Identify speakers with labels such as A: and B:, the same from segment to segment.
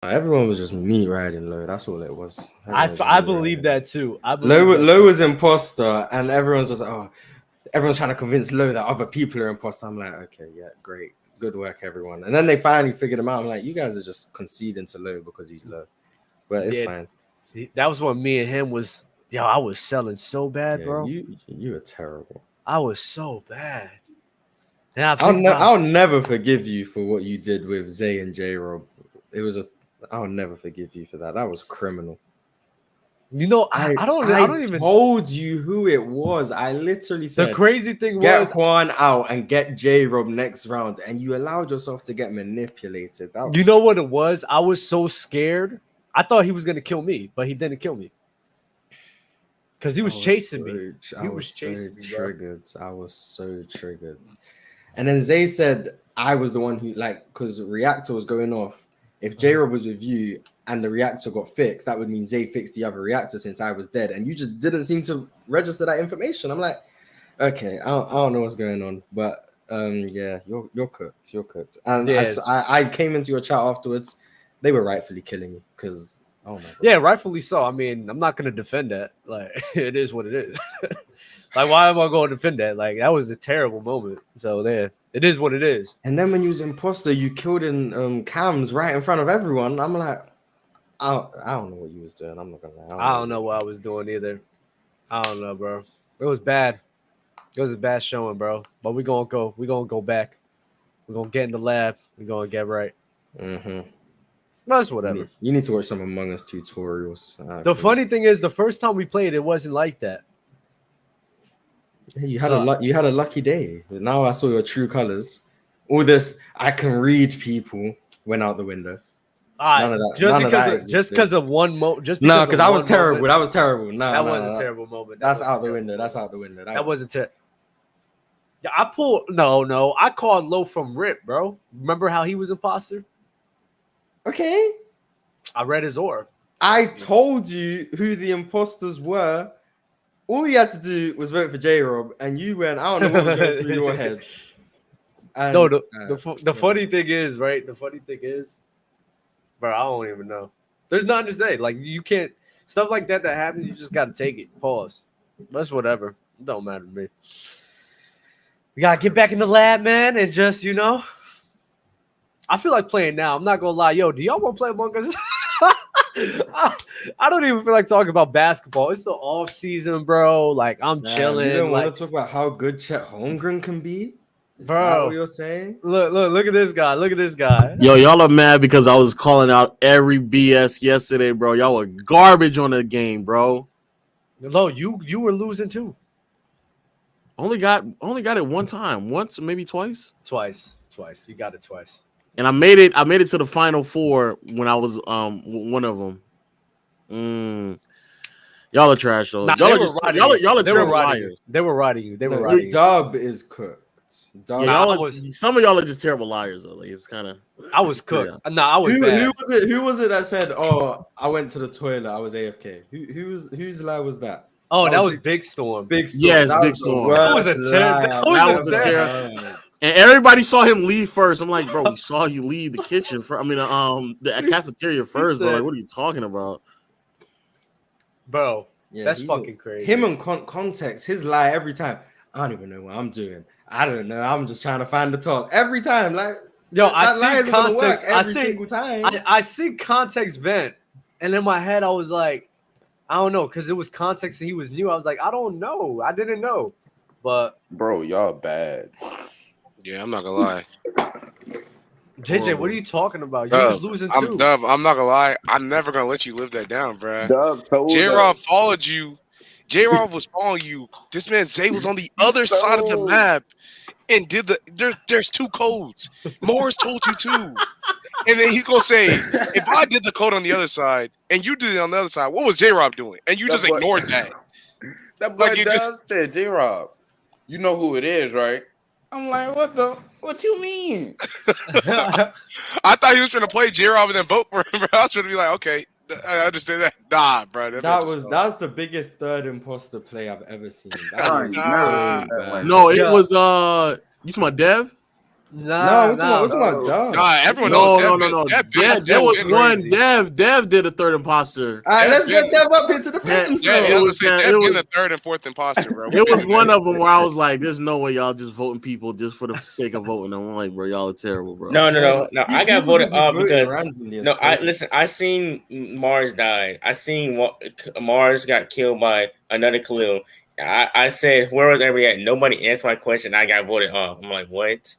A: Everyone was just meat riding low. That's all it was.
B: I believe that too.
A: Low was imposter, and everyone's just everyone's trying to convince Low that other people are imposter. I'm like, okay, yeah, great, good work, everyone. And then they finally figured him out. I'm like, you guys are just conceding to Low because he's low, but it's fine.
B: That was when me and him was. Yo, I was selling so bad, bro.
A: You were terrible.
B: I was so bad. And
A: I'll never forgive you for what you did with Zay and J-Rob. I'll never forgive you for that. That was criminal.
B: You know, I don't even
A: told you who it was. I literally said
B: the crazy thing
A: get Juan out and get J-Rob next round, and you allowed yourself to get manipulated.
B: You know what it was? I was so scared. I thought he was gonna kill me, but he didn't kill me. Because he was chasing me.
A: I was so triggered. I was so triggered. And then Zay said I was the one who, because reactor was going off. If J-Rob was with you and the reactor got fixed, that would mean Zay fixed the other reactor since I was dead. And you just didn't seem to register that information. I'm like, okay, I don't know what's going on. But yeah, you're cooked. You're cooked. And yeah. I came into your chat afterwards. They were rightfully killing you because... Oh my God.
B: Yeah, rightfully so. I mean, I'm not gonna defend that. Like, it is what it is. Like, why am I going to defend that? Like, that was a terrible moment. So there, it is what it is.
A: And then when you was imposter, you killed in cams right in front of everyone. I'm like, I don't know what you was doing. I'm not gonna lie.
B: I don't know what I was doing either. I don't know, bro. It was bad. It was a bad showing, bro. But we're gonna go back. We're gonna get in the lab. We're gonna get right.
A: Mm-hmm.
B: That's whatever.
A: You need to watch some Among Us tutorials.
B: The funny thing is, the first time we played, it wasn't like that.
A: You had a lucky day. Now I saw your true colors. All this I can read people went out the window. None of that.
B: Just because of one moment.
A: No, because that was terrible. That was terrible. No,
B: that was a terrible moment.
A: That's out the window. That's out the window.
B: That wasn't terrible. Yeah, I pulled. No. I called Low from Rip, bro. Remember how he was imposter?
A: Okay.
B: I read his orb.
A: I told you who the imposters were. All you had to do was vote for J-Rob, and you went, I don't know what was going through your head. And,
B: no, the funny thing is, right? The funny thing is, bro, I don't even know. There's nothing to say. Like, you can't, stuff like that happens, you just got to take it. Pause. That's whatever. It don't matter to me. We got to get back in the lab, man, and just, I feel like playing now. I'm not gonna lie, yo. Do y'all want to play Among Us? I don't even feel like talking about basketball. It's the off season, bro. Like I'm chilling.
A: You don't want to talk about how good Chet Holmgren can be,
B: bro.
A: That what you're saying?
B: Look at this guy. Look at this guy.
C: Yo, y'all are mad because I was calling out every BS yesterday, bro. Y'all were garbage on the game, bro.
B: No, you were losing too.
C: Only got it one time, once, maybe twice.
B: Twice. You got it twice.
C: And I made it to the final four when I was one of them. Y'all are trash though. Y'all are terrible liars.
B: They were riding you. They were riding you.
A: Dub is cooked.
C: Some of y'all are just terrible liars though. Like, it's kind of.
B: I was cooked. Yeah. No, I was bad.
A: Who was it that said, "Oh, I went to the toilet. I was AFK." Whose lie was that?
B: Oh, that was Big Storm.
A: Big Storm.
C: Yes, Big Storm.
B: That was a terrible. That was a terrible.
C: And everybody saw him leave first. I'm like, bro, we saw you leave the kitchen for. I mean, the cafeteria first, bro. Like, what are you talking about,
B: bro? Yeah, that's fucking crazy.
A: Him and context, his lie every time. I don't even know what I'm doing. I don't know. I'm just trying to find the talk every time. Like,
B: yo, I see context
A: every single time.
B: I see context vent, and in my head, I was like, I don't know, because it was context and he was new. I was like, I don't know. I didn't know, but
D: bro, y'all bad.
E: Yeah, I'm not gonna lie.
B: JJ, what are you talking about? You're losing too.
E: Dub, I'm not gonna lie. I'm never gonna let you live that down, bro. J-Rob followed you. J-Rob was following you. This man Zay was on the other side of the map and did there's two codes. Morris told you too. And then he's gonna say, if I did the code on the other side and you did it on the other side, what was J-Rob doing? And you just ignored that.
D: That boy said, J-Rob, you know who it is, right? I'm like, what you mean?
E: I thought he was trying to play J-Rob and then vote for him. I was trying to be like, okay, I understand that. Nah, bro.
A: That was the biggest third imposter play I've ever seen.
C: No, it was you talking about Dev?
A: No, we're talking about Dub.
E: Nah, everyone knows.
C: No. There was one. Dev did a third imposter.
A: All right, let's get Dev up here to defend himself.
E: Yeah, I was saying Dev getting the third and fourth imposter, bro.
C: It was one of them where I was like, "There's no way y'all just voting people just for the sake of voting." I'm like, "Bro, y'all are terrible, bro."
F: No. I got voted off because I seen Mars die. I seen Mars got killed by another Khalil. I said, "Where was everybody at?" Nobody answered my question. I got voted off. I'm like, "What?"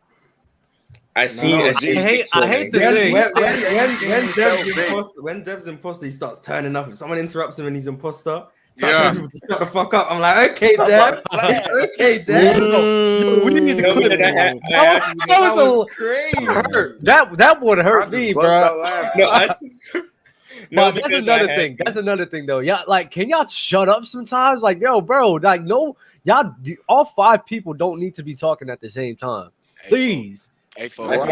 F: I hate the thing.
A: When Dev's imposter, he starts turning up. If someone interrupts him and he's imposter, telling people to shut the fuck up. I'm like, okay, Dev. Okay, Dev.
B: We need to clip that. That was crazy. That would hurt me, bro. No, that's another thing. That's another thing, though. Yeah, like, can y'all shut up sometimes? Like, yo, bro, like, no, y'all, all 5 people don't need to be talking at the same time. Please.
E: Hey, folks,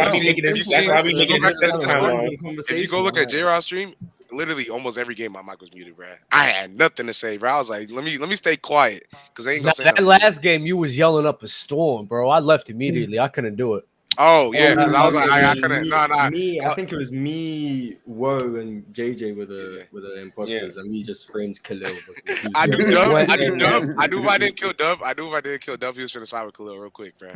E: if you go look at J-Raw's stream, literally almost every game my mic was muted, bro. I had nothing to say, bro. I was like, let me stay quiet because they ain't gonna say
B: that last game you was yelling up a storm, bro. I left immediately. I couldn't do it.
E: Oh yeah, because I was like, I couldn't.
A: I think it was me, Woe, and JJ with the imposters, and we just framed Khalil.
E: I knew Dub. I knew if I didn't kill Dub, he was trying to side with Khalil real quick, bro.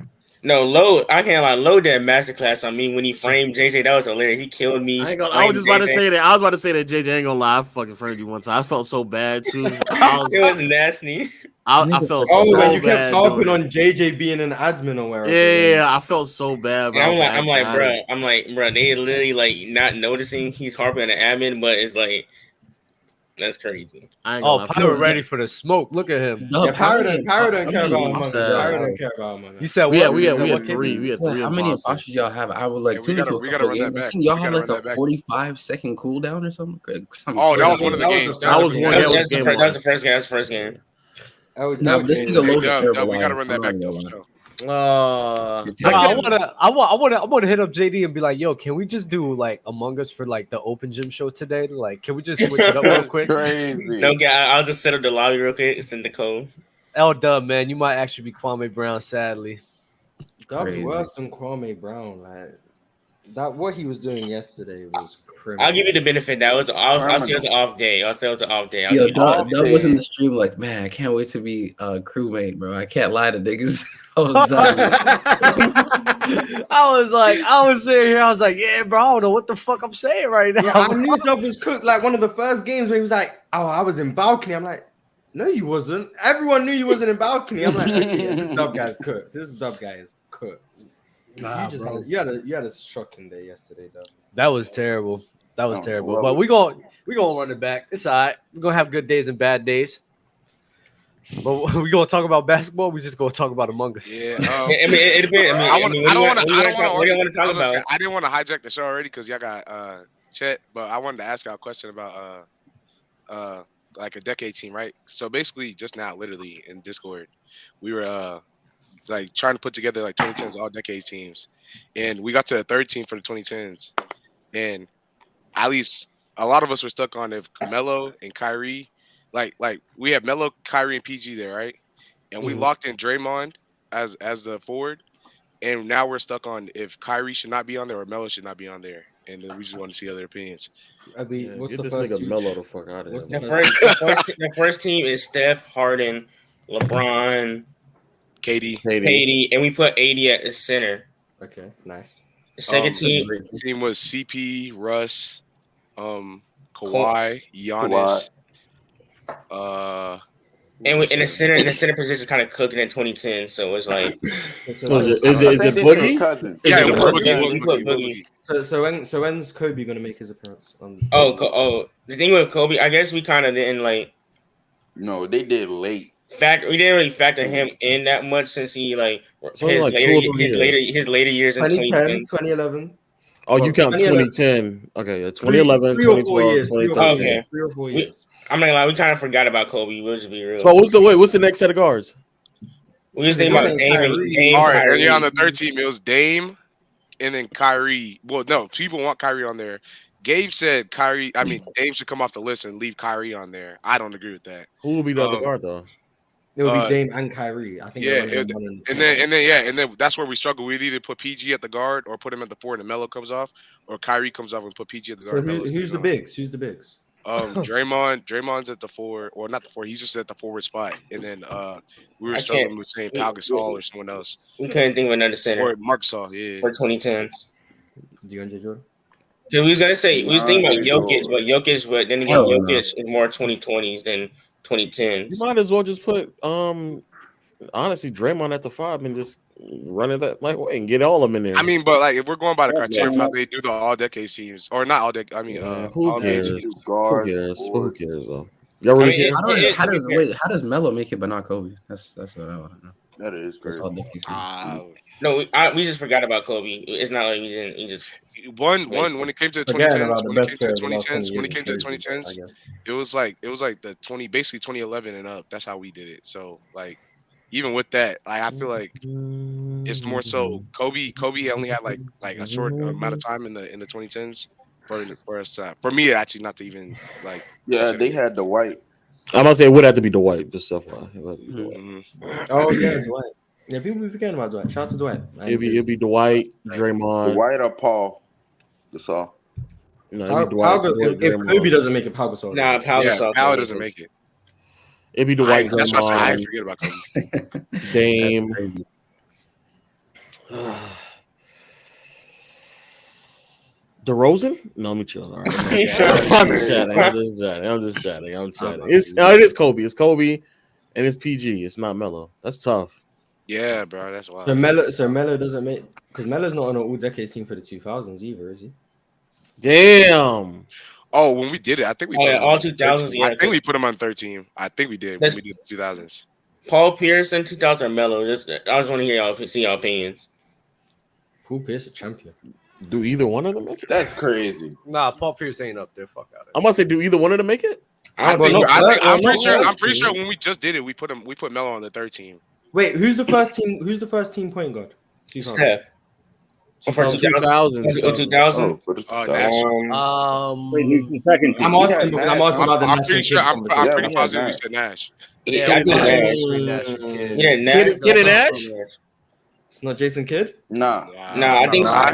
F: No, Low, I can't lie. Low did a masterclass on me when he framed JJ. That was hilarious. He killed me.
C: I was just about to say that. I was about to say that JJ ain't gonna lie. I fucking framed you one time. I felt so bad too.
F: It was nasty.
C: I felt so bad.
A: You kept talking on JJ being an admin or wherever.
C: Yeah, I felt so bad.
F: I'm like, bro. They literally like not noticing he's harping on the admin, but it's like. That's crazy.
B: Pyro ready for the smoke. Look at him.
A: No, Pyro don't care about Among Us. Pyro don't care about Among Us.
B: You said
C: what? We had 3. We had 3.
G: How many imposters y'all have? I would like tune into a couple of games. I think y'all have like a 45-second cooldown or something.
E: Oh, that was one of the games.
F: That was the first game. That's the first game.
G: No, this nigga loads of terrible.
E: We gotta run that back though.
B: I want to hit up JD and be like, yo, can we just do like Among Us for like the open gym show today? Like, can we just switch it up real quick?
F: I'll just set up the lobby real quick. Send the code.
B: L-Dub, man, you might actually be Kwame Brown, sadly.
A: Dub's worse than Kwame Brown. Like that, what he was doing yesterday was criminal.
F: I'll give you the benefit. I'll say it was an off day. Dub
G: was in the stream like, man, I can't wait to be a crewmate, bro. I can't lie to niggas. I
B: was sitting here. I was like, yeah, bro, I don't know what the fuck I'm saying right now.
A: Yeah, I knew Dub was cooked. Like one of the first games where he was like, oh, I was in balcony. I'm like, no, you wasn't. Everyone knew you wasn't in balcony. I'm like, okay, yeah, this Dub guy's cooked. This Dub guy is cooked.
B: Nah,
A: you had a shocking day yesterday, though.
B: That was terrible. Terrible. But we gonna run it back. It's all right. We're gonna have good days and bad days. But we gonna talk about basketball. We just gonna talk about Among Us.
E: Yeah,
F: I mean, it depends.
E: I didn't want to hijack the show already because y'all got Chet, but I wanted to ask y'all a question about like a decade team, right? So basically, just now, literally in Discord, we were like trying to put together like 2010s all decade teams, and we got to the third team for the 2010s, and at least a lot of us were stuck on if Melo and Kyrie, like we have Melo, Kyrie, and PG there, right? And we locked in Draymond as the forward, and now we're stuck on if Kyrie should not be on there or Melo should not be on there, and then we just want to see other opinions.
A: What's the first team?
C: Melo the fuck out of here.
F: The first team is Steph, Harden, LeBron, KD, and we put AD at the center.
A: Okay, nice.
F: The second team
E: was CP, Russ, Kawhi, Giannis.
F: And in the center position is kind of cooking in 2010, so it's like.
C: Is it Boogie?
E: Yeah, Boogie.
A: So when's Kobe gonna make his appearance?
F: The thing with Kobe, I guess we kind of didn't like.
D: No, they did late.
F: We didn't really factor him in that much since he his later years in
A: 2010, 2011.
C: Oh, you count 2010. Okay, 2011, 2012, 2013.
A: 3 or 4 years.
F: I'm not gonna lie, we kind of forgot about Kobe. We'll just be real.
C: So what's the next set of guards?
F: We just think about Dame.
E: All right, and on the third team, it was Dame and then Kyrie. Well, no, people want Kyrie on there. Gabe said Dame should come off the list and leave Kyrie on there. I don't agree with that.
C: Who will be the other guard though?
A: It would be Dame and Kyrie. I think.
E: Yeah, and then that's where we struggle. We'd either put PG at the guard or put him at the 4 and Melo comes off, or Kyrie comes off and put PG at the guard.
A: So who's the bigs? Who's the bigs?
E: Draymond's at the 4, or not the 4. He's just at the forward spot, and then we were struggling with saying Pau Gasol or someone else.
F: We couldn't think of another center.
E: Or Marc Gasol, yeah.
F: For 2010s.
A: DeAndre Jordan.
F: We was gonna say we was thinking about Jokic, but then again, Jokic is more 2020s than 2010s.
C: You might as well just put honestly Draymond at the 5 and just run it that like way and get all of them in there.
E: I mean, but like if we're going by the criteria of how they do the all decade teams, or not all decade, I mean,
C: who cares? Who cares though?
G: Y'all really how does Melo make it but not Kobe? That's what I want to know.
D: That is crazy.
F: No, we just forgot about Kobe. It's not like we didn't. He just
E: one when it came to the 2010s, when it came to the 2010s, it was like the 20, basically 2011 and up. That's how we did it. So like even with that, like I feel like it's more so Kobe only had like a short amount of time in the 2010s for us for me actually not to even like
D: they had the White.
C: I'm gonna say it would have to be Dwight. Just stuff.
A: Oh yeah, Dwight. Yeah, people be forgetting about Dwight. Shout out to Dwight.
C: It'd be Dwight, Draymond,
D: Dwight or Paul. That's all.
C: No,
A: if Kobe doesn't make it, Pau Gasol.
F: Nah,
E: Pau doesn't make it.
C: It'd be Dwight.
E: That's why I forget about Kobe.
C: Dame. DeRozan? No, let me chill. All right. I'm just chatting. It is Kobe. It's Kobe, and it's PG. It's not Melo. That's tough.
E: Yeah, bro. That's wild.
A: So Melo doesn't make because Melo's not on an all decades team for the 2000s either, is he?
C: Damn.
E: Oh, when we did it, I think we
F: all 2000s.
E: I think we put him on 13. I think we did when we did the 2000s.
F: Paul Pierce in 2000 or Melo. I just want to hear y'all opinions.
A: Paul Pierce, a champion.
C: Do either one of them make it?
D: That's crazy.
B: Nah, Paul Pierce ain't up there. Fuck out of it.
C: I'm gonna say, do either one of them make it?
E: I'm pretty sure when we just did it, we put Melo on the 3rd team.
A: Wait, who's the first team? Who's the first team point guard?
F: Steph. For 2000.
H: Wait, who's the second team?
A: I'm asking about the
E: national. I'm pretty positive we said Nash.
F: Yeah, I think Nash.
C: Get it, Nash.
A: It's not Jason Kidd?
D: Nah,
F: I think
E: Nash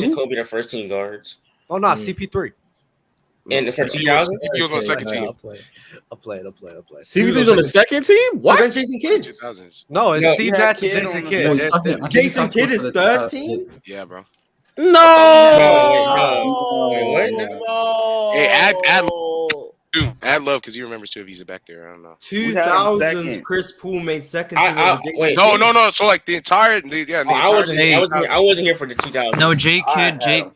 F: and Kobe the first team guards.
B: Oh no, CP3.
F: And for 2000,
E: he was on the second team.
B: I'll play it.
C: CP3's on the second team? What?
A: Against Jason Kidd?
B: No, it's Steve Nash and Jason Kidd.
A: Jason Kidd is 3rd team?
E: Yeah, bro.
C: No.
E: Hey, add love because he remembers too if he's back there. I don't know.
A: 2000s Chris Paul made second team.
E: No. So like the entire,
F: I wasn't here for the 2000s.
I: No,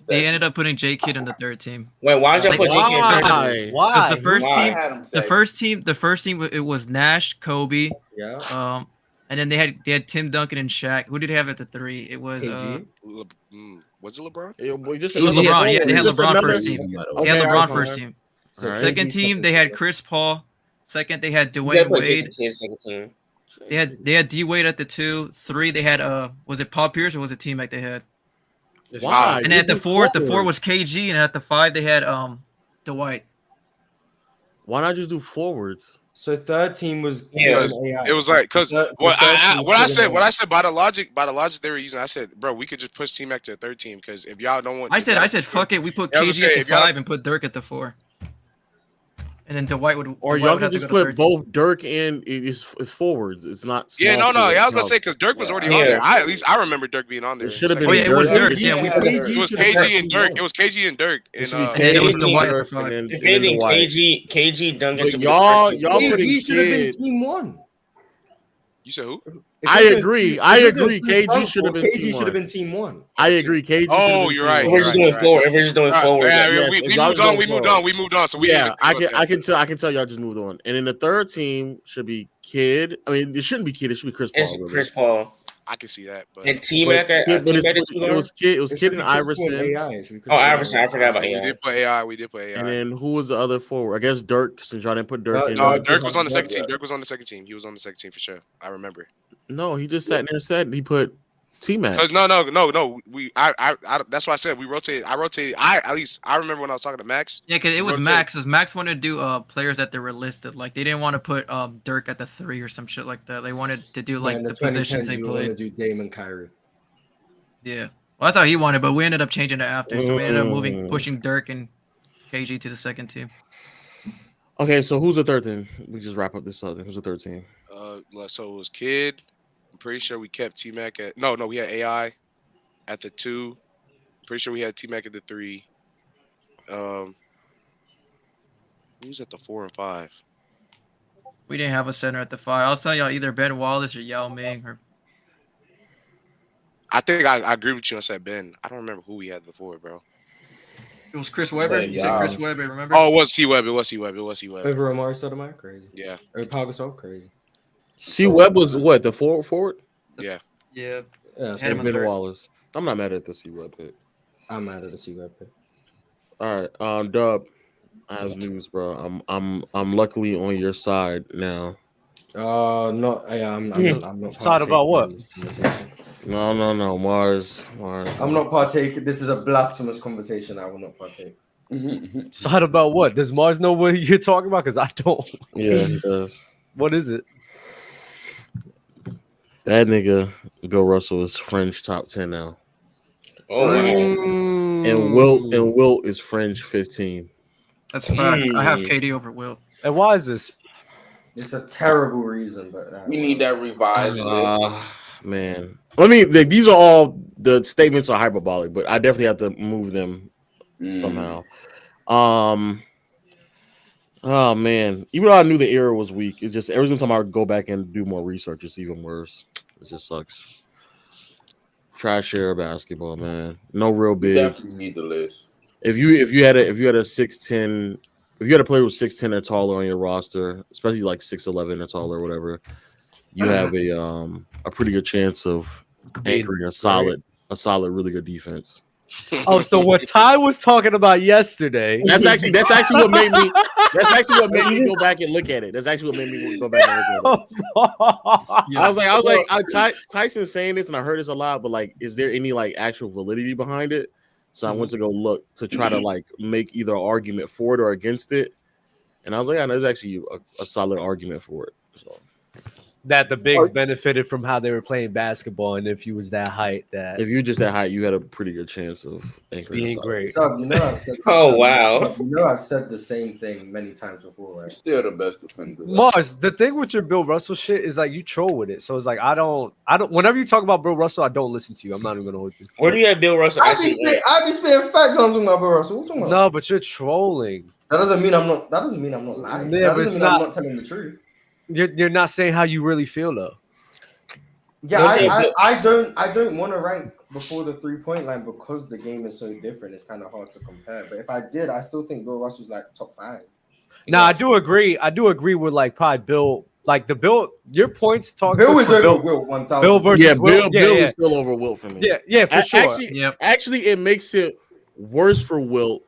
I: they ended up putting J Kidd on the 3rd team.
F: Wait, why did you put J Kidd in the 3rd team?
B: Why?
I: The first team, it was Nash, Kobe.
A: Yeah.
I: And then they had Tim Duncan and Shaq. Who did they have at the 3? It was
E: was it LeBron?
I: It was LeBron. Yeah, they had LeBron first team. They had LeBron first team. Second team, they had Chris Paul. Second, they had Dwayne Wade. They had D Wade at the 2. 3, they had was it Paul Pierce or was it T-Mac they had?
C: Why?
I: And at the 4 was KG, and at the 5 they had Dwight.
C: Why not just do forwards?
A: So 3rd team was
E: it was like because what I said by the logic they were using. I said, bro, we could just push T-Mac to a 3rd team because if y'all don't want,
I: I said fuck it, we put KG at the 5 and put Dirk at the 4. And then Dwight would,
C: or y'all could just put both Dirk and it's forwards. It's not.
E: Yeah, no. Yeah, I was gonna say because Dirk was already on there. At least I remember Dirk being on there.
C: It should have been.
I: Oh yeah, it was Dirk. Yeah,
E: it was KG and Dirk. It was KG and Dirk. And
I: it was Dwight at the 5.
F: If anything, KG, Duncan.
C: Y'all
A: KG should have been team 1.
E: You said who?
C: I agree. KG should have been team 1.
A: KG should have been team 1.
C: I agree. KG.
E: Oh, you're right.
F: We're just doing forward. We're just doing forward.
E: Yeah, we moved on. So
C: I can tell y'all just moved on. And then the 3rd team should be Kidd. I mean, it shouldn't be Kidd. It should be Chris Paul.
F: It's Chris Paul.
E: I can see that. But
F: and T-Mac.
C: It was Kidd and Iverson.
F: Iverson. I forgot about AI.
E: We did put AI.
C: And then who was the other forward? I guess Dirk. Since y'all didn't put Dirk in.
E: No, Dirk was on the second team. He was on the second team for sure. I remember.
C: No, he just sat there and said he put T-Mac.
E: No. That's why I said we rotated. I remember when I was talking to Max.
I: Yeah, because it was Max. Because Max wanted to do players that they were listed. Like they didn't want to put Dirk at the 3 or some shit like that. They wanted to do like the positions they played.
A: Want to do Dame and Kyrie.
I: Yeah, well, that's how he wanted, but we ended up changing it after. So we ended up pushing Dirk and KG to the second team.
C: Okay, so who's the third team? We just wrap up this other. Who's the third team?
E: So it was Kid. I'm pretty sure we kept T-Mac at no. We had AI at the 2. Pretty sure we had T-Mac at the 3. Who's at the 4 and 5?
I: We didn't have a center at the 5. I was telling y'all either Ben Wallace or Yao Ming.
E: I think I agree with you. I said Ben. I don't remember who we had before, bro.
I: It was Chris Webber. You said Chris Webber, remember?
E: Oh, it was C-Web. It was C-Web.
A: Over Amari Stoudemire? Crazy.
E: Yeah.
A: Or Pau Gasol? Crazy.
C: C-Web was what? The forward?
E: Yeah.
I: Yeah.
C: And Ben Wallace. I'm not mad at the C-Web pick.
A: I'm mad at the C-Web pick.
C: All right, Dub. I have news, bro. I'm luckily on your side now.
A: I'm not
B: side about what?
C: No, Mars.
A: I'm not partaking. This is a blasphemous conversation. I will not partake.
B: Side about what? Does Mars know what you're talking about? Because I don't.
C: Yeah, he does.
B: What is it?
C: That nigga Bill Russell is Fringe top 10 now.
F: Oh,
C: and Wilt is Fringe 15.
I: That's facts. I have KD over Wilt.
B: And why is this?
A: It's a terrible reason, but
D: we need that revised.
C: Man, these are all the statements are hyperbolic, but I definitely have to move them somehow. Oh man, even though I knew the era was weak, it just every time I go back and do more research, it's even worse. It just sucks. Trash era basketball, man. No real big.
D: Definitely need the list.
C: If you had a 6'10", if you had a player with 6'10" or taller on your roster, especially like 6'11" or taller or whatever, you have a pretty good chance of anchoring a solid, really good defense.
B: Oh, so what Ty was talking about yesterday?
C: That's actually what made me. That's actually what made me go back and look at it. That's actually what made me go back and look at it. I was like, Tyson's saying this, and I heard this a lot, but like, is there any like actual validity behind it? So I went to go look to try to like make either an argument for it or against it, and I was like, yeah, there's actually a solid argument for it. So.
B: That the bigs benefited from how they were playing basketball, and if you was that height,
C: if you just that height, you had a pretty good chance of
B: being great.
A: I've said
F: wow.
A: I've said the same thing many times before. Right?
D: Still the best defender.
B: Mars, the thing with your Bill Russell shit is like you troll with it, so it's like I don't. Whenever you talk about Bill Russell, I don't listen to you. I'm not even gonna hold you.
F: Where do you have Bill Russell?
A: I be spitting facts when I'm talking about Bill Russell. What you talking about?
B: No, but you're trolling.
A: That doesn't mean I'm not. That doesn't mean I'm not lying. Yeah, that doesn't mean I'm not telling the truth.
B: You're not saying how you really feel though.
A: Yeah, I don't want to rank before the 3-point line because the game is so different. It's kind of hard to compare. But if I did, I still think Bill Russell's like top 5.
B: No, I do agree. I do agree with like probably Bill. Like the Bill, your points talk.
A: Bill is over Wilt 1000.
B: Bill versus
C: Bill is still over Wilt for me.
B: Yeah, for sure.
C: Actually, it makes it worse for Wilt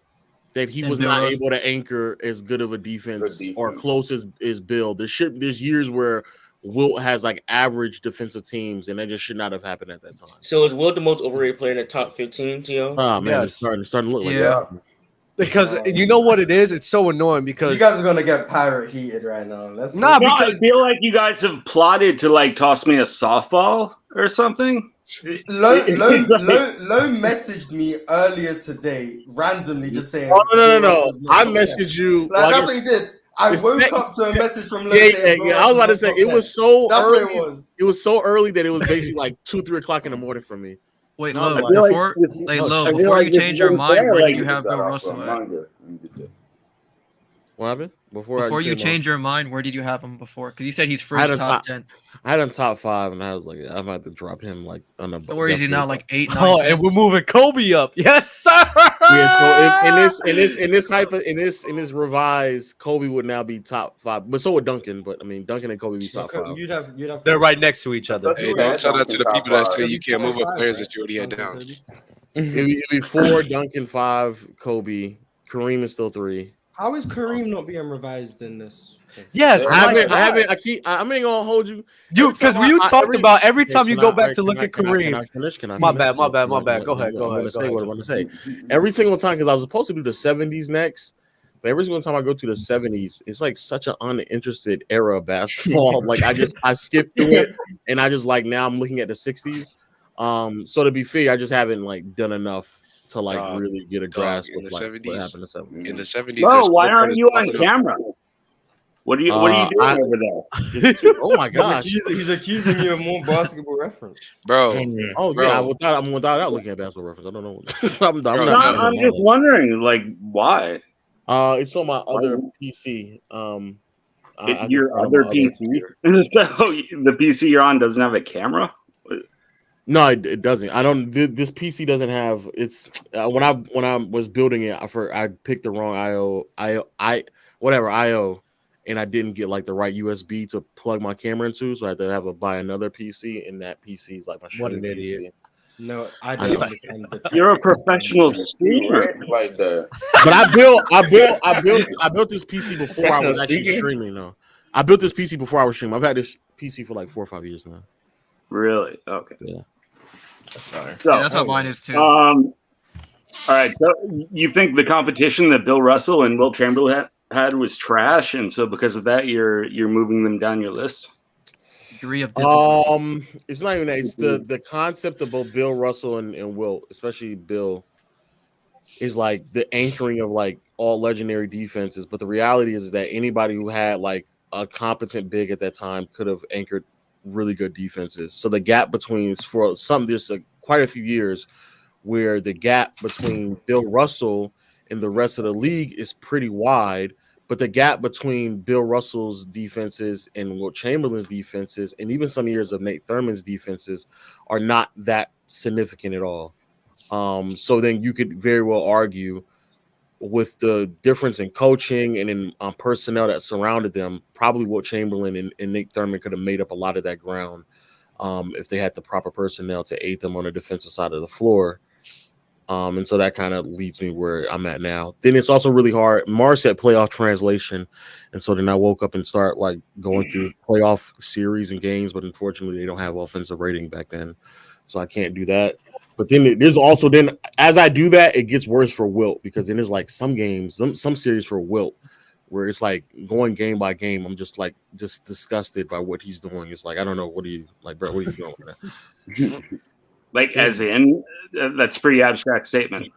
C: that he was not able to anchor as good of a defense or close as Bill. There's years where Wilt has like average defensive teams, and that just should not have happened at that time.
F: So is Wilt the most overrated player in the top 15, Tio?
C: Oh man, it's starting to look like that.
B: Because you know what it is? It's so annoying because
A: you guys are gonna get pirate heated right now.
H: Because I feel like you guys have plotted to like toss me a softball or something.
A: Low messaged me earlier today, randomly just saying.
C: No. I messaged you.
A: Like, that's what he did. I woke up to a message from Low.
C: Yeah. I was about to say it was so early. It was so early that it was basically like 2-3 o'clock in the morning for me.
I: Wait, Low. Before you change your mind, where did you have Bill Russell at?
C: What happened?
I: Before you change your mind, where did you have him before? Because you said he's first top 10.
C: I had him top 5, and I was like, I'm about to drop him like on a.
I: So where is he now? Like 8, 9.
B: Oh, and we're moving Kobe up. Yes, sir.
C: Yeah. So in this revised, Kobe would now be top 5, but so would Duncan. But I mean, Duncan and Kobe be top 5.
A: You'd have.
B: They're right next to each other.
E: Hey, don't tell that to the people that say you can't move up players that you already had down.
C: It'd be 4, Duncan 5, Kobe. Kareem is still 3.
A: How is Kareem not being revised in this?
B: Yes,
C: I ain't gonna hold you.
B: Because you talked about every time you go back to look at Kareem.
C: Can I finish?
B: My bad. Go ahead.
C: I'm gonna say what I want to say. Every single time, because I was supposed to do the 70s next, but every single time I go to the 70s, it's like such an uninterested era of basketball. Like I skipped through it, and I just like now I'm looking at the 60s. So to be fair, I just haven't like done enough to like really get a grasp of like what happened in the 70s.
E: In the 70s,
H: no, why aren't you on camera? What are you doing over there?
C: Oh my gosh,
A: he's accusing you of more basketball reference,
E: bro.
C: Yeah, I'm without looking at basketball reference. I don't know.
H: I'm just wondering, like, why?
C: It's on my other PC.
H: Your other PC. So the PC you're on doesn't have a camera.
C: No, it doesn't. I don't. This PC doesn't have. It's when I was building it, I picked the wrong IO, and I didn't get like the right USB to plug my camera into, so I had to buy another PC, and that PC is like my
B: what an idiot.
C: PC.
A: No, I don't understand.
H: You're a professional streamer
D: like that.
C: But I built this PC before I was actually streaming. No, I built this PC before I was streaming. I've had this PC for like 4 or 5 years now.
H: Really? Okay.
C: Yeah.
I: That's how mine is too.
H: All right. So you think the competition that Bill Russell and Wilt Chamberlain had was trash, and so because of that, you're moving them down your list?
I: Degree of difficulty.
C: It's not even that. It's the concept of both Bill Russell and Wilt, especially Bill, is like the anchoring of like all legendary defenses. But the reality is that anybody who had like a competent big at that time could have anchored really good defenses. So the gap between there's quite a few years where the gap between Bill Russell and the rest of the league is pretty wide, but the gap between Bill Russell's defenses and Wilt Chamberlain's defenses, and even some years of Nate Thurman's defenses, are not that significant at all. So then you could very well argue, with the difference in coaching and in personnel that surrounded them, probably Wilt Chamberlain and Nate Thurman could have made up a lot of that ground if they had the proper personnel to aid them on the defensive side of the floor. And so that kind of leads me where I'm at now. Then it's also really hard. Mars said playoff translation. And so then I woke up and start like going through playoff series and games, but unfortunately they don't have offensive rating back then. So I can't do that. But then there's also as I do that, it gets worse for Wilt, because then there's like some games, some series for Wilt where it's like going game by game. I'm just disgusted by what he's doing. It's like, I don't know. What are you like, bro? What are you doing with that?
H: Like, as in, that's a pretty abstract statement.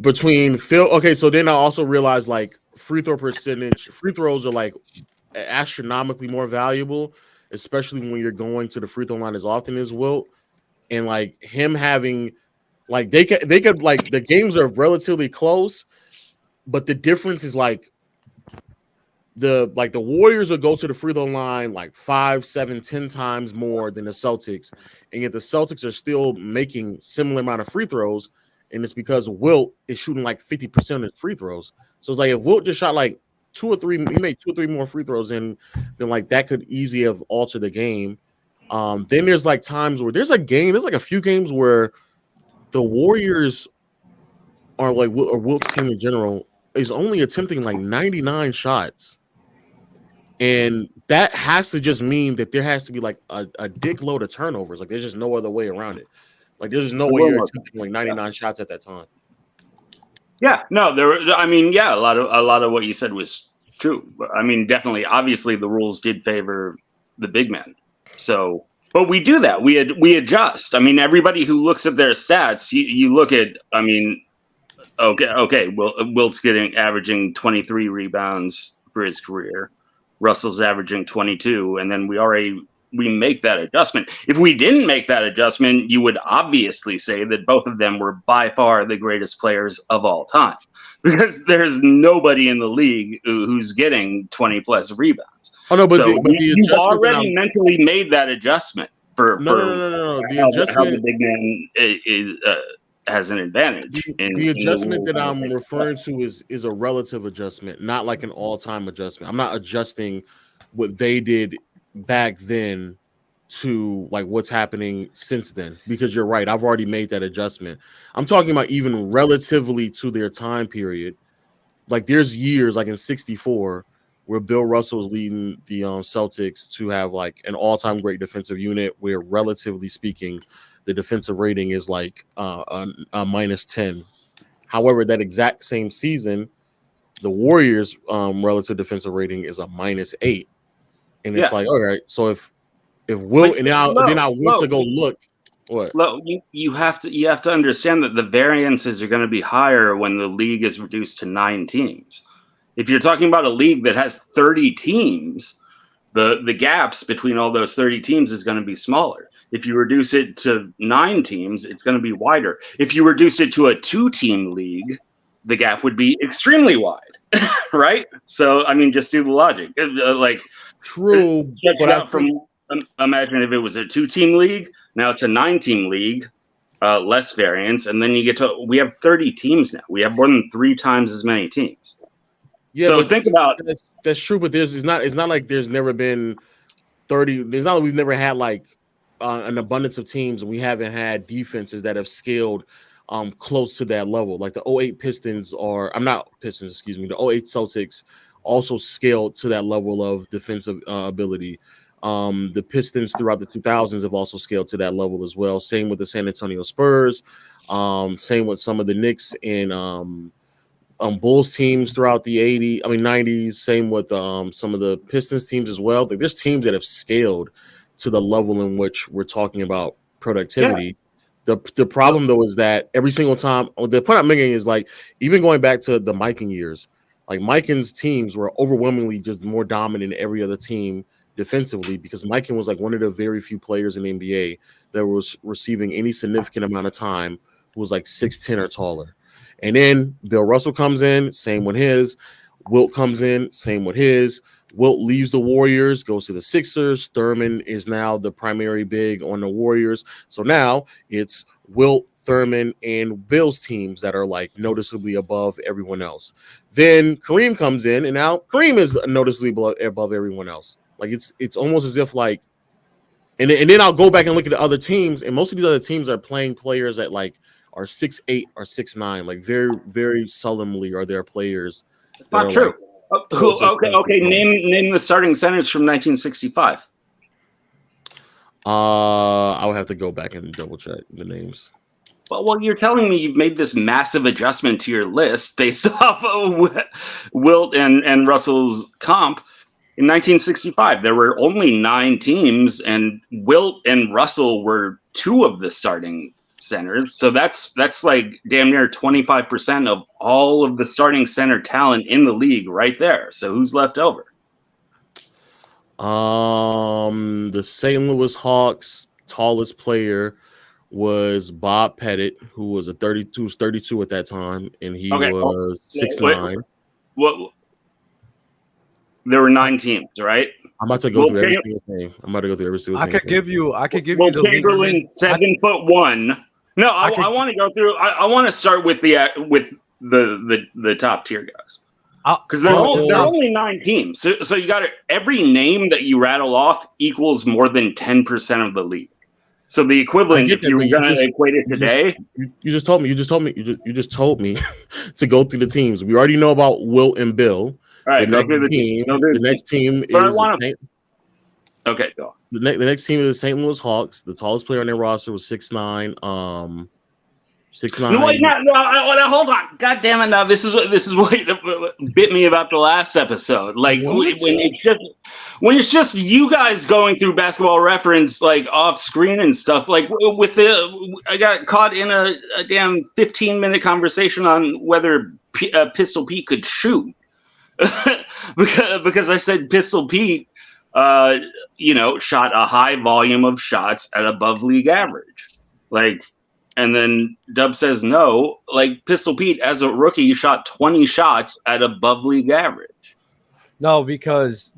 C: Between Phil. Okay. So then I also realized like free throws are like astronomically more valuable, especially when you're going to the free throw line as often as Wilt. And like him having, like they could like the games are relatively close, but the difference is like the Warriors will go to the free throw line like 5, 7, 10 times more than the Celtics, and yet the Celtics are still making similar amount of free throws, and it's because Wilt is shooting like 50% of his free throws. So it's like if Wilt just shot like 2 or 3, he made 2 or 3 more free throws, then like that could easily have altered the game. Then there's like times where there's like a few games where the Warriors are like, or Wilt's team in general is only attempting like 99 shots. And that has to just mean that there has to be like a dick load of turnovers. Like there's just no other way around it. Like there's just no way you're attempting like 99 shots at that time.
H: Yeah, no, a lot of what you said was true. I mean, definitely, obviously the rules did favor the big men. So, but we do that. We adjust. I mean, everybody who looks at their stats, you look at. I mean, okay. Well, Wilt's averaging 23 rebounds for his career. Russell's averaging 22, and then we make that adjustment. If we didn't make that adjustment, you would obviously say that both of them were by far the greatest players of all time, because there's nobody in the league who's getting 20 plus rebounds. Oh no, but you've already mentally made that adjustment for The adjustment, how the big man has an advantage.
C: The adjustment that I'm referring to is a relative adjustment, not like an all-time adjustment. I'm not adjusting what they did back then to like what's happening since then, because you're right. I've already made that adjustment. I'm talking about even relatively to their time period. like there's years like in '64 where Bill Russell was leading the Celtics to have like an all-time great defensive unit, where relatively speaking, the defensive rating is like a -10. However, that exact same season, the Warriors' relative defensive rating is a -8, and it's like, all right, so if Wilt and then I went to go look. What?
H: Look, you have to understand that the variances are going to be higher when the league is reduced to 9 teams. If you're talking about a league that has 30 teams, the gaps between all those 30 teams is going to be smaller. If you reduce it to 9 teams, it's going to be wider. If you reduce it to a 2-team league, the gap would be extremely wide, right? So, I mean, just do the logic.
C: True,
H: but imagine if it was a 2-team league. Now it's a 9-team league, less variance, and then you get to. We have 30 teams now. We have more than 3 times as many teams.
C: Yeah,
H: so think about
C: that's true, but it's not like there's never been 30. There's not like we've never had like an abundance of teams, and we haven't had defenses that have scaled close to that level. Like the 08 Pistons are, I'm not Pistons, excuse me. The 08 Celtics also scaled to that level of defensive ability. The Pistons throughout the 2000s have also scaled to that level as well. Same with the San Antonio Spurs. Same with some of the Knicks and Bulls teams throughout the 90s. Same with some of the Pistons teams as well. Like, there's teams that have scaled to the level in which we're talking about productivity. Yeah. The problem though is that every single time, the point I'm making is like, even going back to the Mikan years, like Mikan's teams were overwhelmingly just more dominant than every other team defensively, because Mikan was like one of the very few players in the NBA that was receiving any significant amount of time who was like 6'10" or taller. And then Bill Russell comes in, same with his. Wilt comes in, same with his. Wilt leaves the Warriors, goes to the Sixers. Thurman is now the primary big on the Warriors. So now it's Wilt, Thurman, and Bill's teams that are like noticeably above everyone else. Then Kareem comes in, and now Kareem is noticeably above everyone else. Like it's almost as if like, and then I'll go back and look at the other teams, and most of these other teams are playing players that like are 6'8" or 6'9". Like very, very seldomly are there players.
H: It's not true. Like, okay. Name the starting centers from 1965.
C: I would have to go back and double check the names.
H: Well, you're telling me you've made this massive adjustment to your list based off of Wilt and Russell's comp. In 1965, there were only 9 teams, and Wilt and Russell were 2 of the starting centers. So that's like damn near 25% of all of the starting center talent in the league right there. So who's left over?
C: The St. Louis Hawks tallest player was Bob Pettit, who was 32 at that time, and he was 6'9".
H: What? There were 9 teams, right?
C: I'm about to go through every single thing.
B: I could give you
H: the Chamberlain 7'1". No, I want to go through. I want to start with the top tier guys, because there are only 9 teams. So you got every name that you rattle off equals more than 10% of the league. So the equivalent, if you were going to equate it today,
C: you just told me to go through the teams. We already know about Wilt and Bill.
H: All right,
C: the next team is
H: okay. Go.
C: The next team is the St. Louis Hawks. The tallest player on their roster was 6'9". 6'9".
H: No, hold on. God damn it! Now this is what bit me about the last episode. Like when it's just you guys going through Basketball Reference like off screen and stuff. Like I got caught in a damn 15-minute conversation on whether Pistol Pete could shoot. because I said Pistol Pete, shot a high volume of shots at above league average. Like, and then Dub says no. Like Pistol Pete, as a rookie, shot 20 shots at above league average.
B: No, because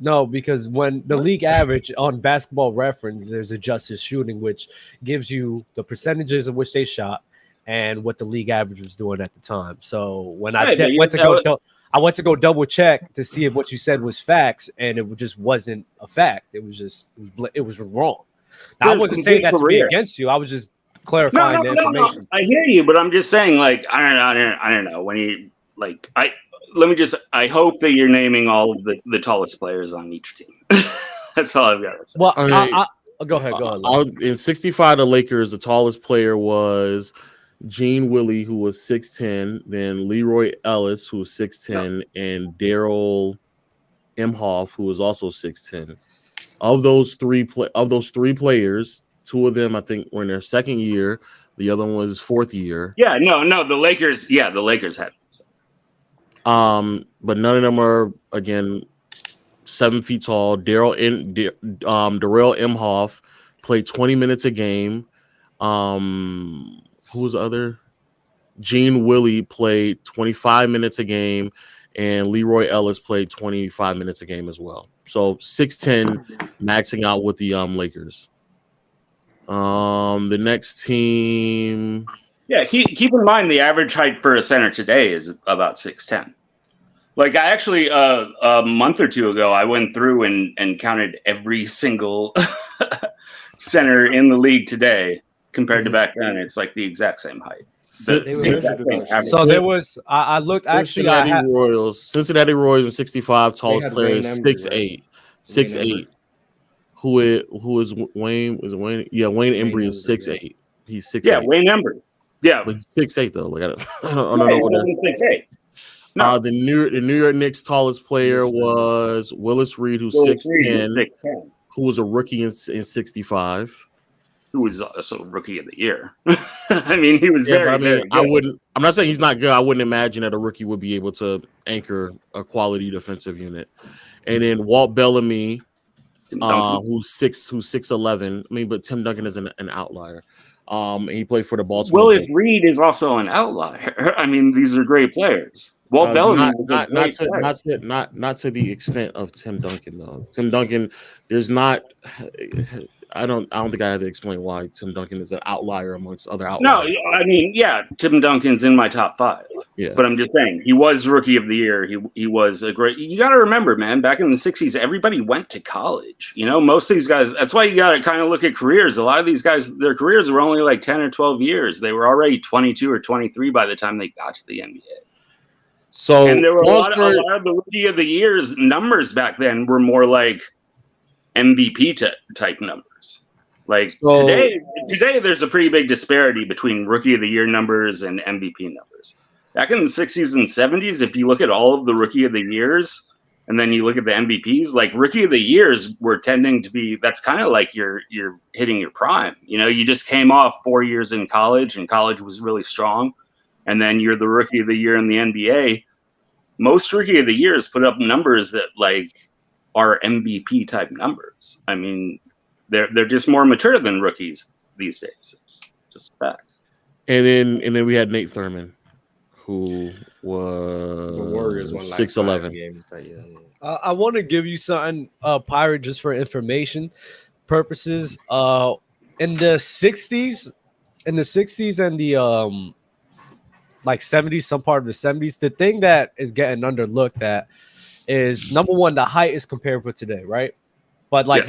B: when the league average on Basketball Reference, there's adjusted shooting, which gives you the percentages of which they shot and what the league average was doing at the time. So when I went to go double check to see if what you said was facts, and it just wasn't a fact. It was wrong. Now, I wasn't saying that to be against you. I was just clarifying the information.
H: I hear you, but I'm just saying, like, I don't know when you like let me just. I hope that you're naming all of the tallest players on each team. That's all I've got to say.
B: Well, go ahead.
C: In 65, the Lakers, the tallest player was Gene Willie, who was 6'10", then Leroy Ellis, who was 6'10", and Daryl Imhoff, who was also 6'10". Of those three players, two of them I think were in their second year. The other one was his fourth year.
H: Yeah, no, the Lakers. Yeah, the Lakers had.
C: But none of them are again 7 feet tall. Darrell Imhoff played 20 minutes a game. Who was the other? Gene Willie played 25 minutes a game, and Leroy Ellis played 25 minutes a game as well. So 6'10", maxing out with the Lakers. The next team.
H: Yeah, keep in mind the average height for a center today is about 6'10". Like I actually a month or two ago, I went through and counted every single center in the league today compared to back then. It's like the exact same height.
B: So there was. I looked actually.
C: Cincinnati Royals in 65, tallest player is 6'8". 6'8". Who is Wayne? Was it Wayne? Yeah, Wayne Embry is 6'8". He's 6'8".
H: Yeah, Wayne Embry. Yeah,
C: but he's 6'8" though. Like I don't know what that.
H: 6'8". No.
C: The New York Knicks tallest player was Willis Reed, who's 6'10", who was a rookie in 65.
H: Who was also rookie of the year. I mean, he was very good.
C: I'm not saying he's not good. I wouldn't imagine that a rookie would be able to anchor a quality defensive unit. And then Walt Bellamy, who's 6'11". I mean, but Tim Duncan is an outlier. And he played for the Baltimore.
H: Willis Reed is also an outlier. I mean, these are great players. Walt Bellamy
C: not to the extent of Tim Duncan though. Tim Duncan, there's not. I don't think I have to explain why Tim Duncan is an outlier amongst other outliers.
H: No, I mean, yeah, Tim Duncan's in my top 5.
C: Yeah,
H: but I'm just saying he was rookie of the year. He was a great. You got to remember, man. Back in the 60s, everybody went to college. You know, most of these guys. That's why you got to kind of look at careers. A lot of these guys, their careers were only like 10 or 12 years. They were already 22 or 23 by the time they got to the NBA.
C: So,
H: and there were a lot of the rookie of the years numbers back then were more like MVP type numbers. Like today, there's a pretty big disparity between rookie of the year numbers and MVP numbers. Back in the 60s and 70s, if you look at all of the rookie of the years and then you look at the MVPs, like rookie of the years were tending to be, that's kind of like you're hitting your prime. You know, you just came off 4 years in college and college was really strong. And then you're the rookie of the year in the NBA. Most rookie of the years put up numbers that like are MVP type numbers. I mean, they're just more mature than rookies these days. It's just a fact.
C: And then we had Nate Thurman, who was the Warriors won 6'11".
B: I want to give you something, Pirate, just for information purposes. In the 60s and the like 70s, some part of the 70s, the thing that is getting underlooked at is number one, the height is comparable today, right? But like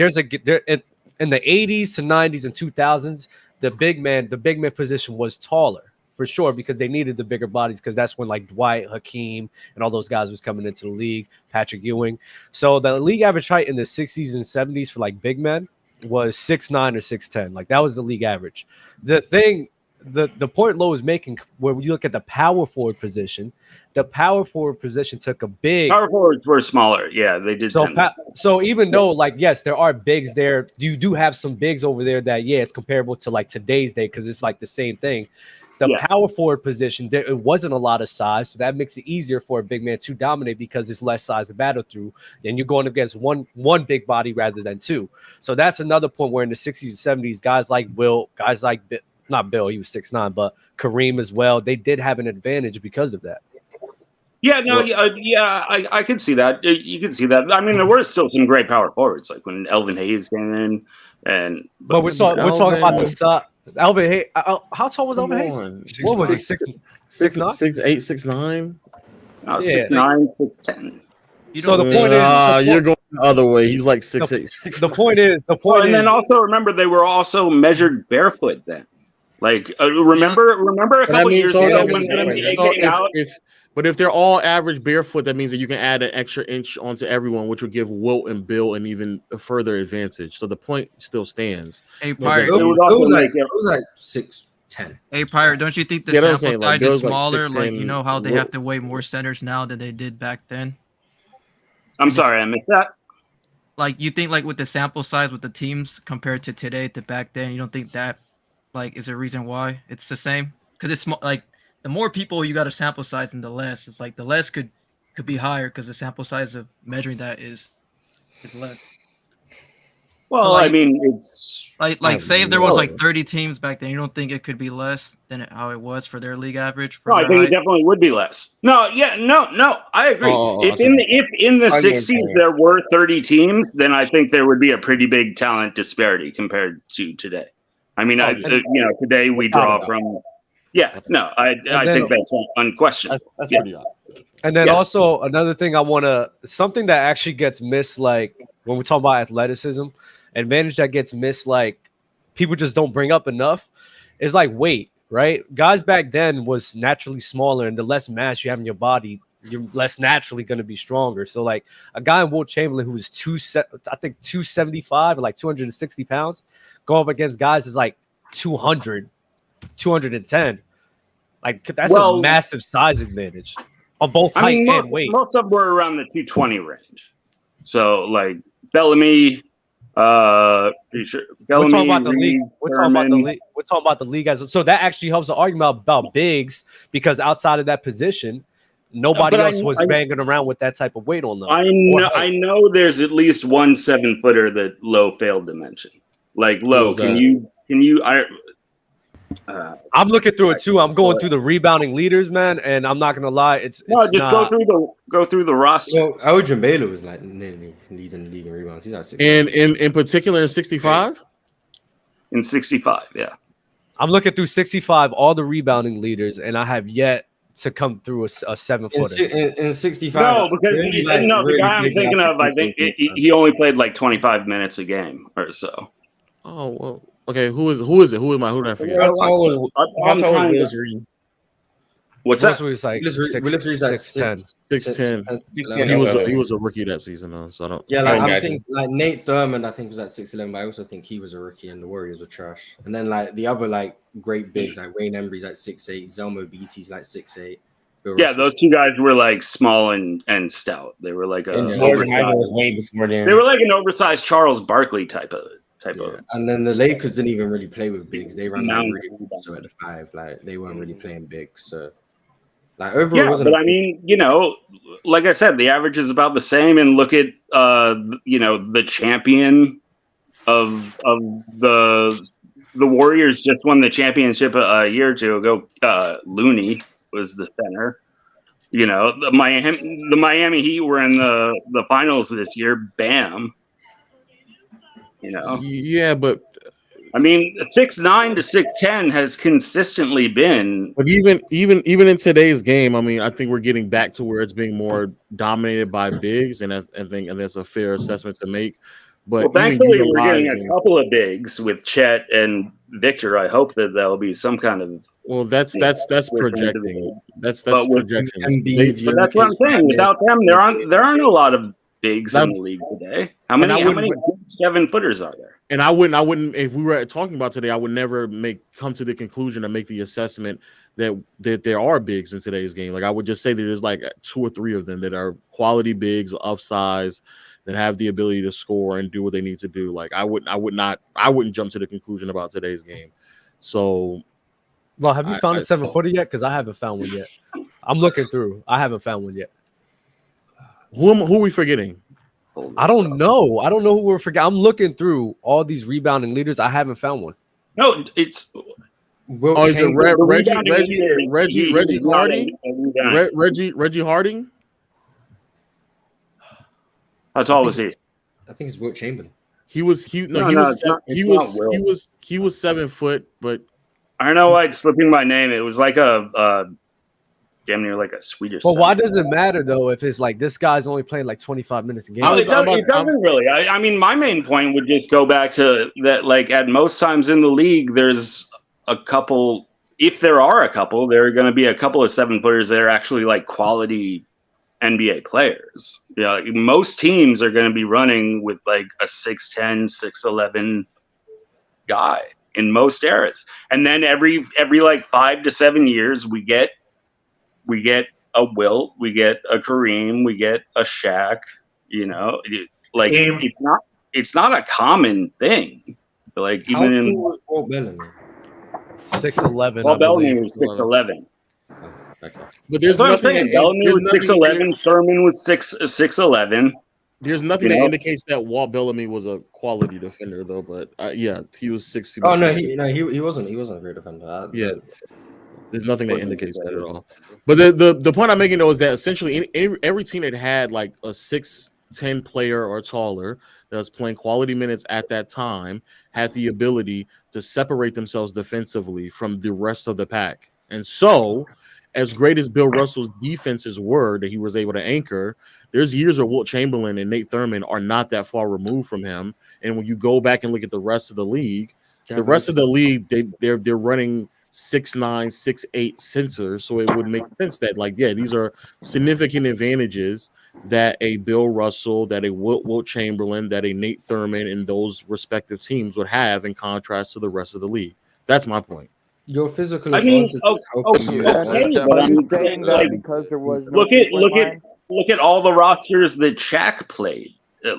B: in the 80s to 90s and 2000s, the big man position was taller for sure because they needed the bigger bodies because that's when like Dwight, Hakeem, and all those guys was coming into the league, Patrick Ewing. So the league average height in the 60s and 70s for like big men was 6'9" or 6'10". Like that was the league average. The point Lo is making, where you look at the power forward position, the power forward position took a big.
H: Power forwards were smaller. Yeah, they did.
B: So even though, like, yes, there are bigs there, you do have some bigs over there that, yeah, it's comparable to like today's day because it's like the same thing. The power forward position, it wasn't a lot of size, so that makes it easier for a big man to dominate because it's less size to battle through. And you're going against one big body rather than two. So that's another point where in the 60s and 70s, guys like Wilt, guys like not Bill, he was 6'9", but Kareem as well. They did have an advantage because of that.
H: Yeah, no, I can see that. You can see that. I mean, there were still some great power forwards, like when Elvin Hayes came in,
B: but we're talking about the stuff. Elvin Hayes, how tall was Elvin Hayes? What was he? 6'9"?
C: 6'8", 6'9"?
H: No, 6'9", 6'10".
B: So the point is,
C: you're going the other way. He's like 6'8".
B: The point is,
H: and then also remember they were also measured barefoot then. Like remember a couple years ago when the NBA came out.
C: But if they're all average barefoot, that means that you can add an extra inch onto everyone, which would give Wilt and Bill an even further advantage. So the point still stands.
I: Hey, Pirate,
A: it was like 6'10".
I: Hey, Pirate, don't you think the sample size is smaller? Like, you know how they have to weigh more centers now than they did back then?
H: I'm sorry, I missed that.
I: Like, you think, like, with the sample size with the teams compared to today to back then, you don't think that, like, is a reason why it's the same? Because it's like, the more people you got a sample size and the less, it's like the less could be higher because the sample size of measuring that is less.
H: Well, so, like, I mean, it's
I: like say if there was like 30 teams back then, you don't think it could be less than how it was for their league average?
H: No, I think it definitely would be less. No, I agree. If in the 60s there were 30 teams, then I think there would be a pretty big talent disparity compared to today. I mean, today we draw from. Yeah, no, I think that's unquestioned.
C: That's pretty obvious.
B: And then also another thing something that actually gets missed, like when we talk about athleticism, advantage that gets missed, like people just don't bring up enough, is like weight, right? Guys back then was naturally smaller, and the less mass you have in your body, you're less naturally going to be stronger. So like a guy in Wilt Chamberlain who was 275 or like 260 pounds, go up against guys is like 200, 210. Like that's a massive size advantage on both height and weight.
H: Most of them were around the 220 range. So like Bellamy, we're talking
B: about the league. We're talking about the league as so that actually helps the argument about bigs because outside of that position, nobody else was banging around with that type of weight on them.
H: I know there's at least one 7-footer that Lowe failed to mention. Like Lowe, can you?
B: I'm looking through it too. I'm going through the rebounding leaders, man, and I'm not gonna lie.
H: Go through the roster.
A: Well, Elgin Baylor was like nearly leading the league in rebounds. He's at 6.
C: And in particular in 65.
H: In 65, yeah.
B: I'm looking through 65, all the rebounding leaders, and I have yet to come through a 7-footer.
A: In 65.
H: No, because the guy I'm thinking of, I think he only played like 25 minutes a game or so.
C: Oh well. Okay, who is it? Who did I forget?
H: What's that?
B: Willis like 6'10".
C: 6'10". He was a rookie that season though, so I don't.
A: Yeah, like I think like Nate Thurmond, I think was at 6'11", but I also think he was a rookie and the Warriors were trash. And then like the other like great bigs like Wayne Embry's like 6'8", Zelmo Beatty's like 6'8".
H: Yeah, those two guys were like small and stout. They were like they were like an oversized Charles Barkley type of.
A: And then the Lakers didn't even really play with bigs. They ran like really so at the 5. Like they weren't really playing big. So like overall,
H: but I mean, like I said, the average is about the same. And look at the champion of the Warriors just won the championship a year or two ago. Looney was the center. The Miami Heat were in the finals this year. Bam.
C: Yeah, but
H: I mean, 6'9" to 6'10" has consistently been.
C: But even in today's game, I mean, I think we're getting back to where it's being more dominated by bigs, and I think that's a fair assessment to make. But
H: thankfully, we're getting a couple of bigs with Chet and Victor. I hope that will be some kind of.
C: Well, that's projecting. That's projecting.
H: But that's what I'm saying. Without them, there aren't a lot of bigs in the league today. How many 7-footers are there?
C: And I wouldn't if we were talking about today, I would never come to the conclusion and make the assessment that there are bigs in today's game. Like I would just say that there's like 2 or 3 of them that are quality bigs, upsize, that have the ability to score and do what they need to do. Like I wouldn't jump to the conclusion about today's game. So
B: well, have you found a 7-footer yet? Because I haven't found one yet. I'm looking through. I haven't found one yet.
C: Who are we forgetting?
B: I don't know. I don't know who we're forgetting. I'm looking through all these rebounding leaders. I haven't found one.
H: No, it's.
C: Is it Reggie Harding? Reggie Harding?
H: How tall was he?
A: I think it's Wilt Chamberlain.
C: He was 7 foot, but
H: I don't know why it's slipping my name. It was like a damn near like a Swedish.
B: Well, why does it matter though if it's like this guy's only playing like 25 minutes a game?
H: It doesn't really. I mean, my main point would just go back to that. Like at most times in the league, there's a couple if there are a couple, there are going to be a couple of 7-footers that are actually like quality NBA players. Yeah, most teams are going to be running with like a 6'10", 6'11" guy in most eras, and then every like 5 to 7 years we get a Wilt, we get a Kareem, we get a Shaq. Like it's not a common thing. Like even in
A: was Walt Bellamy?
B: 6'11".
H: Walt Bellamy was 6'11".
A: Okay.
C: But there's nothing.
H: Bellamy was 6'11". Thurman was 6'11".
C: There's nothing that indicates that Walt Bellamy was a quality defender, though. But yeah, he was 6.
A: Oh no, he wasn't. He wasn't a great defender.
C: There's nothing that indicates that at all. But the point I'm making though is that essentially every team that had like a 6'10" player or taller that was playing quality minutes at that time had the ability to separate themselves defensively from the rest of the pack. And so, as great as Bill Russell's defenses were that he was able to anchor, there's years where Wilt Chamberlain and Nate Thurman are not that far removed from him. And when you go back and look at the rest of the league, they're running 6'9", 6'8" centers. So it would make sense that these are significant advantages that a Bill Russell, that a Wilt Chamberlain, that a Nate Thurman and those respective teams would have in contrast to the rest of the league. That's my point.
A: Your physical advantage is helping you.
H: Because there was look at all the rosters that Shaq played. How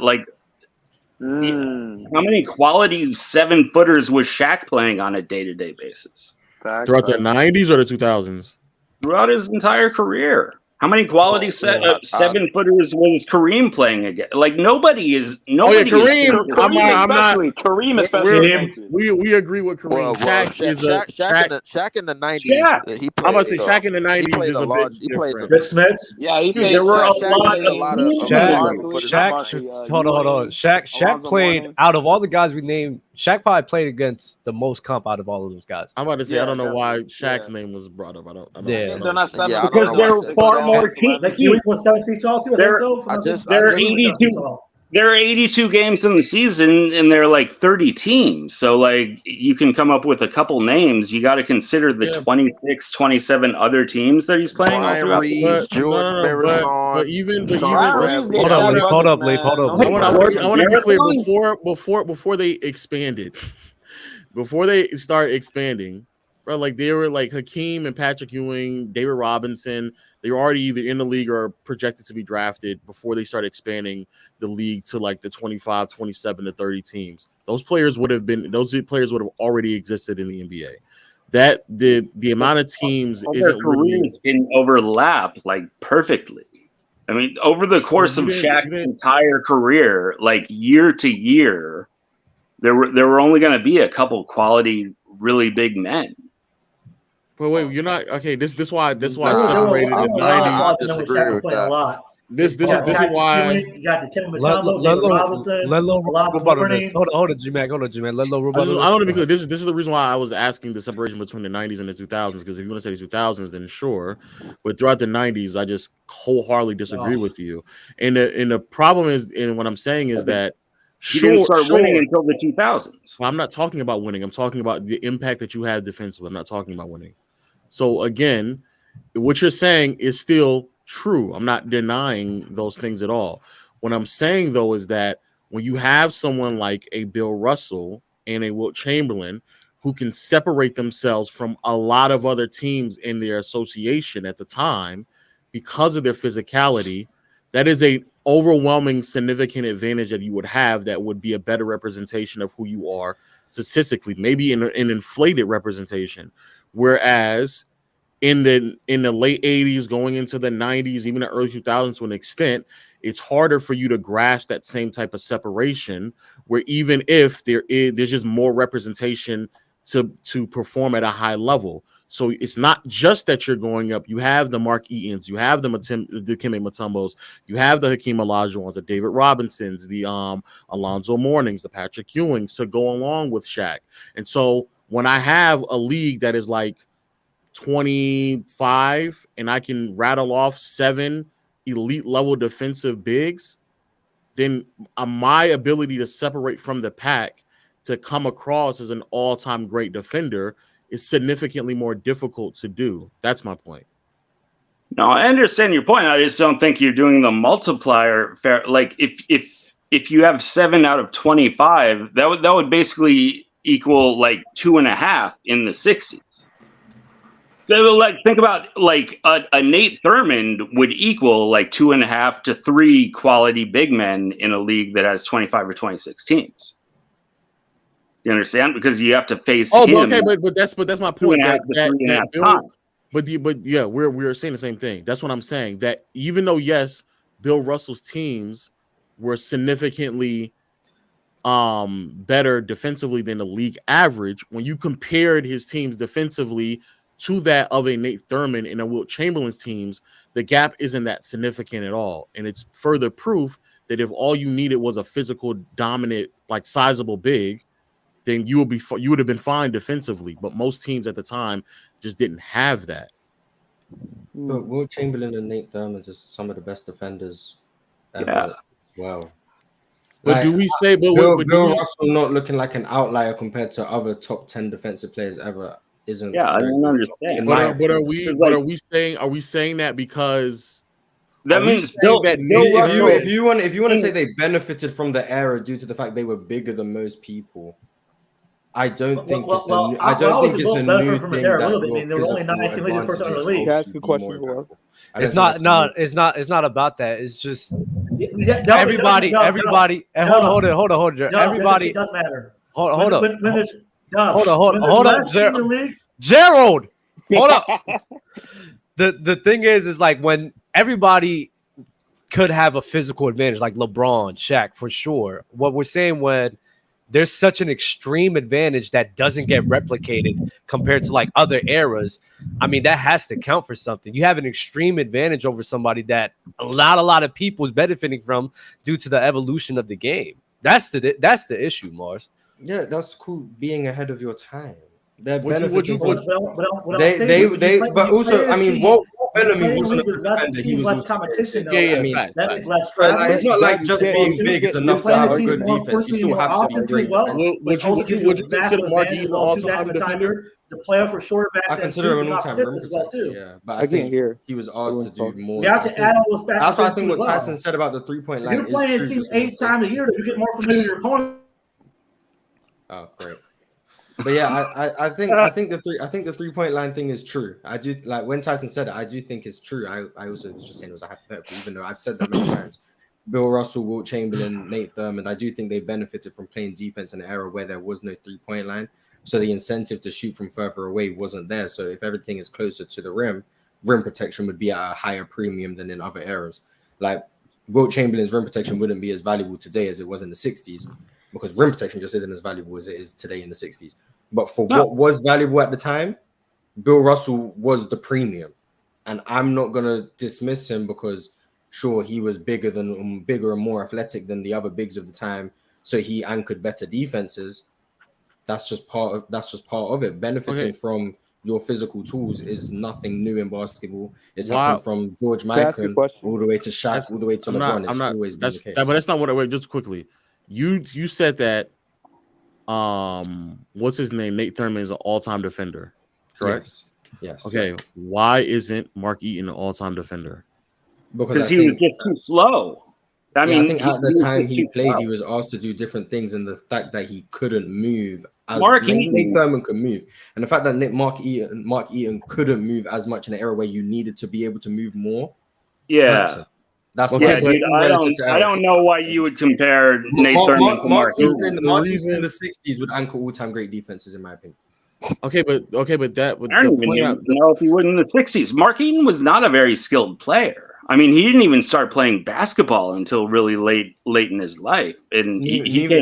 H: many quality 7-footers was Shaq playing on a day-to-day basis?
C: Throughout the 90s or the 2000s?
H: Throughout his entire career. How many quality 7-footers was Kareem playing again? Like nobody is.
C: Kareem.
J: Kareem especially.
C: We agree with Kareem.
J: Shaq in the 90s. He played,
C: I'm gonna say Shaq in the 90s
J: He played
K: Rick Smits.
J: Yeah, he played.
B: There were a
J: lot of
B: Shaq. Hold on. Shaq played out of all the guys we named. Shaq probably played against the most comp out of all of those guys.
C: I'm about to say I don't know why Shaq's name was brought up. I don't
J: they're not 7
H: because there are far more teams.
K: Like he was 7 feet tall too.
H: There are 82. There are 82 games in the season, and there are like 30 teams. So, like, you can come up with a couple names. You got to consider the 26, 27 other teams that he's playing.
J: Brian Reeves, George Barrison.
B: Hold up, Leaf. Hold up.
C: I want to be clear before they expanded. Before they start expanding, bro, like they were like Hakeem and Patrick Ewing, David Robinson. They were already either in the league or projected to be drafted before they started expanding the league to like the 25, 27 to 30 teams. Those players would have already existed in the NBA. That the amount of teams isn't really
H: didn't overlap like perfectly. I mean, over the course of Shaq's entire career, like year to year, there were only going to be a couple quality, really big men.
C: But wait, you're not okay. This why I separated the 90s.
J: I disagree with that.
C: This is why
K: you got the Tim Matumbo, Robinson.
B: Hold on, G-Mac. Hold on, G-Mac.
C: I want to be clear. This is the reason why I was asking the separation between the 90s and the 2000s. Because if you want to say the 2000s, then sure. But throughout the 90s, I just wholeheartedly disagree with you. And the problem is, and what I'm saying is that
H: you didn't start winning until the 2000s.
C: Well, I'm not talking about winning. I'm talking about the impact that you had defensively. I'm not talking about winning. So again, what you're saying is still true. I'm not denying those things at all. What I'm saying, though, is that when you have someone like a Bill Russell and a Wilt Chamberlain who can separate themselves from a lot of other teams in their association at the time because of their physicality, that is a overwhelming significant advantage that you would have that would be a better representation of who you are statistically, maybe an inflated representation. Whereas in the late 80s, going into the 90s, even the early 2000s to an extent, it's harder for you to grasp that same type of separation where even if there's just more representation to perform at a high level. So it's not just that you're going up. You have the Mark Eatons, you have the Dikembe Mutombos, you have the Hakeem Olajuwons, the David Robinsons, the Alonzo Mournings, the Patrick Ewings to go along with Shaq. And so when I have a league that is like 25 and I can rattle off 7 elite level defensive bigs, then my ability to separate from the pack to come across as an all-time great defender is significantly more difficult to do. That's my point.
H: No, I understand your point. I just don't think you're doing the multiplier fair. Like if you have 7 out of 25, that would basically equal like 2.5 in the 60s. So like think about like a Nate Thurmond would equal like 2.5 to 3 quality big men in a league that has 25 or 26 teams. You understand? Because you have to face him.
C: Okay, but that's my point. But yeah, we're saying the same thing. That's what I'm saying. That even though yes, Bill Russell's teams were significantly better defensively than the league average, when you compared his teams defensively to that of a Nate Thurmond and a Wilt Chamberlain's teams, the gap isn't that significant at all. And it's further proof that if all you needed was a physical, dominant, like sizable big, then you would have been fine defensively. But most teams at the time just didn't have that.
A: But Wilt Chamberlain and Nate Thurmond are just some of the best defenders ever as well.
C: But
A: like,
C: do we say
A: Bill Russell not looking like an outlier compared to other top 10 defensive players ever? Isn't
H: I don't understand.
C: But are we saying that because
H: that means
A: if you want to say they benefited from the era due to the fact they were bigger than most people, I don't think it's a new thing.
K: A little bit. I mean, there were only 9 teams the first time in the league.
J: That's a good question.
B: It's not about that. It's just everybody. Hold on. Everybody
K: doesn't matter.
B: Hold up.
K: When there's
B: Hold up, Gerald. Hold up. The thing is like when everybody could have a physical advantage, like LeBron, Shaq, for sure. What we're saying when there's such an extreme advantage that doesn't get replicated compared to like other eras, I mean, that has to count for something. You have an extreme advantage over somebody that a lot of people is benefiting from due to the evolution of the game. That's the issue, Mars.
A: Yeah, that's cool being ahead of your time. They're
K: but
A: also, I mean, Walt Bellamy wasn't a good defender. He was
K: less competition.
A: I mean, it's not like just being big is enough to have a good defense. You still have to be great.
C: Would you consider Mark Eaton all-time defender?
K: The player for sure back.
A: I consider him an all-time rim protector. Yeah, but I think he was asked to do more.
K: You have to add all those factors.
A: That's why I think what Tyson said about the 3-point line.
K: You're playing a team 8 times a year, you get more familiar with your opponent.
A: Oh, great. But yeah, I think the 3-point line thing is true. I do, like when Tyson said it, I do think it's true. I also was just saying it was a hypothetical, even though I've said that many times. Bill Russell, Wilt Chamberlain, Nate Thurmond, I do think they benefited from playing defense in an era where there was no 3-point line. So the incentive to shoot from further away wasn't there. So if everything is closer to the rim protection would be at a higher premium than in other eras. Like Wilt Chamberlain's rim protection wouldn't be as valuable today as it was in the 60s because rim protection just isn't as valuable as it is today in the 60s. But for what was valuable at the time, Bill Russell was the premium. And I'm not going to dismiss him because, sure, he was bigger and more athletic than the other bigs of the time. So he anchored better defenses. That's just part of it. Benefiting from your physical tools is nothing new in basketball. It's happened from George Mikan all the way to Shaq, all the way to LeBron. It's always been the case.
C: But that's not what I just quickly. You said that what's his name? Nate Thurmond is an all-time defender, correct?
A: Yes.
C: Okay. Why isn't Mark Eaton an all-time defender?
H: Because he was just too slow.
A: I think at the time he played, he was asked to do different things, and the fact that he couldn't move as Nate Thurmond could move, and the fact that Mark Eaton couldn't move as much in an era where you needed to be able to move more.
H: Yeah.
A: That's
H: why. Dude, I don't know why you would compare Nate Thurmond to Mark Eaton.
A: Mark Eaton in the 60s would anchor all-time great defenses, in my opinion.
C: Okay, but that would.
H: I don't even know if he would in the 60s. Mark Eaton was not a very skilled player. I mean, he didn't even start playing basketball until really late in his life, and he
A: even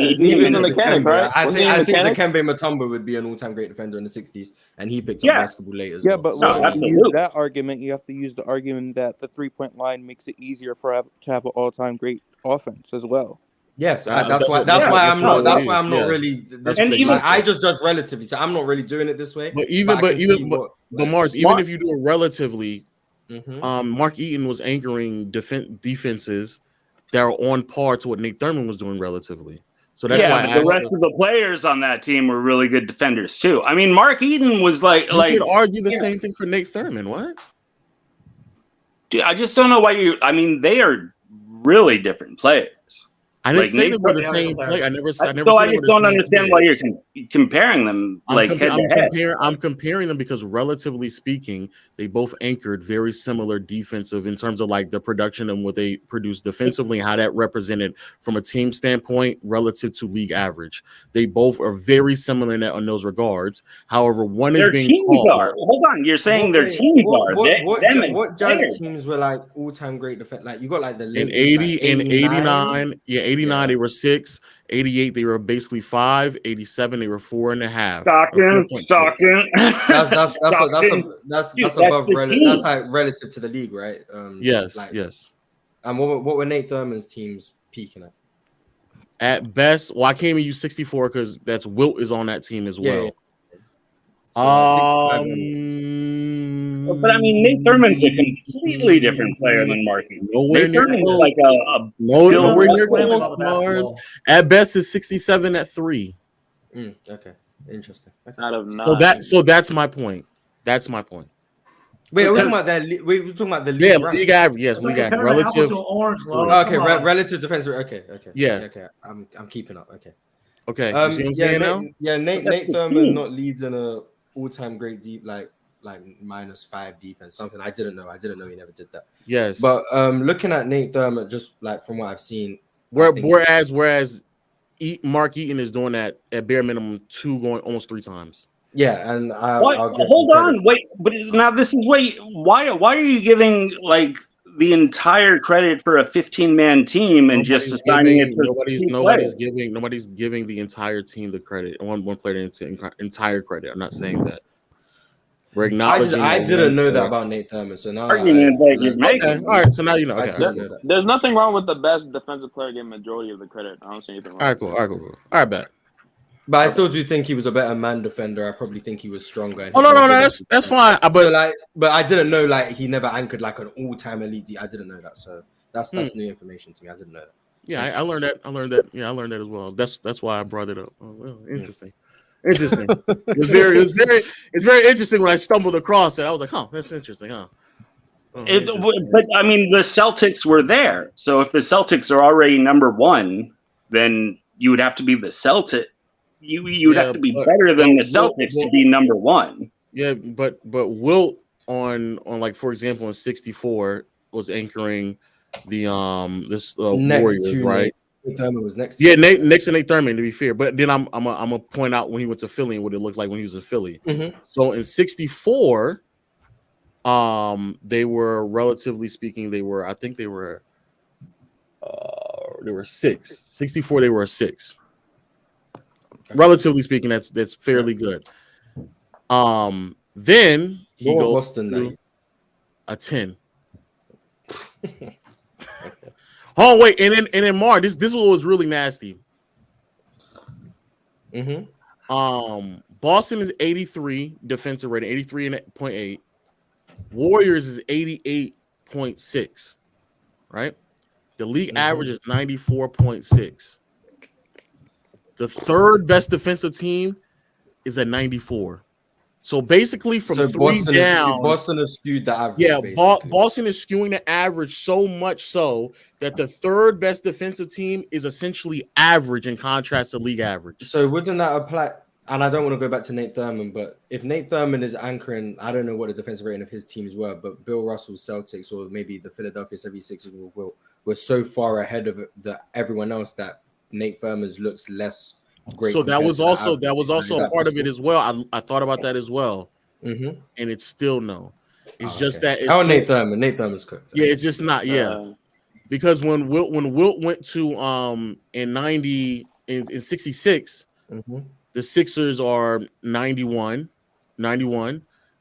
A: in the canon, right? I think Dikembe Mutombo would be an all-time great defender in the 60s, and he picked up basketball late as well.
J: Yeah, but when you use that argument, you have to use the argument that the 3-point line makes it easier to have an all-time great offense as well.
A: Yes, that's why I'm not really. I just judge relatively, so I'm not really doing it this way.
C: But Mars, even if you do it relatively. Mark Eaton was anchoring defenses that are on par to what Nate Thurmond was doing relatively. So that's why
H: the rest of the players on that team were really good defenders too. I mean, Mark Eaton was like
C: you could argue the same thing for Nate Thurman. What?
H: Dude, I just don't know why you. I mean, they are really different players.
C: I didn't say they were the same player. I never.
H: So I just don't understand why you're comparing them head to head.
C: I'm comparing them because, relatively speaking, they both anchored very similar defensive in terms of like the production and what they produced defensively and how that represented from a team standpoint relative to league average. They both are very similar in those regards. However, one is being called.
H: Hold on, you're saying their teams are.
A: What Jazz teams were like all-time great defense? Like you got like the
C: in 80 and 89. Yeah, 89 they were 6. 88 they were basically 5. 87 they were 4.5.
H: Stockton.
A: That's above that's like relative to the league, right?
C: Yes.
A: And what were Nate Thurman's teams peaking at?
C: At best, well, I can't even use 64 because that's Wilt is on that team as well.
H: But I mean, Nate Thurman's a completely different player than Markey. Nate Thurman's like
C: nowhere near close. At best, is 67 at 3.
A: Okay, interesting. Okay.
L: Out of 9.
C: So that's my point. That's my point.
A: Wait, we're talking about that. We're talking about the league.
C: Yeah, league average. Yes, league average. Relative.
A: Okay, relative defensive. Okay.
C: Yeah.
A: Okay, I'm keeping up. Okay.
C: Okay. You see what I'm saying now?
A: Yeah, Nate Thurman not leads in a all-time great deep like -5 defense. Something I didn't know. I didn't know he never did that.
C: Yes.
A: But looking at Nate Thurman, just like from what I've seen,
C: whereas Mark Eaton is doing that at bare minimum 2 going almost 3 times.
A: Yeah, and
H: hold on, wait, but now this is why are you giving like the entire credit for a 15-man team and just assigning it to
C: nobody's giving the entire team the credit. One player the entire credit. I'm not saying that. We're acknowledging.
A: I didn't know that about Nate Thurman, so now
C: all right, so now you know. Okay,
L: there's nothing wrong with the best defensive player getting majority of the credit. I don't see anything wrong.
C: All right, cool. All right, bet.
A: But I still do think he was a better man defender. I probably think he was stronger.
C: No, that's fine.
A: But I didn't know like he never anchored like an all-time elite. I didn't know that, so that's new information to me. I didn't know that.
C: Yeah, I learned that. Yeah, I learned that as well. That's why I brought it up. Oh, well, interesting. It's very interesting when I stumbled across it. I was like, "Oh, that's interesting, huh?"
H: But I mean, the Celtics were there. So if the Celtics are already number 1, then you would have to be the Celtics. You would have to be better than the Celtics to be number 1.
C: Yeah, but Wilt on like for example in 64 was anchoring the Warriors, right?
A: Nate Thurman was next.
C: Yeah, next to Nate Thurman to be fair. But then I'm gonna point out when he went to Philly and what it looked like when he was in Philly.
A: Mm-hmm.
C: So in 64, they were relatively speaking, they were 6. 64, they were a 6. Relatively speaking, that's fairly good. Then he goes
A: Boston
C: to a 10. Oh wait, and then Mar, this is what was really nasty. Boston is 83 defensive rating, 83.8. Warriors is 88.6. Right? The league average is 94.6. The third best defensive team is at 94. So basically, from 3 down,
A: Boston has skewed the average.
C: Yeah, Boston is skewing the average so much so that the third best defensive team is essentially average in contrast to league average.
A: So wouldn't that apply? And I don't want to go back to Nate Thurman, but if Nate Thurman is anchoring, I don't know what the defensive rating of his teams were, but Bill Russell's Celtics or maybe the Philadelphia 76ers were so far ahead of everyone else that Nate Thurman's looks less great.
C: So that was also a part of it as well. I thought about that as well, and it's still no. It's just that. It's
A: Nate Thurman's cooked.
C: Yeah, it's just not. Yeah, because when Wilt went to in 66, the Sixers are 91. The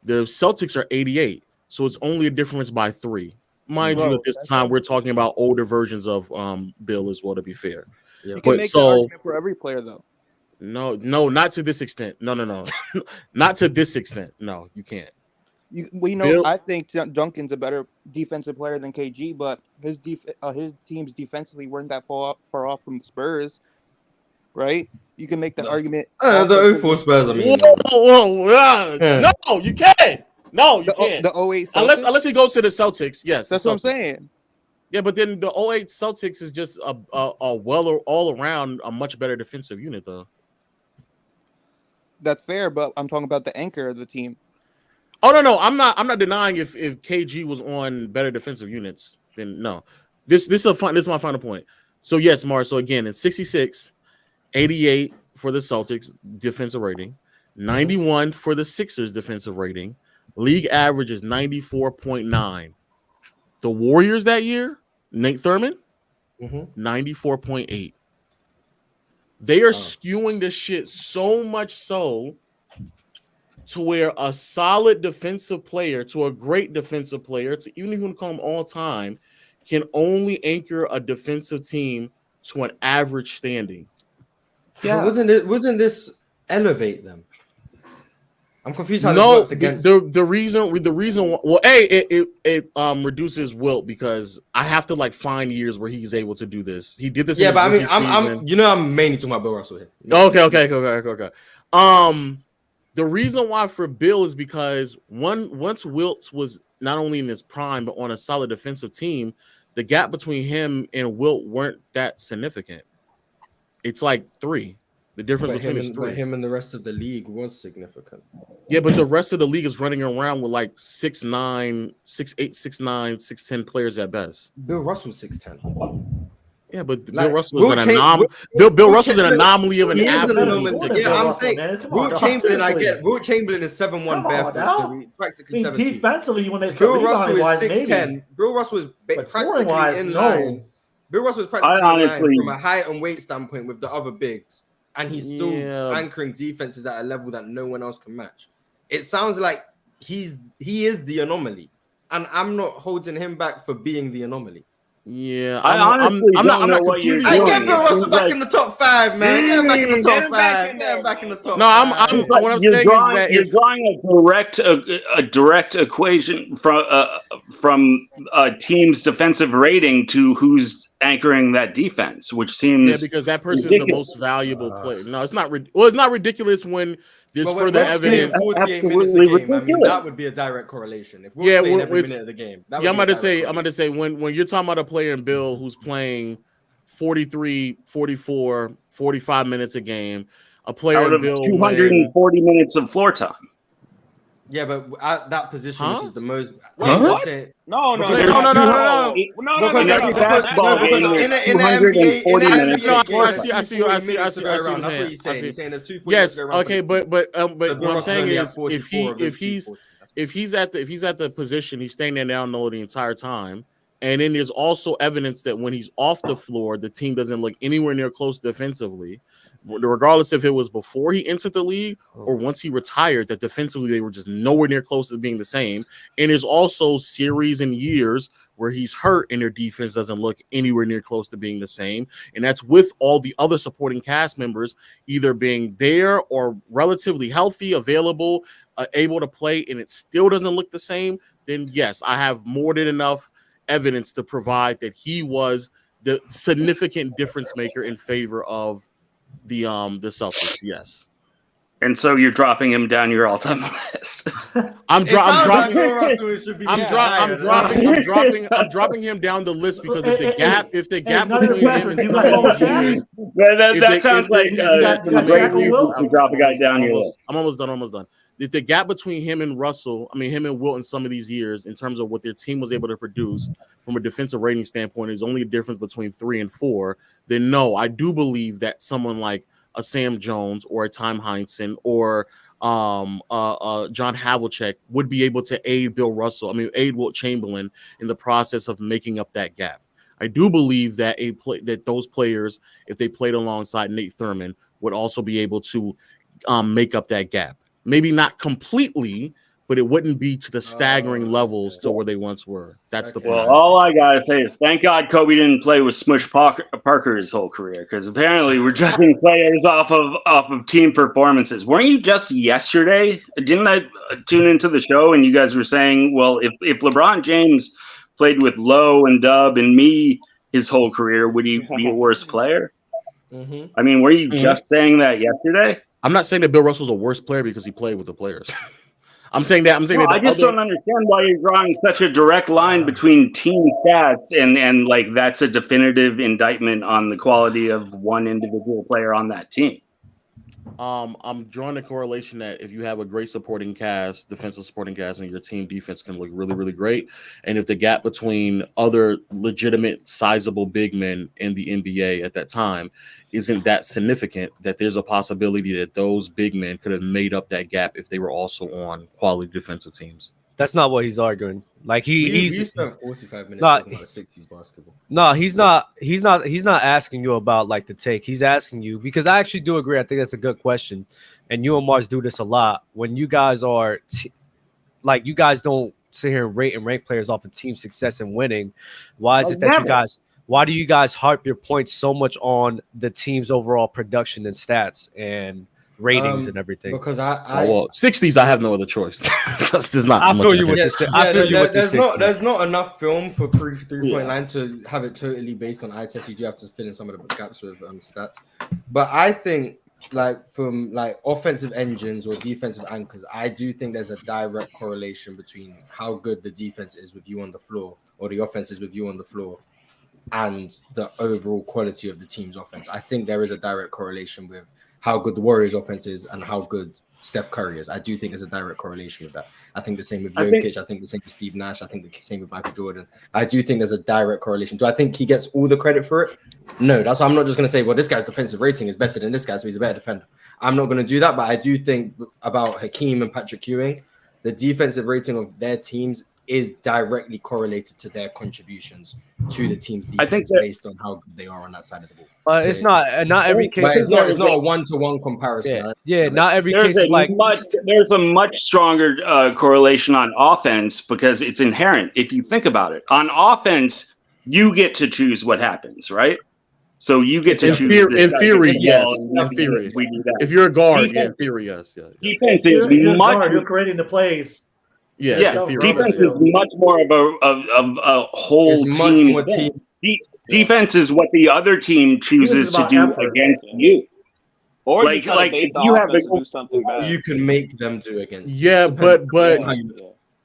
C: Celtics are 88. So it's only a difference by 3. Mind you, at this time we're talking about older versions of Bill as well. To be fair.
J: You can make that argument for every player, though.
C: No, not to this extent. No, not to this extent. No, you can't.
J: I think Duncan's a better defensive player than KG, but his teams defensively weren't that far off from the Spurs. right? You can make the argument.
A: The 04 Spurs, I mean.
C: No, you can't. No, you can't.
J: The 08
C: Celtics? Unless he goes to the Celtics. Yes.
J: That's what I'm saying.
C: Yeah, but then the 08 Celtics is just a well all around a much better defensive unit, though.
J: That's fair, but I'm talking about the anchor of the team.
C: Oh no, I'm not denying if KG was on better defensive units. Then no. This is my final point. So yes, Mars. So again, it's 66, 88 for the Celtics defensive rating, 91 for the Sixers defensive rating. League average is 94.9. The Warriors that year, Nate Thurman, 94.8. They are skewing the shit so much so to where a solid defensive player to a great defensive player, to even if you want to call them all time, can only anchor a defensive team to an average standing.
A: Yeah, but wasn't this elevate them? I'm confused how this works against
C: the reason. Well, it reduces Wilt because I have to find years where he's able to do this. He did this.
A: Yeah, but I mean, I'm mainly talking about Bill Russell here.
C: Okay. The reason why for Bill is because once Wilt was not only in his prime but on a solid defensive team, the gap between him and Wilt weren't that significant. It's like 3. The difference between is 3.
A: But him and the rest of the league was significant.
C: Yeah, but the rest of the league is running around with 6'9", 6'8", 6'9", 6'10" players at best.
A: Bill Russell's 6'10".
C: Yeah, but Bill Russell was an anomaly. Bill Russell's an anomaly of an athlete.
A: Yeah, I'm saying Wilt Chamberlain. I get Wilt Chamberlain is 7'1" barefoot, practically 17.
K: Defensively, when they
A: Bill Russell is 6'10". Bill Russell is practically in line. Bill Russell is practically in line from a height and weight standpoint with the other bigs, and he's still anchoring defenses at a level that no one else can match. It sounds like he is the anomaly, and I'm not holding him back for being the anomaly.
C: Yeah,
L: I'm not what you're doing.
A: I get Bill Russell back in the top 5, man. Get him back in the top 5. Get him back in the top 5.
C: No, what I'm saying is that
H: you're drawing a direct equation from a team's defensive rating to who's anchoring that defense, which seems
C: because that person is the most valuable player. No, it's not. It's not ridiculous when there's further evidence.
A: 48 minutes a game. I mean, that would be a direct correlation. If we're playing every minute of the game,
C: I'm about to say when you're talking about a player in Bill who's playing 43, 44, 45 minutes a game, a player in Bill
H: 240 minutes of floor time.
A: Yeah, but at that position, which is the most.
L: No. Because in the
C: NBA, I see what you're saying. Yes, okay, but what I'm saying is if he's at the position, he's staying there down low the entire time, and then there's also evidence that when he's off the floor, the team doesn't look anywhere near close defensively. Regardless if it was before he entered the league or once he retired, that defensively they were just nowhere near close to being the same. And there's also series and years where he's hurt and their defense doesn't look anywhere near close to being the same. And that's with all the other supporting cast members either being there or relatively healthy, available, able to play, and it still doesn't look the same. Then yes, I have more than enough evidence to provide that he was the significant difference maker in favor of the Celtics, yes.
H: And so you're dropping him down your all-time list.
C: I'm dropping him down the list because if the gap between him and
H: that sounds like a great reason to drop a guy down your list.
C: I'm almost done. If the gap between him and him and Wilt in some of these years, in terms of what their team was able to produce from a defensive rating standpoint, is only a difference between 3 and 4, then no, I do believe that someone like a Sam Jones or a Time Heinsohn or John Havlicek would be able to aid Wilt Chamberlain in the process of making up that gap. I do believe that that those players, if they played alongside Nate Thurman, would also be able to make up that gap. Maybe not completely, but it wouldn't be to the staggering levels to where they once were. That's the point.
H: Well, all I gotta say is thank God Kobe didn't play with Smush Parker his whole career, because apparently we're judging players off of team performances. Weren't you just yesterday? Didn't I tune into the show and you guys were saying, well, if LeBron James played with Lowe and Dub and me his whole career, would he be a worse player? I mean, were you just saying that yesterday?
C: I'm not saying that Bill Russell's a worse player because he played with the players. I just
H: don't understand why you're drawing such a direct line between team stats and like that's a definitive indictment on the quality of one individual player on that team.
C: I'm drawing a correlation that if you have a great supporting cast, defensive supporting cast, and your team defense can look really, really great, and if the gap between other legitimate, sizable big men in the NBA at that time isn't that significant, that there's a possibility that those big men could have made up that gap if they were also on quality defensive teams.
B: That's not what he's arguing. Like he's
A: spent 45 minutes talking about 60s basketball.
B: No, he's not asking you about like the take. He's asking you because I actually do agree. I think that's a good question. And you and Mars do this a lot when you guys are like you guys don't sit here and rate and rank players off of team success and winning. Why is it that why do you guys harp your points so much on the team's overall production and stats and ratings and everything?
A: Because
C: 60s, I have no other choice. There's not.
B: I feel you with this.
A: There's not enough film for proof 3-point line to have it totally based on eye test. You do have to fill in some of the gaps with stats. But I think, like from like offensive engines or defensive anchors, I do think there's a direct correlation between how good the defense is with you on the floor or the offense is with you on the floor and the overall quality of the team's offense. I think there is a direct correlation with how good the Warriors offense is and how good Steph Curry is. I do think there's a direct correlation with that. I think the same with Jokic. I think the same with Steve Nash. I think the same with Michael Jordan. I do think there's a direct correlation. Do I think he gets all the credit for it? No, that's why I'm not just going to say, well, this guy's defensive rating is better than this guy, so he's a better defender. I'm not going to do that, but I do think about Hakeem and Patrick Ewing, the defensive rating of their teams is directly correlated to their contributions to the team's defense based on how good they are on that side of the ball.
B: So it's not every case.
A: But it's not a one-to-one comparison.
B: Yeah, not every case is like
H: there's a much stronger correlation on offense because it's inherent. If you think about it, on offense, you get to choose what happens, right? So you get to choose.
C: In theory, yes. In theory, we do that. If you're a guard, in theory, yes.
H: Defense is much.
K: You're creating the plays.
H: Yeah, defense is much more of a whole team. Defense is what the other team chooses to do against you.
L: Or
H: like if you have to
L: do something bad.
A: You can make them do against you.
C: Yeah, but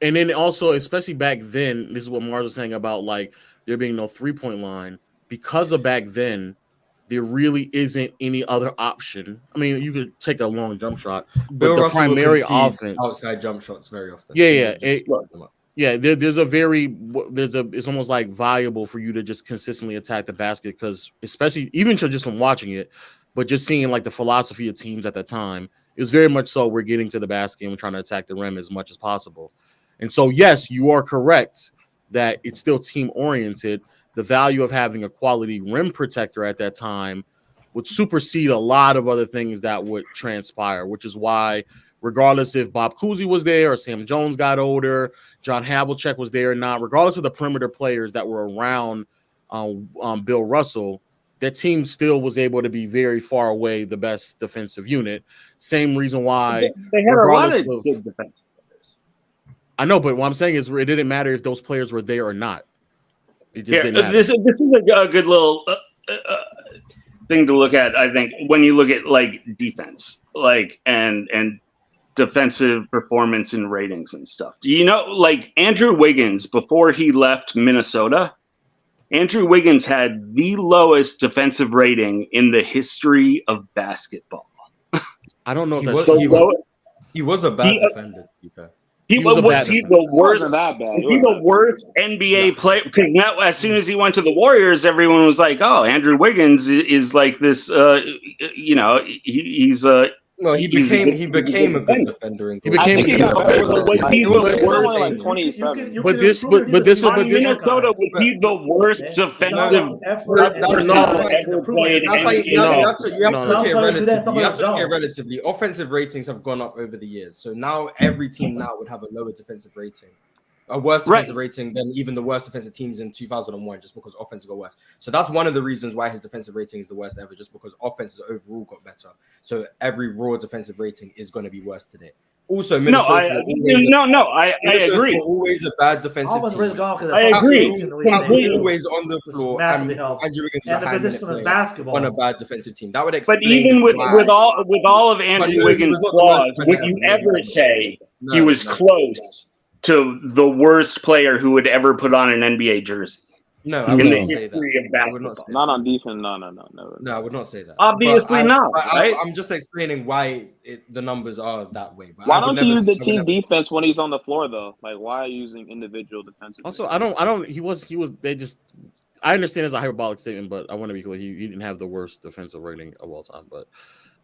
C: and then also, especially back then, this is what Mars was saying about like there being no 3-point line. Because of back then, there really isn't any other option. I mean, you could take a long jump shot, but the primary offense
A: outside jump shots very often.
C: It's almost like valuable for you to just consistently attack the basket because especially even just from watching it, but just seeing like the philosophy of teams at that time, it was very much so we're getting to the basket and we're trying to attack the rim as much as possible. And so, yes, you are correct that it's still team oriented. The value of having a quality rim protector at that time would supersede a lot of other things that would transpire, which is why regardless if Bob Cousy was there or Sam Jones got older, John Havlicek was there or not, regardless of the perimeter players that were around Bill Russell, that team still was able to be very far away the best defensive unit. Same reason why
H: they had a lot of good defensive players.
C: I know, but what I'm saying is it didn't matter if those players were there or not. It just didn't matter.
H: This is a good little thing to look at, I think, when you look at like defense, like and defensive performance and ratings and stuff. You know, like Andrew Wiggins before he left Minnesota, Andrew Wiggins had the lowest defensive rating in the history of basketball.
C: I don't know if
A: he was a bad defender, to be fair.
H: Was he the worst NBA player? Because now, as soon as he went to the Warriors, everyone was like, "Oh, Andrew Wiggins is like this." He's
A: No, he became a good defender.
H: He became Minnesota was he the worst defensive
A: You have to look at it relatively. Offensive ratings have gone up over the years, so now every team now would have a lower defensive rating. A worse defensive rating than even the worst defensive teams in 2001, just because offense got worse. So that's one of the reasons why his defensive rating is the worst ever, just because offenses overall got better. So every raw defensive rating is going to be worse today. Also,
H: Minnesota I agree.
A: Always a bad defensive team.
H: I agree.
A: Always on the floor, and Andrew Wiggins was a high-minute player on a bad defensive team. That would explain.
H: But even with all of Andrew Wiggins' flaws, would you ever say he was close to the worst player who would ever put on an NBA jersey?
A: No, I would not say that.
L: Not on defense. No,
A: I would not say that.
H: Obviously not. Right?
A: I'm just explaining why the numbers are that way. But
L: why don't you use the team defense when he's on the floor though? Like, why are you using individual defensive?
C: Also, I don't. He was. They just. I understand it's a hyperbolic statement, but I want to be clear. He didn't have the worst defensive rating of all time, but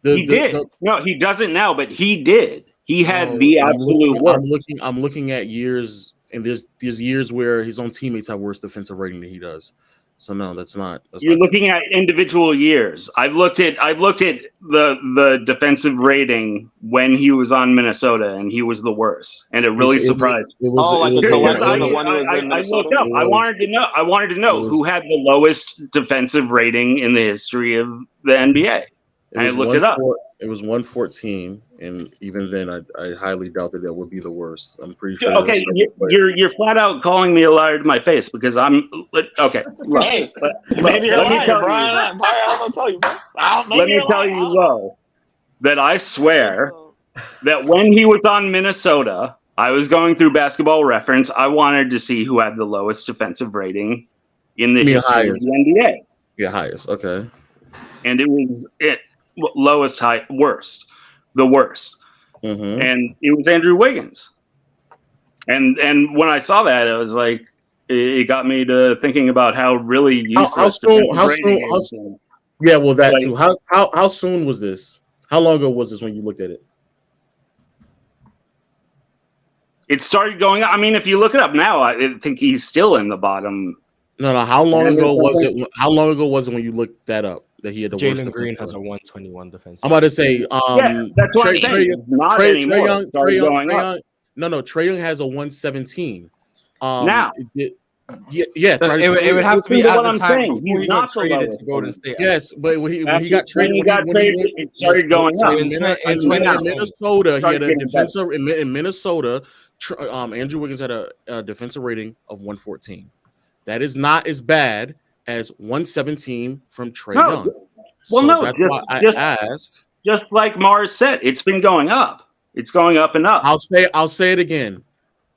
H: he did. No, he doesn't now, but he did. He had the absolute worst.
C: I'm looking at years. And there's years where his own teammates have worse defensive rating than he does. So no, that's not.
H: You're looking at individual years. I've looked at the defensive rating when he was on Minnesota, and he was the worst. And it really surprised me. I looked up. I wanted to know who had the lowest defensive rating in the history of the NBA. And I looked it up.
C: It was 114, and even then, I highly doubt that would be the worst. I'm pretty sure.
H: Okay, you're flat out calling me a liar to my face because I'm okay. Look,
L: hey, maybe you're lying, Brian. I'm tell you,
H: let me tell you, Lo, that I swear that when he was on Minnesota, I was going through Basketball Reference. I wanted to see who had the lowest defensive rating in the history of the NBA.
C: Yeah, highest. Okay,
H: and it was lowest, worst, the worst, and it was Andrew Wiggins. And when I saw that, it was like it got me to thinking about how really useless.
C: How soon? Yeah, well, that too. How soon was this? How long ago was this when you looked at it?
H: It started going up. I mean, if you look it up now, I think he's still in the bottom.
C: No. How long ago was it? How long ago was it when you looked that up? That he had the
A: Jalen Green has a 121 defense.
C: I'm about to say,
H: that's what I'm saying. Not anymore.
C: Trae Young has a 117.
H: Now,
C: yeah.
A: It would have to be at the time before he got traded to Golden State.
C: Yes, but when he got traded,
H: it started going up.
C: In Minnesota, he had a defensive. In Minnesota, Andrew Wiggins had a defensive rating of 114. That is not as bad as 117 from Trae Young.
H: Well,
C: that's why I asked.
H: Just like Mars said, it's been going up. It's going up and up.
C: I'll say it again.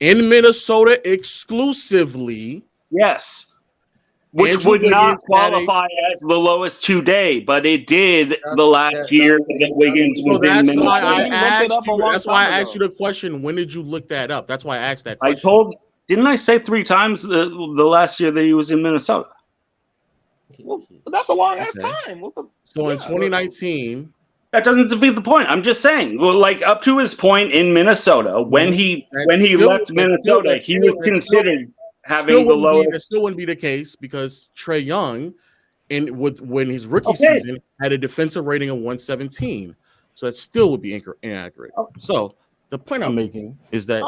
C: In Minnesota exclusively,
H: yes, which Andrew would not qualify as the lowest today, but it did the last year that Wiggins was in Minnesota.
C: That's why I asked you the question. When did you look that up? That's why I asked that question.
H: Didn't I say 3 times the last year that he was in Minnesota?
L: Well, that's a long ass time.
C: So in 2019,
H: that doesn't defeat the point. I'm just saying, well, like up to his point in Minnesota, when he left Minnesota, he was considered having the lowest.
C: It still wouldn't be the case because Trae Young, when his rookie season, had a defensive rating of 117. So that still would be inaccurate. So the point I'm making is that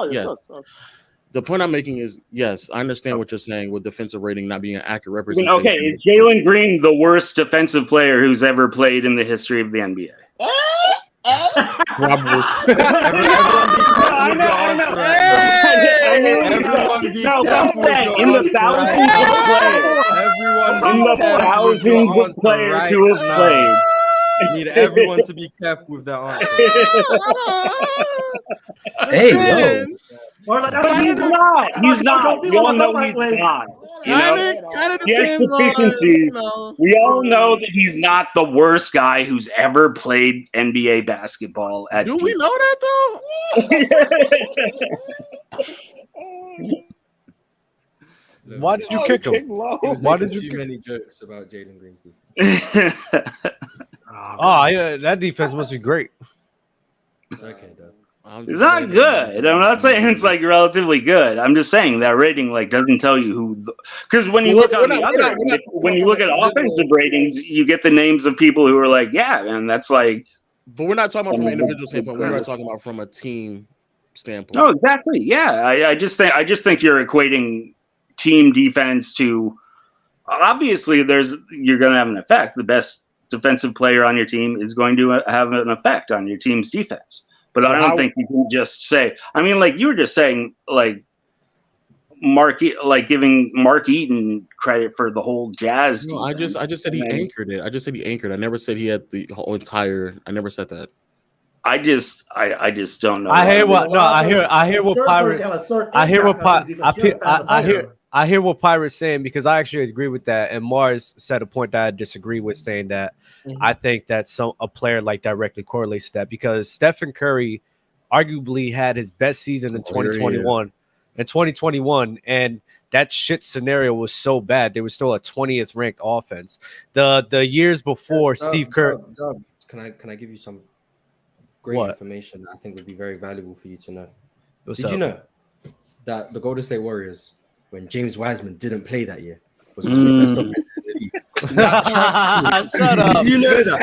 C: The point I'm making is, yes, I understand what you're saying with defensive rating not being an accurate representation.
H: Okay, is Jalen Green the worst defensive player who's ever played in the history of the NBA?
C: Probably.
H: In the thousands of players who have played.
A: Need everyone to be careful with that answer.
G: Hey, yo.
H: He's not. We all know he's not. We all know that he's not the worst guy who's ever played NBA basketball.
C: Do we know that though?
B: Why did you kick him?
A: Why did you? Too many jokes about Jalen Green's defense.
B: Yeah, that defense must be great.
A: Okay, Doug.
H: It's not good. I'm not saying it's like relatively good. I'm just saying that rating like doesn't tell you who. Because when you look at offensive ratings, you get the names of people who are like, yeah, man, that's like.
C: But we're not talking about from an individual standpoint. We're talking about from a team standpoint.
H: No, exactly. Yeah, I just think you're equating team defense to. Obviously, you're going to have an effect. The best defensive player on your team is going to have an effect on your team's defense. But I don't think you can just say. I mean, like you were just saying, like giving Mark Eaton credit for the whole Jazz.
C: No, I just said he anchored it. I just said he anchored. I never said he had the whole entire. I never said that.
H: I just don't know.
B: I hear what Pirate's saying, because I actually agree with that. And Mars said a point that I disagree with, saying that I think that a player like directly correlates to that, because Stephen Curry arguably had his best season in 2021. And that shit scenario was so bad. They were still a 20th ranked offense. The years before Steve Kerr.
A: Can I give you some great information that I think would be very valuable for you to know? Did you know that the Golden State Warriors, when James Wiseman didn't play that year, was one of the best offenses in the league?
B: Shut up.
A: Did you know that?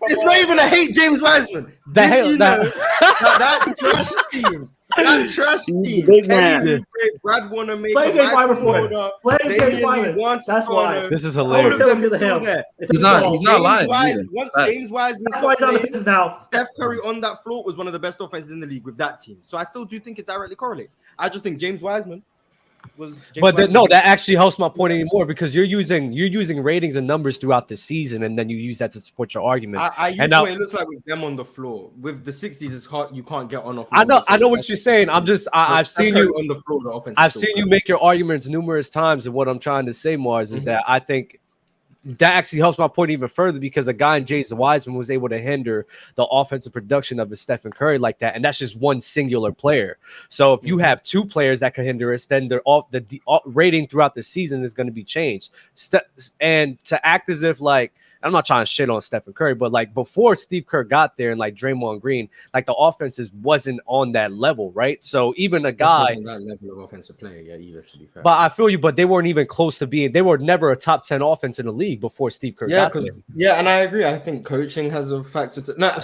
A: It's not even a hate James Wiseman. Did you know that trash team? That trash team.
K: Big man.
A: Brad Wanamaker,
K: Play James Wiseman for it. Play James Wiseman. That's why.
B: This is hilarious.
G: He's not lying.
A: Once James Wiseman stopped, Steph Curry on that floor was one of the best offenses in the league with that team. So I still do think it directly correlates. I just think James Wiseman was.
B: That actually helps my point anymore, because you're using ratings and numbers throughout the season, and then you use that to support your argument.
A: I use what it looks like with them on the floor. With the 60s, it's hard. You can't get on off.
B: I know what you're saying. I've seen you
A: on the floor. The offense.
B: I've seen you make your arguments numerous times, and what I'm trying to say, Mars, is that I think that actually helps my point even further, because a guy in James Wiseman was able to hinder the offensive production of a Stephen Curry like that, and that's just one singular player. So if you have two players that can hinder us, then the rating throughout the season is going to be changed. And to act as if, like, I'm not trying to shit on Stephen Curry, but like before Steve Kerr got there and like Draymond Green, like the offenses wasn't on that level, right? So even a guy
A: wasn't that level of offensive player, either, to be fair.
B: But I feel you, but they weren't even close to being. They were never a top 10 offense in the league before Steve Kerr got there.
A: Yeah, and I agree. I think coaching has a factor.
B: Let me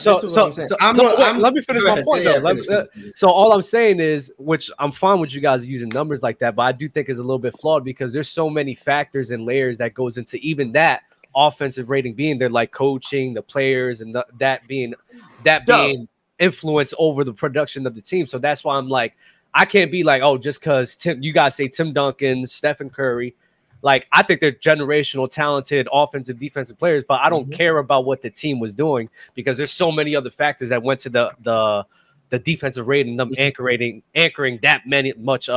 B: finish my point though. So all I'm saying is, which I'm fine with you guys using numbers like that, but I do think is a little bit flawed, because there's so many factors and layers that goes into even that offensive rating being there, like coaching, the players, and that being influence over the production of the team. So that's why I'm like, I can't be like, oh, just because you guys say Tim Duncan, Stephen Curry, like I think they're generational, talented offensive, defensive players, but I don't care about what the team was doing, because there's so many other factors that went to the defensive rating, them anchoring that much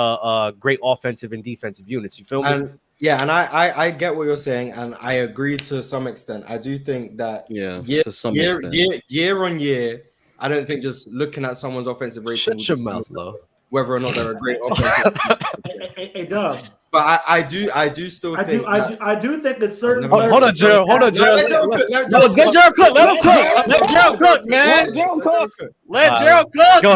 B: great offensive and defensive units. You feel me?
A: Yeah, and I get what you're saying, and I agree to some extent. I do think that year on year, I don't think just looking at someone's offensive rating.
B: Shut your mouth, Lo.
A: Whether or not they're a great offensive.
K: Hey, Doug.
A: But I do still think.
K: I do think that certain.
B: Hold on, Gerald. Let Gerald cook. Let him cook.
C: Let Gerald cook, man.
K: Let Gerald cook.
C: Let Gerald cook.
B: Go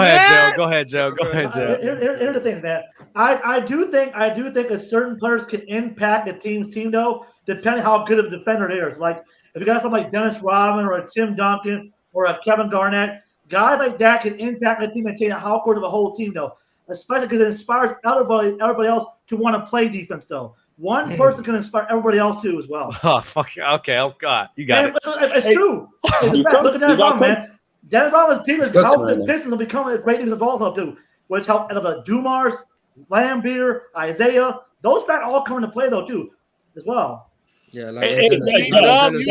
B: ahead, Gerald.
K: Here's the thing, man. I do think that certain players can impact a team's team, though, depending how good of a defender it is. Like if you got someone like Dennis Rodman or a Tim Duncan or a Kevin Garnett, guys like that can impact the team and change how good of a whole team, though. Especially because it inspires everybody else to want to play defense, though. One person can inspire everybody else too, as well.
B: Oh fuck! Okay, oh god, you got it.
K: It's true. Look at Dennis Rodman, man. Dennis Rodman's team has helped the Pistons to become a great defensive also too, which helped out of the Dumars, Lambeer, Isaiah. Those facts all come into play though too, as well.
A: Yeah, like
K: I'm not doing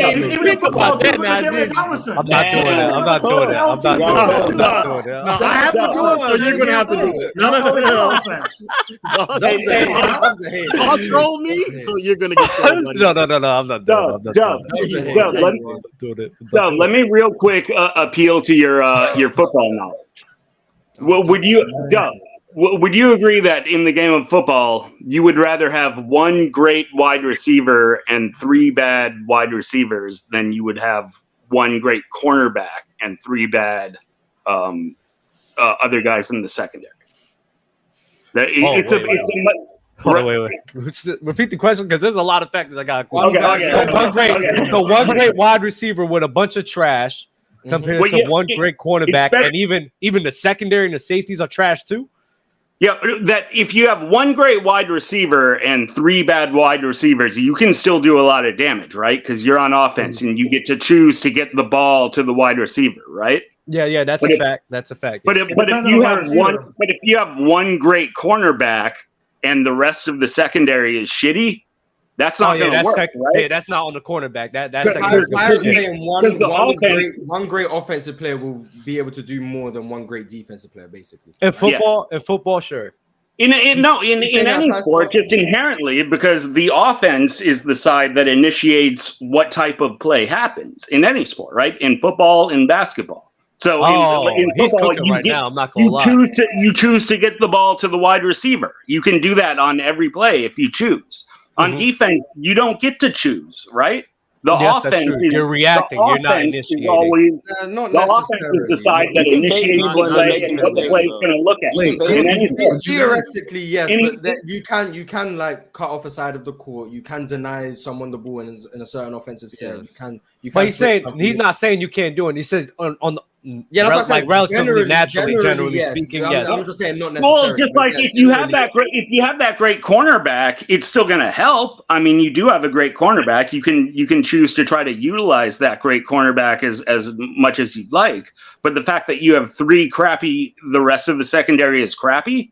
K: it.
C: I have to do it, so you're gonna have to do it. No. Don't troll me, so you're gonna get trolled.
B: No. I'm not doing it.
H: Doug, let me real quick appeal to your football knowledge. Well, would you agree that in the game of football, you would rather have one great wide receiver and three bad wide receivers than you would have one great cornerback and three bad other guys in the secondary? Wait.
B: Repeat the question, because there's a lot of factors I got.
H: Okay.
B: One great wide receiver with a bunch of trash compared to one great cornerback, and even the secondary and the safeties are trash too.
H: Yeah, that if you have one great wide receiver and three bad wide receivers, you can still do a lot of damage, right? Because you're on offense and you get to choose to get the ball to the wide receiver, right?
B: Yeah, that's a fact. That's a fact.
H: But
B: yes.
H: if you have one great cornerback and the rest of the secondary is shitty, that's not going to work. Right?
B: Hey, that's not on the cornerback. That's
A: I was saying one great offensive player will be able to do more than one great defensive player, basically.
B: In football, sure.
H: In any sport, just inherently, because the offense is the side that initiates what type of play happens in any sport, right? In football, in basketball. So in football, you choose to get the ball to the wide receiver. You can do that on every play if you choose. On defense, you don't get to choose, right? The offense,
B: you're reacting. You're not initiating.
H: The offense is the side that initiates the play and what the play is going to look at.
A: Theoretically, yes, but you can like cut off a side of the court. You can deny someone the ball in a certain offensive set. You can.
B: But he's not saying you can't do it. He says on
A: that's what
B: like relatively generally speaking. Yes,
A: I'm just saying not necessarily.
H: Well, just like if you have that great cornerback, it's still going to help. I mean, you do have a great cornerback. You can choose to try to utilize that great cornerback as much as you'd like. But the fact that you have three crappy, the rest of the secondary is crappy.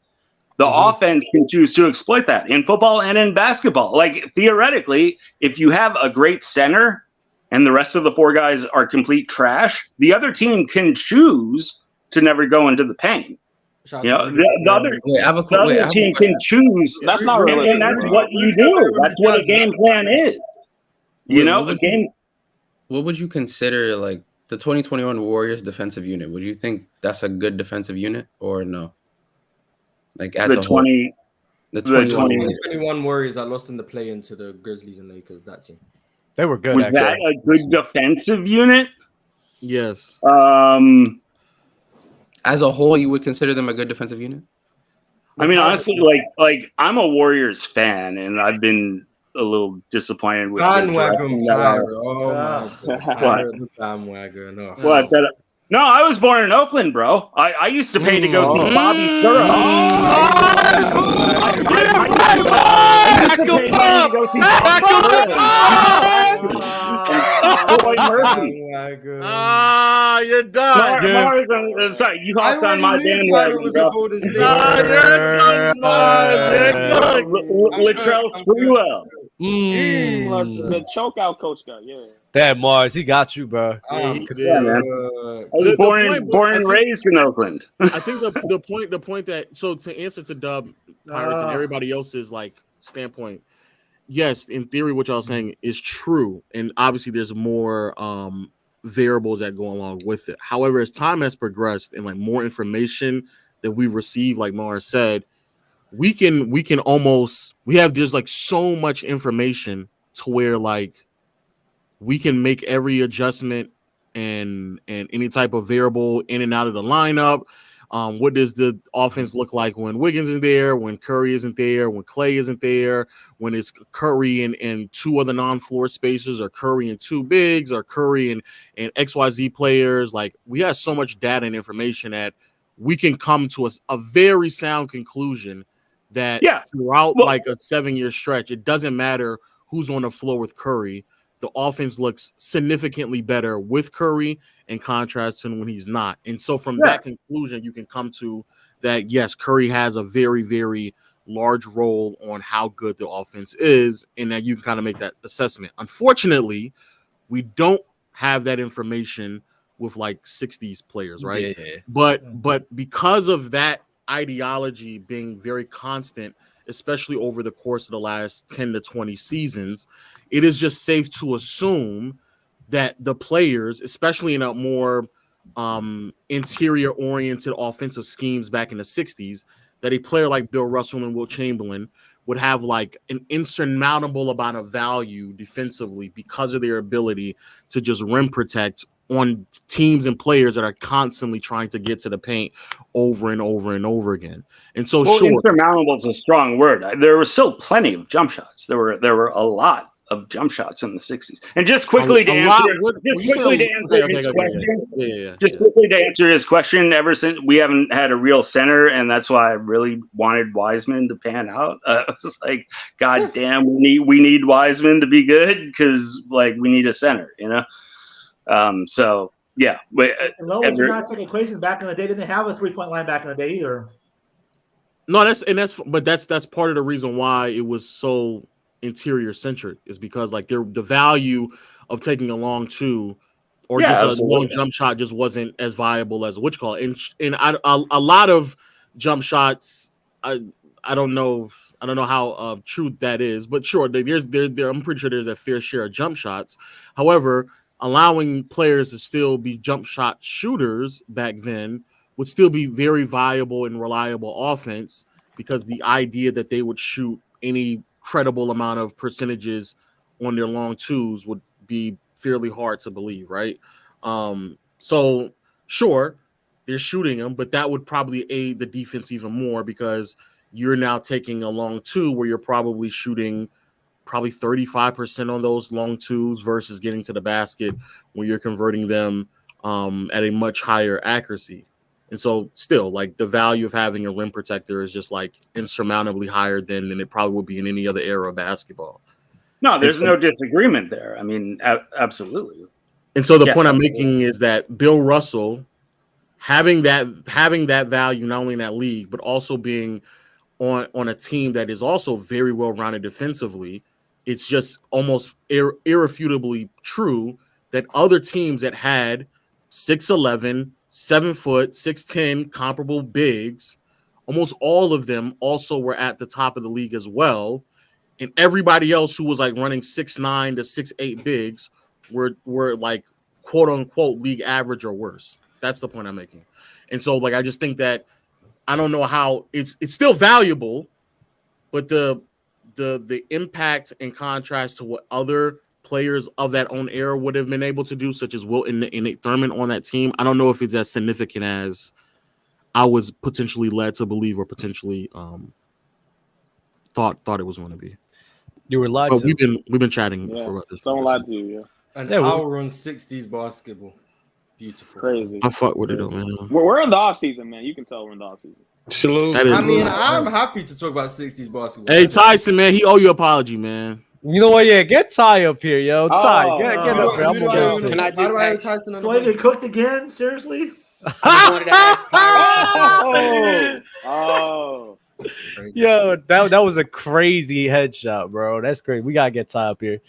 H: The offense can choose to exploit that in football and in basketball. Like theoretically, if you have a great center and the rest of the four guys are complete trash, the other team can choose to never go into the paint. The other team can choose.
L: That's not really.
H: And that's what you do. That's what a game plan is.
G: What would you consider like the 2021 Warriors defensive unit? Would you think that's a good defensive unit or no? Like as
A: the 2021 Warriors that lost in the play-in to the Grizzlies and Lakers, that team.
B: They were good.
H: Was that a good defensive unit?
C: Yes.
G: As a whole, you would consider them a good defensive unit?
H: I mean, honestly, like I'm a Warriors fan, and I've been a little disappointed with
A: bandwagon. Oh my God! The bandwagon. Oh.
H: What? No, I was born in Oakland, bro. I used to pay to go see Bobby Sturrow.
C: You're done.
H: I'm sorry, you hopped on my bandwagon, bro. Latrell Sprewell.
L: The chokeout coach guy, yeah.
B: Damn, Mars, he got you, bro.
H: Man. I was born and raised in Oakland.
C: I think the point that to answer to Dub, Pirates, and everybody else's like standpoint, yes, in theory, what y'all saying is true, and obviously there's more variables that go along with it. However, as time has progressed and like more information that we've received, like Mars said, there's like so much information to where like we can make every adjustment and any type of variable in and out of the lineup. What does the offense look like when Wiggins is there, when Curry isn't there, when Clay isn't there, when it's Curry and two other non-floor spacers, or Curry and two bigs, or Curry and XYZ players. Like we have so much data and information that we can come to a very sound conclusion that throughout like a 7-year stretch, it doesn't matter who's on the floor with Curry. The offense looks significantly better with Curry in contrast to when he's not. And so from that conclusion, you can come to that, yes, Curry has a very, very large role on how good the offense is, and that you can kind of make that assessment. Unfortunately, we don't have that information with like 60s players, right? Yeah. But because of that ideology being very constant, especially over the course of the last 10 to 20 seasons, it is just safe to assume that the players, especially in a more interior-oriented offensive schemes back in the 60s, that a player like Bill Russell and Wilt Chamberlain would have like an insurmountable amount of value defensively because of their ability to just rim protect on teams and players that are constantly trying to get to the paint over and over and over again. And so
H: insurmountable is a strong word. There were still plenty of jump shots. There were a lot of jump shots in the 60s. And just quickly to answer his question, ever since we haven't had a real center, and that's why I really wanted Wiseman to pan out. I was like, God damn, we need Wiseman to be good because like we need a center, you know. So Yeah, but
K: Low did not take equation back in the day. They didn't have a 3-point line back in the day either.
C: No, that's part of the reason why it was so interior centric is because like the value of taking a long two or just a long jump shot just wasn't as viable as what you call it. And a lot of jump shots, I don't know how true that is, but sure, I'm pretty sure there's a fair share of jump shots. However, allowing players to still be jump shot shooters back then would still be very viable and reliable offense because the idea that they would shoot any credible amount of percentages on their long twos would be fairly hard to believe, right? So sure, they're shooting them, but that would probably aid the defense even more because you're now taking a long two where you're probably shooting 35% on those long twos versus getting to the basket when you're converting them at a much higher accuracy. And so still, like, the value of having a rim protector is just like insurmountably higher than it probably would be in any other era of basketball.
H: No, there's no disagreement there. I mean, absolutely.
C: And so the point I'm making is that Bill Russell having that value not only in that league, but also being on a team that is also very well rounded defensively, it's just almost irrefutably true that other teams that had 6'11", 7 foot, 6'10" comparable bigs, almost all of them also were at the top of the league as well. And everybody else who was like running 6'9" to 6'8" bigs were like quote unquote league average or worse. That's the point I'm making. And so like I just think that I don't know how it's still valuable, but the impact in contrast to what other players of that own era would have been able to do, such as Wilt and Nate Thurman on that team, I don't know if it's as significant as I was potentially led to believe or potentially thought it was going to be.
B: You were lied to.
C: We've been chatting for this.
L: Don't lie to you.
A: An hour on 60s basketball. Beautiful.
L: Crazy.
C: I fuck with it though, man.
L: We're in the off season, man. You can tell we're in the off season.
C: Salute.
A: I'm happy to talk about 60s basketball.
C: Hey Tyson, man, he owe you an apology, man.
B: You know what? Yeah, get Ty up here, yo. Ty, get up here.
K: Can I just Tyson? So they cooked again? Seriously?
B: Yo, that was a crazy headshot, bro. That's great. We gotta get Ty up here.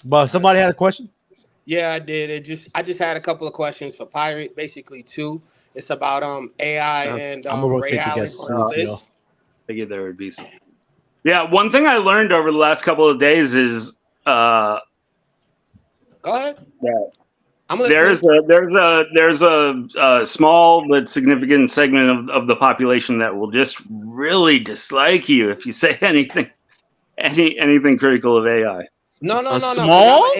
B: But somebody had a question?
M: Yeah, I did. I just had a couple of questions for Pirate, basically two. It's about AI and
B: I'm gonna rotate
H: I figured there would be some. Yeah, one thing I learned over the last couple of days is
M: go ahead.
H: There's a small but significant segment of the population that will just really dislike you if you say anything critical of AI.
M: No.
C: Small?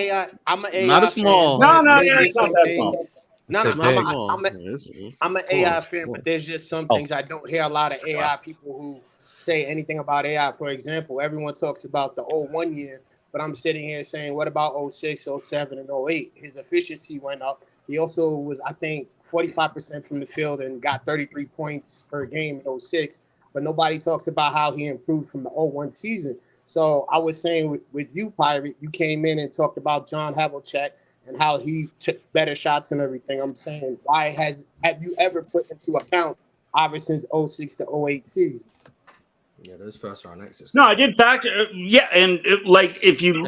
M: I'm an AI.
C: Not a small.
H: No, it's not that small.
M: I'm an AI fan, but there's just some things I don't hear a lot of AI people who say anything about AI. For example, everyone talks about the 01 year, but I'm sitting here saying, what about 06, 07, and 08? His efficiency went up. He also was, I think, 45% from the field and got 33 points per game in 06. But nobody talks about how he improved from the 01 season. So I was saying with you, Pirate, you came in and talked about John Havlicek and how he took better shots and everything. I'm saying, have you ever put into account Iverson's 06 to 08 season?
A: Yeah, those first round exits.
H: No, I did factor. Yeah, and if you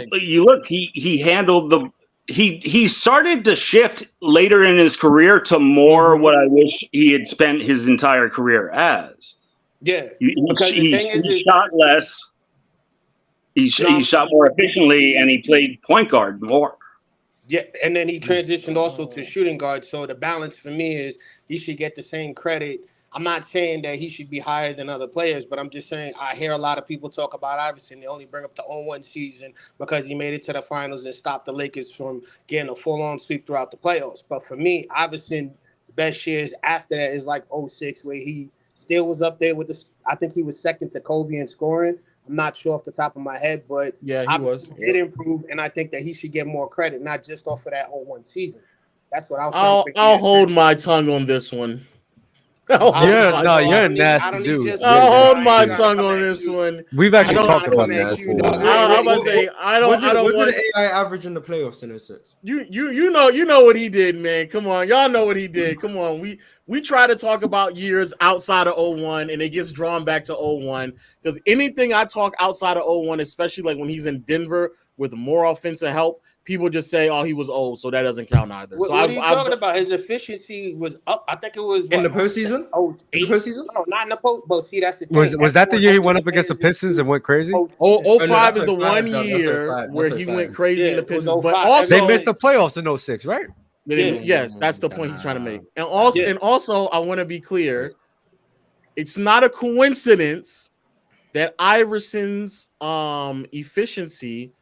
H: look, he handled he started to shift later in his career to more what I wish he had spent his entire career as.
M: Yeah,
H: because he shot less. He shot more efficiently, and he played point guard more.
M: Yeah, and then he transitioned also to shooting guard. So the balance for me is he should get the same credit. I'm not saying that he should be higher than other players, but I'm just saying I hear a lot of people talk about Iverson. They only bring up the 01 season because he made it to the finals and stopped the Lakers from getting a full-on sweep throughout the playoffs. But for me, Iverson, the best years after that is like 06, where he still was up there with the. I think he was second to Kobe in scoring. I'm not sure off the top of my head, but
C: yeah, he
M: did improve, and I think that he should get more credit, not just off of that 01 season. That's what I was.
C: I'll hold my tongue on this one.
B: You're a nasty dude.
C: I'll hold my tongue on this one.
B: We've actually talked about nasty.
C: I'm about to say I don't
A: What
C: want
A: did AI average in the playoffs in 06?
C: You know what he did, man. Come on, y'all know what he did. Come on, we try to talk about years outside of 01 and it gets drawn back to 01 because anything I talk outside of 01, especially like when he's in Denver with more offensive help, people just say, "Oh, he was old," so that doesn't count either.
M: What are you talking about? His efficiency was up. I think it was
A: in the postseason.
M: Oh,
A: in the postseason?
M: No, not in the post. But see, that's the thing.
B: Was that the year he went up against the Pistons and went crazy?
C: 05 is the 1 year where he went crazy in the Pistons, but also
B: they missed the playoffs in 06, right?
C: Yes, that's the point he's trying to make. And also, I want to be clear. It's not a coincidence that Iverson's efficiency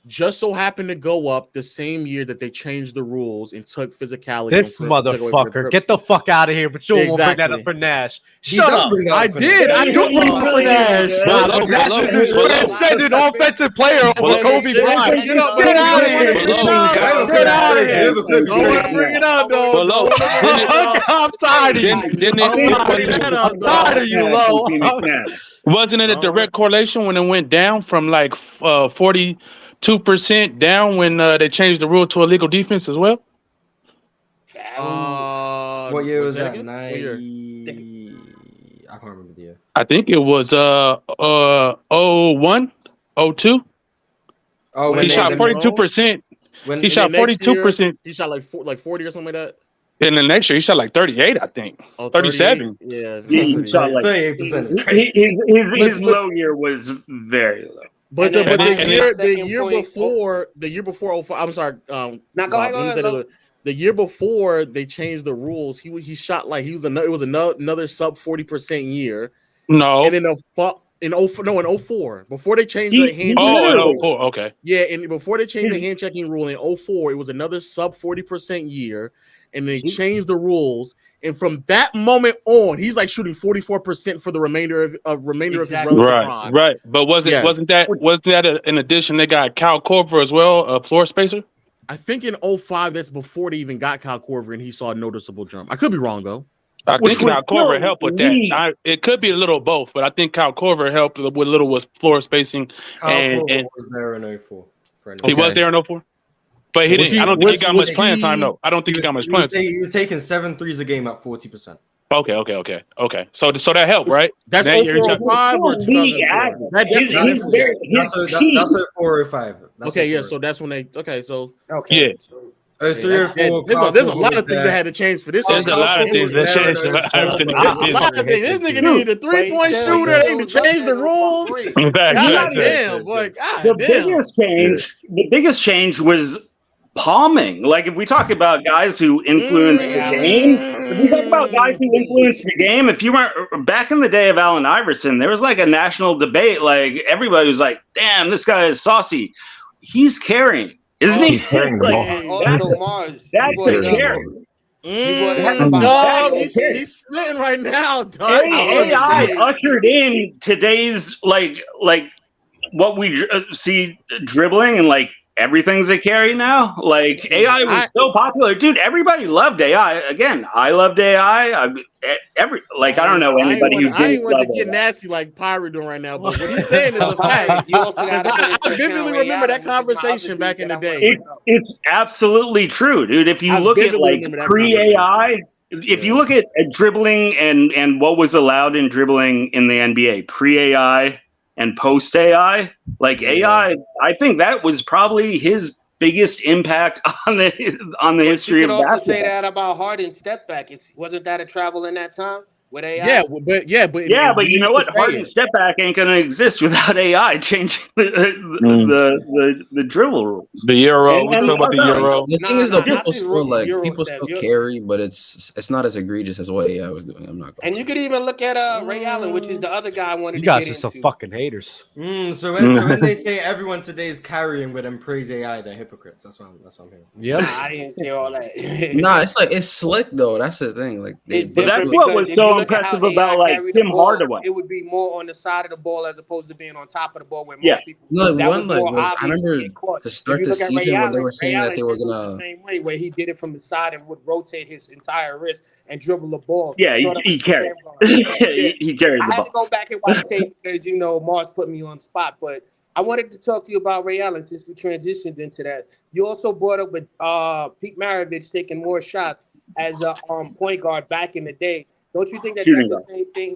C: just so happened to go up the same year that they changed the rules and took physicality.
B: This motherfucker, get the fuck out of here! But you won't bring that up for Nash. Shut up!
C: I did. I do bring up for Nash.
B: Nash said an offensive player over Kobe Bryant. Get out of here! Get out of here! Don't want to bring it up, though. I'm tired of you. I'm tired of you, Lo.
N: Wasn't it a direct correlation when it went down from like 42% down when they changed the rule to illegal defense as well?
A: What year was that? I can't remember the year.
N: I think it was 01, 02.
C: Oh,
N: he shot 42%. He shot 42%.
C: He shot like 40 or something like that.
N: And the next year he shot like 38, I think. 37.
C: Yeah,
H: he shot like
A: 38% is crazy.
H: His low year was very low.
C: But the year before 05, I'm sorry.
M: Now go ahead.
C: The year before they changed the rules, he shot like it was another sub 40% year.
N: No,
C: and in 04 before they changed the hand.
N: Oh, in 04, okay.
C: Yeah, and before they changed the hand checking rule in 04, it was another sub 40% year, and they changed the rules. And from that moment on, he's like shooting 44% for the remainder of his relative prime.
N: Right. But wasn't that in addition they got Kyle Korver as well, a floor spacer?
C: I think in 05, that's before they even got Kyle Korver, and he saw a noticeable jump. I could be wrong though.
N: I think Kyle Korver helped with that. It could be a little both, but I think Kyle Korver helped with little was floor spacing.
A: Kyle Korver was there in 04.
N: He was there in 04? But he didn't. I don't think he got much playing time, though. I don't think he got much playing time.
A: He was taking 7 threes a game at 40%.
N: Okay. So that helped, right?
C: That's 04-05 or 2004?
A: That's 04-05.
C: Okay, yeah. So that's when they. Okay, so.
N: Yeah.
A: 03 or 4.
C: There's a lot of things that had to change for this.
N: There's a lot of things that changed.
C: This nigga needed a 3-point shooter. They need to change the rules. Damn, boy.
H: The biggest change was palming. Like if we talk about guys who influenced the game, if you weren't back in the day of Allen Iverson, there was like a national debate. Like everybody was like, "Damn, this guy is saucy." He's carrying. Isn't he?
M: He's carrying the ball.
H: That's the carry.
C: He's splitting right now.
H: AI ushered in today's like what we see dribbling and like everything's a carry now. Like AI was so popular, dude. Everybody loved AI. Again, I loved AI. I don't know anybody who didn't.
C: I ain't want to get nasty like Pyro doing right now, but what he's saying is a fact. I vividly remember that conversation back in the day.
H: It's absolutely true, dude. If you look at like pre-AI, if you look at dribbling and what was allowed in dribbling in the NBA pre-AI and post AI, like AI, I think that was probably his biggest impact on the history of basketball.
M: You could also say that about Harden step back. Wasn't that a travel in that time with AI?
H: But you know what? Harden step back ain't gonna exist without AI changing the dribble rules.
N: The Euro. We talk about the Euro.
G: The thing is, though, people still carry, but it's not as egregious as what AI was doing. I'm not.
M: And you could even look at Ray Allen, which is the other guy I wanted to
B: get into.
M: You
B: guys are some fucking haters.
A: So when they say everyone today is carrying with them praise AI, they're hypocrites. That's what I'm hearing.
M: Yeah, I didn't say all that.
G: Nah, it's slick though. That's the thing. Like
H: that's what was so impressive about like Tim Hardaway.
M: It would be more on the side of the ball as opposed to being on top of the ball where most people.
G: No,
M: that
G: one
M: was
G: like
M: more
G: was I
M: obvious
G: remember
M: get caught.
G: to start
M: If you
G: the
M: look at Ray
G: season when
M: Allen,
G: they were saying that they were
M: did it
G: gonna.
M: the same way where he did it from the side and would rotate his entire wrist and dribble the ball.
H: Yeah, he carried. He carried the
M: I had
H: ball.
M: to go back and watch tape because Mars put me on the spot, but. I wanted to talk to you about Ray Allen since we transitioned into that. You also brought up with Pete Maravich taking more shots as a point guard back in the day. Don't you think that's the same thing?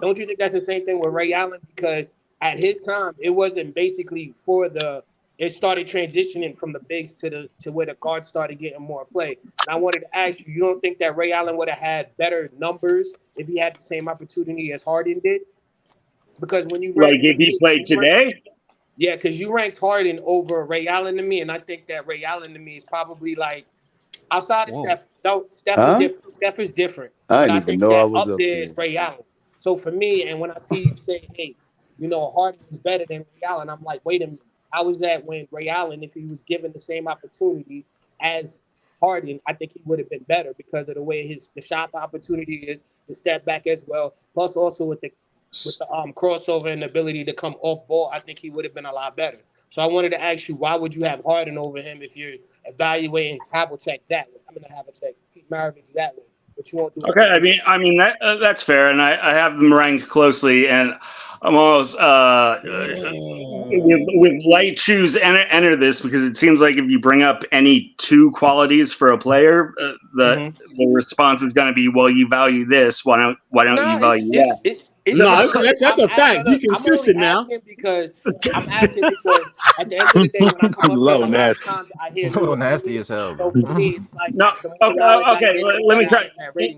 M: Don't you think that's the same thing with Ray Allen? Because at his time, it wasn't basically it started transitioning from the bigs to where the guards started getting more play. And I wanted to ask you don't think that Ray Allen would have had better numbers if he had the same opportunity as Harden did? Because when you
H: if he played today.
M: Yeah, because you ranked Harden over Ray Allen to me, and I think that Ray Allen to me is probably like outside of Steph. No, Steph is different. Steph is different.
O: I didn't even know I was
M: up there is Ray Allen. So for me, and when I see you say, "Hey, Harden is better than Ray Allen," I'm like, wait a minute. How was that when Ray Allen, if he was given the same opportunities as Harden, I think he would have been better because of the way the shot opportunity is, the step back as well, plus also with the crossover and the ability to come off ball, I think he would have been a lot better. So I wanted to ask you, why would you have Harden over him if you're evaluating Havlicek that way? I'm going to Havlicek, Pete Maravich that way, but you won't do.
H: Okay, I mean that's fair, and I have them ranked closely, and I'm almost with light shoes enter this because it seems like if you bring up any two qualities for a player, the response is going to be, well, you value this, why don't you value that?
C: That's a fact. Be consistent now.
M: Because I'm asking because at the end of the day, when I come up here, a lot of times I hear
P: nasty as hell.
M: So for me, it's like
H: okay. Let me try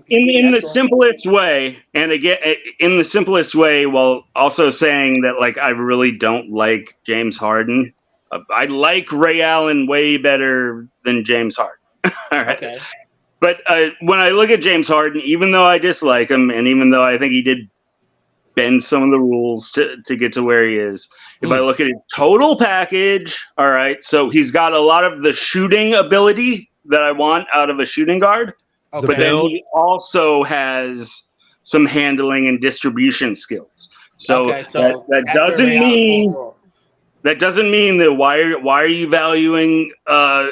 H: in the simplest way, and again, in the simplest way, while also saying that like I really don't like James Harden. I like Ray Allen way better than James Harden. All right. Okay. But when I look at James Harden, even though I dislike him, and even though I think he did bend some of the rules to get to where he is. If I look at his total package, all right, so he's got a lot of the shooting ability that I want out of a shooting guard, but then he also has some handling and distribution skills. So, that doesn't mean that why are you valuing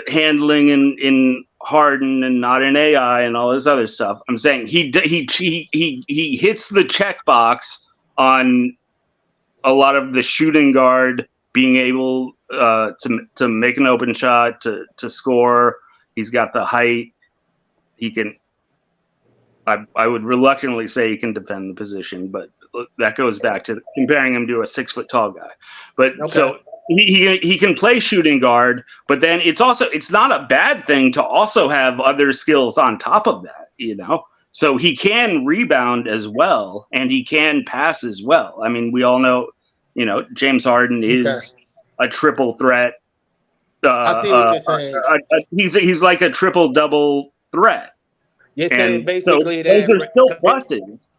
H: handling in Harden and not in AI and all this other stuff. I'm saying he hits the checkbox on a lot of the shooting guard being able to make an open shot, to score. He's got the height. He can. I would reluctantly say he can defend the position, but that goes back to comparing him to a 6 foot tall guy. But so he can play shooting guard, but then it's not a bad thing to also have other skills on top of that, So he can rebound as well, and he can pass as well. I mean, we all know, James Harden is a triple threat.
M: I see what you're saying.
H: He's like a triple double threat.
M: You're saying basically
H: those are still pluses.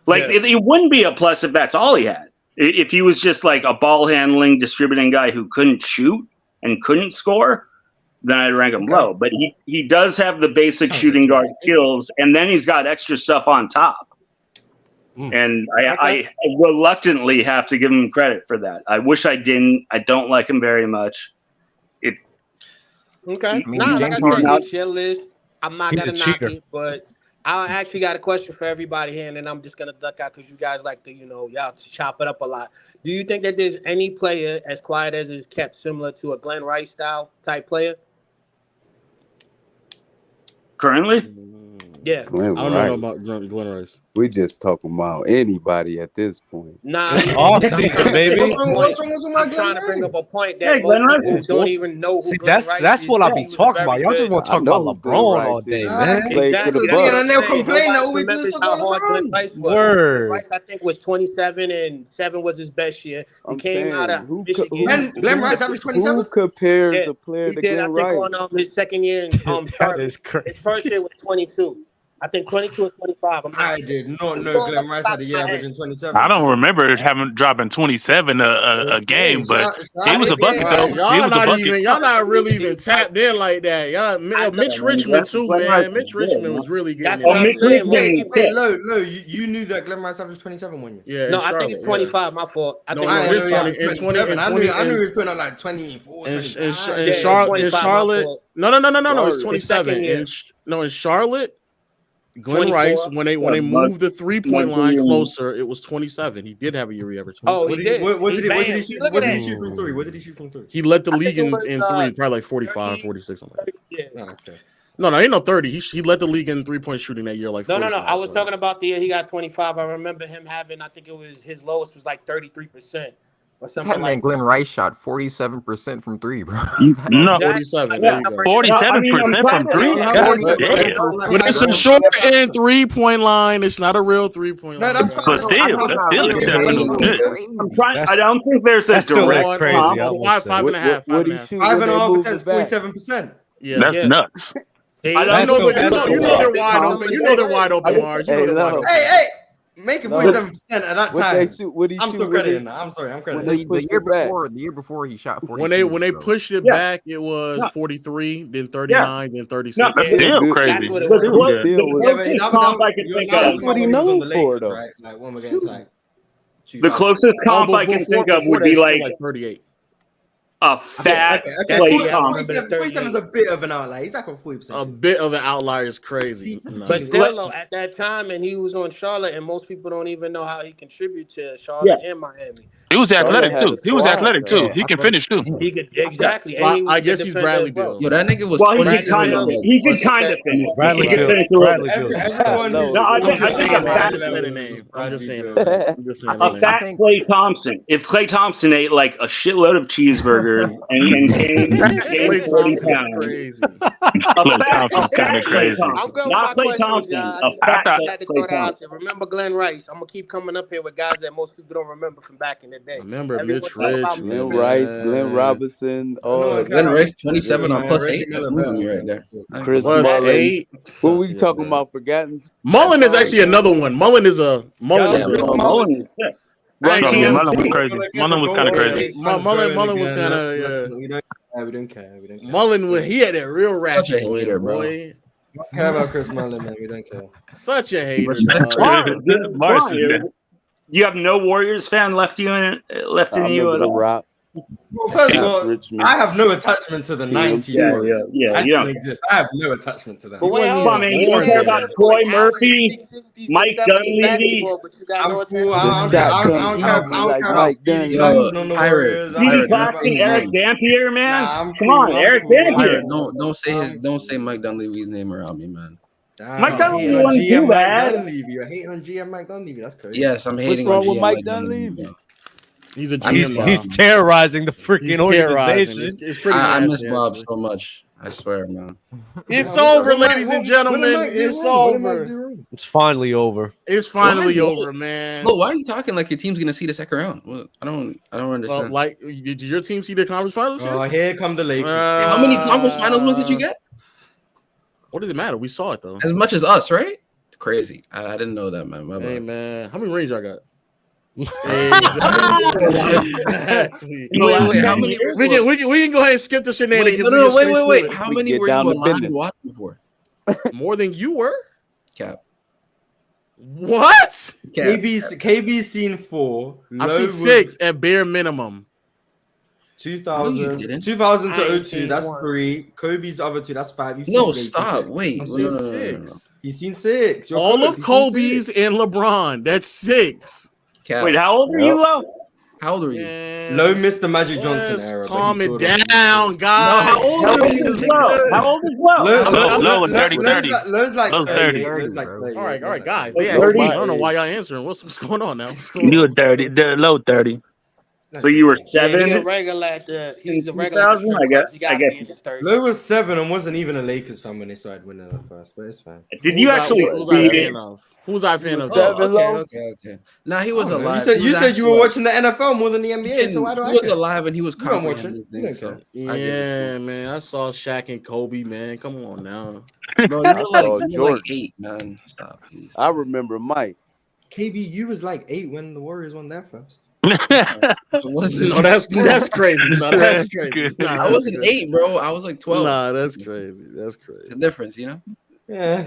H: Like it wouldn't be a plus if that's all he had. If he was just like a ball handling, distributing guy who couldn't shoot and couldn't score, then I'd rank him low. But he does have the basic shooting guard skills, and then he's got extra stuff on top. And I reluctantly have to give him credit for that. I wish I didn't. I don't like him very much.
M: Like I said, it's your list. I'm not going to knock it, but I actually got a question for everybody here, and then I'm just going to duck out because you guys like to, y'all chop it up a lot. Do you think that there's any player as quiet as is kept similar to a Glen Rice style type player?
H: Currently?
M: Yeah.
C: I don't know about Glen Rice.
O: We just talking about anybody at this point.
M: Nah,
B: off season, baby.
M: I'm trying to bring up a point that most people don't even know who Glen Rice is.
B: That's what I be talking about. Y'all just want to talk about LeBron all day, man.
M: Exactly.
A: And they'll complain that we do
M: how hard Glen Rice was. Glen Rice, I think, was 27 and 7 was his best year. He came out of Michigan.
A: Glen Rice averaged 27.
O: Who compares a player to Glen Rice?
M: On his second year in Charlotte. His first year was 22. I think 22 or 25.
A: I did not know Glen Rice had a year averaging 27.
N: I don't remember it having dropping 27 a game, but he was a bucket though.
C: Y'all not really even tapped in like that. Y'all, Mitch Richmond too, man. Mitch Richmond was really good.
A: Hey, Lo, you knew that Glen Rice averaged 27 1 year.
C: Yeah,
M: no, I think it's 25. My fault. I
A: knew he was putting on like 24.
C: In Charlotte, no, it's 27. In Charlotte. Glen
M: 24?
C: Rice, when they moved the 3-point line closer, it was 27. He did have a year average.
M: Oh, he did.
A: What did he shoot from three? What did he shoot from three?
C: He led the league in three, probably like 45, 46, something like that.
M: Yeah.
A: Oh, okay.
C: No, ain't no 30. He led the league in 3-point shooting that year. Like
M: no. I was talking about the year he got 25. I remember him having, I think it was his lowest was like 33%. Or something
P: man, Glen Rice shot 47% from three, bro.
N: No,
C: 47.
N: 47% from three.
C: But it's a short end 3-point line. It's not a real 3-point line.
N: But still exceptional.
H: I don't think there's a direct
B: crazy.
C: Five and a half.
A: 5.5 is 47%.
C: Yeah,
N: that's nuts.
C: I know they're wide open. You know they're wide open, Mars. You know they're wide open.
A: Hey. Making 47% at that time.
P: I'm
A: still crediting that. I'm sorry. I'm crediting.
P: The year before he shot 42.
C: When they pushed it back, it was 43, then 39, then 36.
N: No, that's still crazy.
O: That's what he known for, though.
A: Right? Like one against like.
H: The closest comp I can think of would be like
C: 38.
H: A fat
A: Klay Thompson. 47 is a bit of an outlier. He's like a 40%.
C: A bit of an outlier is crazy.
M: But still, at that time, and he was on Charlotte, and most people don't even know how he contributed to Charlotte and Miami.
N: He was athletic too. He can finish too.
M: He could exactly.
C: Well, I guess he's Bradley Beal.
G: Yo, that nigga was.
H: Well, he could kind of finish.
B: Bradley Beal.
H: I think
C: I'm just saying.
H: A fat Klay Thompson. If Klay Thompson ate like a shitload of cheeseburgers and gained 40 pounds,
N: Klay Thompson's kind of crazy.
M: I'm going
H: not
M: with my
H: Klay Thompson.
M: questions,
H: Klay Thompson.
M: Remember Glen Rice? I'm gonna keep coming up here with guys that most people don't remember from back in the day.
C: Remember Mitch Rich,
O: Glen Rice, Glenn Robinson.
G: Glen Rice 27 on +8. That's moving you right there.
O: Chris Mullen. What we talking about? Forgotten.
C: Mullen is actually another one. Mullen is
H: Mullen.
N: Mullen was crazy. Mullen was kind of crazy.
C: Mullen was kind of.
A: We don't care.
C: Mullen, he had a real ratchet.
G: Such a hater, bro.
A: We don't care about Chris Mullen, man. We don't care.
C: Such a hater.
H: You have no Warriors fan left in you at all.
A: Well, first of all, I have no attachment to the 90s. I don't exist. I have no attachment to them.
H: But you don't care about Troy Murphy, Mike Dunleavy.
A: I don't care about Speedy Claxton on the Warriors.
H: Speedy Claxton, Eric Dampier, man. Come on, Eric Dampier.
G: Don't say Mike Dunleavy's name around me, man.
H: Mike Dunleavy wasn't too bad.
A: You're hating on GM Mike Dunleavy. That's crazy.
G: Yes, I'm hating
O: on
G: GM
O: Mike Dunleavy.
C: He's a GM.
B: He's terrorizing the freaking organization.
G: I miss Bob so much. I swear, man.
C: It's over, ladies and gentlemen. It's over.
B: It's finally over.
C: It's finally over, man.
G: No, why are you talking like your team's gonna see the second round? Well, I don't understand.
C: Like, did your team see the conference finals?
A: Oh, here come the Lakers.
G: How many conference finals wins did you get?
C: What does it matter? We saw it though.
G: As much as us, right? Crazy. I didn't know that, man.
C: Hey, man, how many rings I got?
G: Exactly. Wait, how many?
C: We can go ahead and skip the shenanigans.
G: Wait. How many were you alive watching for?
C: More than you were?
G: Cap.
C: What?
A: KB's seen 4.
C: I've seen 6 at bare minimum.
A: 2000 to 02, that's 3. Kobe's other 2, that's 5.
G: You've stop. Wait.
A: I've seen 6. He's seen 6.
C: All of Kobe's and LeBron. That's 6
G: Cap.
H: Wait, how old are you, Lo?
G: How old are you?
A: Low Mr. Magic Johnson era.
C: Calm it down, guys.
H: How old is Lo?
N: Low 30.
A: Low's like 30.
C: All right, guys. I don't know why y'all answering. What's going on now?
N: You 30. The low 30.
H: So you were 7.
M: Yeah, he's a regular at the. He's a regular. At the strip clubs.
H: I guess.
M: In his 30s.
A: Low was 7 and wasn't even a Lakers fan when they started winning at first, but it's fine.
H: Did you actually see it?
C: Who's I fan of?
G: Okay. Nah, he was alive.
A: You said you were watching the NFL more than the NBA, so why do I?
G: He was alive and he was
A: watching.
C: Yeah, man. I saw Shaq and Kobe, man. Come on now.
G: No, you were like 8, man. Stop, please.
O: I remember Mike.
A: KB, you was like 8 when the Warriors won their first.
C: No, that's crazy. No, that's crazy.
G: I wasn't 8, bro. I was like 12.
C: Nah, that's crazy. That's crazy.
G: It's a difference, you know.
A: Yeah.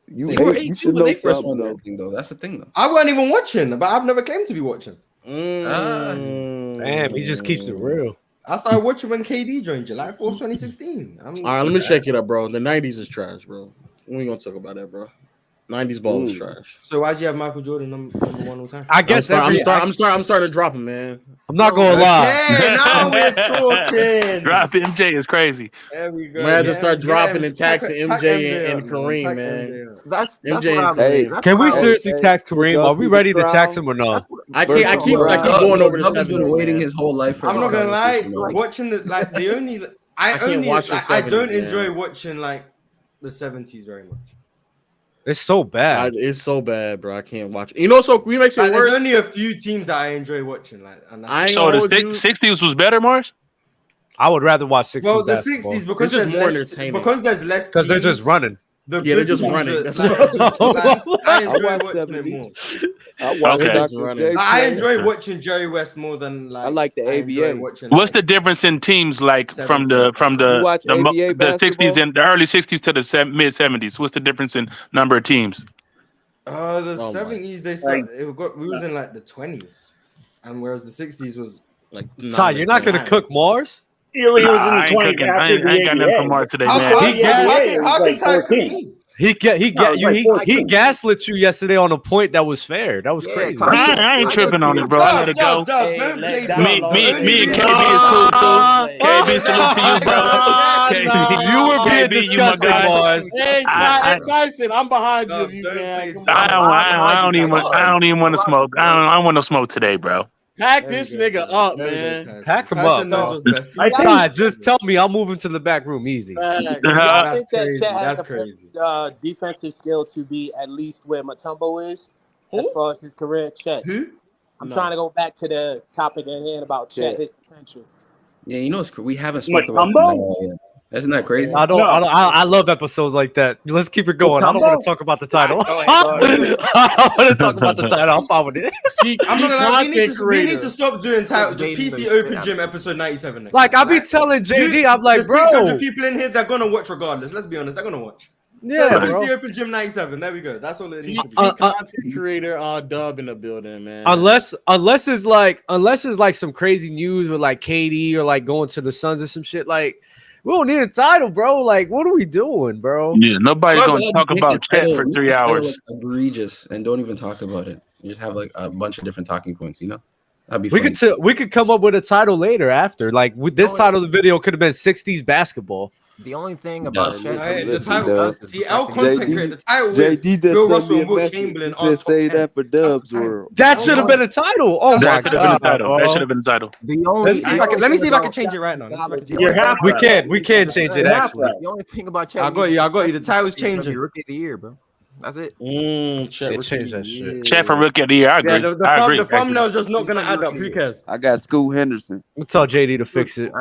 G: You were 8 too when they first won that thing, though. That's the thing, though.
A: I wasn't even watching, but I've never claimed to be watching.
B: Damn, he just keeps it real.
A: I started watching when KD joined July 4th, 2016.
C: All right, let me check it up, bro. The 90s is trash, bro. We ain't gonna talk about that, bro. 90s ball is trash.
A: So why'd you have Michael Jordan number 1 all time?
B: I guess
C: I'm starting to drop him, man.
B: I'm not gonna lie.
A: Hey, now we're talking.
N: Drop MJ is crazy.
A: There we go.
C: Man, I had to start dropping and taxing MJ and Kareem, man.
P: That's
C: MJ.
P: what I'm
B: Can we seriously tax Kareem? Are we ready to tax him or no?
C: I keep going over the 70s.
G: He's been waiting his whole life.
A: I'm not gonna lie. Watching I don't enjoy watching like the 70s very much.
B: It's so bad.
C: It's so bad, bro. I can't watch it. You know, so we make it worse.
A: There's only a few teams that I enjoy watching.
N: So the 60s was better, Mars?
B: I would rather watch 60s.
A: Well, the
B: basketball.
A: 60s because
C: there's more
A: entertainment. Because there's less.
B: Because they're just running.
C: They're just running.
A: I enjoy watching it more. I enjoy watching Jerry West more than
O: I like the ABA.
N: What's the difference in teams like from the 60s and the early 60s to the mid 70s? What's the difference in number of teams?
A: The 70s they started. We was in like the 20s, and whereas the 60s was like.
B: Ty, you're not gonna cook Mars?
H: He was in the 20s.
N: I ain't got nothing from Mars today, man.
A: How can Ty cook me?
B: He gaslit you yesterday on a point that was fair. That was crazy.
N: I ain't tripping on it, bro. I let it go. Me and KB is cool too. KB, salute to you, bro.
B: You were being disgusting, boys.
C: Hey, Tyson, I'm behind you, man.
N: I don't even want to smoke. I don't want to smoke today, bro.
C: Pack this nigga up, man.
B: Pack him up. Ty, just tell me I'll move him to the back room easy.
M: I think that Chet has the defensive skill to be at least where Mutombo is as far as his career. Chet. I'm trying to go back to the topic at hand about Chet, his potential.
G: Yeah, you know, we haven't spoken about that yet. Isn't that crazy?
B: I love episodes like that. Let's keep it going. I don't want to talk about the title. I want to talk about the title. I'm fine with it.
A: I'm not gonna lie. We need to stop doing title. Just PC Open Gym episode 97.
B: Like I be telling JD, I'm like, bro,
A: 600 people in here. They're gonna watch regardless. Let's be honest. They're gonna watch.
B: Yeah,
A: so,
B: bro.
A: PC Open Gym 97. There we go. That's all it needs to be.
C: Content creator, Dub in the building, man.
B: Unless it's like some crazy news with like KD or like going to the Suns or some shit. Like we don't need a title, bro. Like what are we doing, bro?
N: Yeah, nobody's gonna talk about Chet for 3 hours.
G: Egregious, and don't even talk about it. You just have like a bunch of different talking points, you know. That'd be.
B: We could come up with a title later after. Like with this title of the video could have been 60s basketball.
P: The only thing about
A: the title, the L content creator, the title was Bill Russell and Will Chamberlain on top 10.
O: That for Dubs world.
B: That should have been a title. Oh my god,
N: that should have been a title.
P: The only
A: let me see if I can change it right now.
B: We can change it actually.
P: The only thing about Chet,
A: I got you. The title's changing.
P: Rookie of the year, bro. That's it.
B: Chet changed that shit.
N: Chet for rookie of the year. I agree. I agree.
A: The thumbnail's just not gonna add up. Who cares?
O: I got Scoot Henderson.
B: We'll tell JD to fix it.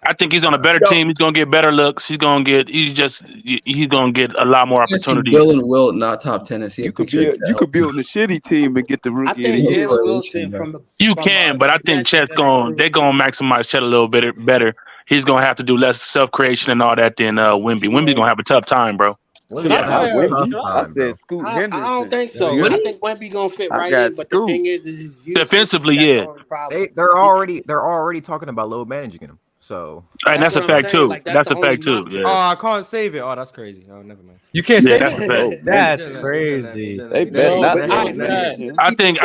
N: I think he's on a better team. He's gonna get better looks. He's gonna get a lot more opportunities.
G: Bill and Wilt not top 10. You
O: could build a shitty team and get the rookie.
M: I think Jalen Wilson from the.
N: You can, but I think Chet's they're gonna maximize Chet a little bit better. He's gonna have to do less self creation and all that than Wemby. Wemby's gonna have a tough time, bro.
O: I said Scoot Henderson.
M: I don't think so. I think Wemby gonna fit right in, but the thing is
N: defensively, yeah.
P: They're already talking about load managing him. So
N: and that's a fact too. That's a fact too. Yeah.
A: Oh, I can't save it. Oh, that's crazy. Oh, never mind.
B: You can't save it. That's crazy.
O: They better not.
N: I think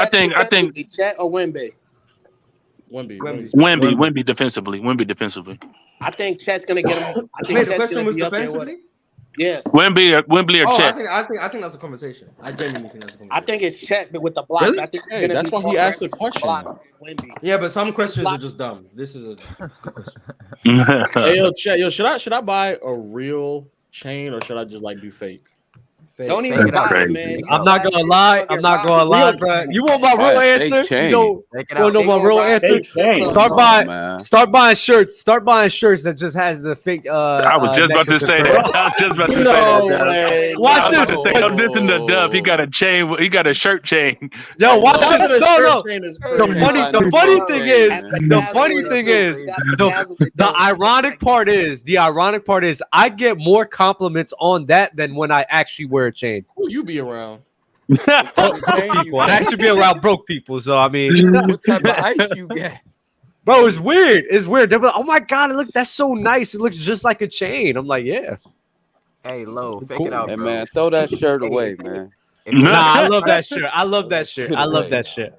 M: Chet or Wemby.
N: Wemby defensively.
M: I think Chet's gonna get him.
A: Wait, the question was defensively.
M: Yeah.
N: Wembley or
A: Oh,
N: Chet.
A: I think that's a conversation. I genuinely think that's a conversation.
M: I think it's Chet, but with the blocks.
A: Really?
M: I think
C: Hey, that's why he asked the question.
A: Yeah, but some questions are just dumb. This is a good question.
C: Hey, yo, Chet, should I buy a real chain or should I just like do fake?
M: Don't even buy it, man.
B: I'm not gonna lie. I'm not gonna lie, bro. You want my real answer? You don't know my real answer? Start buying shirts. Start buying shirts that just has the fake.
N: I was just about to say that. I was just about to say that.
B: Watch this.
N: Don't listen to Dub. He got a chain. He got a shirt chain.
B: Yo, watch this. No. The funny thing is, the ironic part is, I get more compliments on that than when I actually wear a chain.
C: Who you be around?
B: Broke people. I actually be around broke people, so I mean,
O: What type of ice you get?
B: bro, it's weird. It's weird. They're like, oh my god, that's so nice. It looks just like a chain. I'm like, yeah.
P: Hey, Lo, fake
B: Cool.
P: it out,
O: Hey
P: bro.
O: man, throw that shirt away, man.
B: Nah, I love that shirt. I love that shit.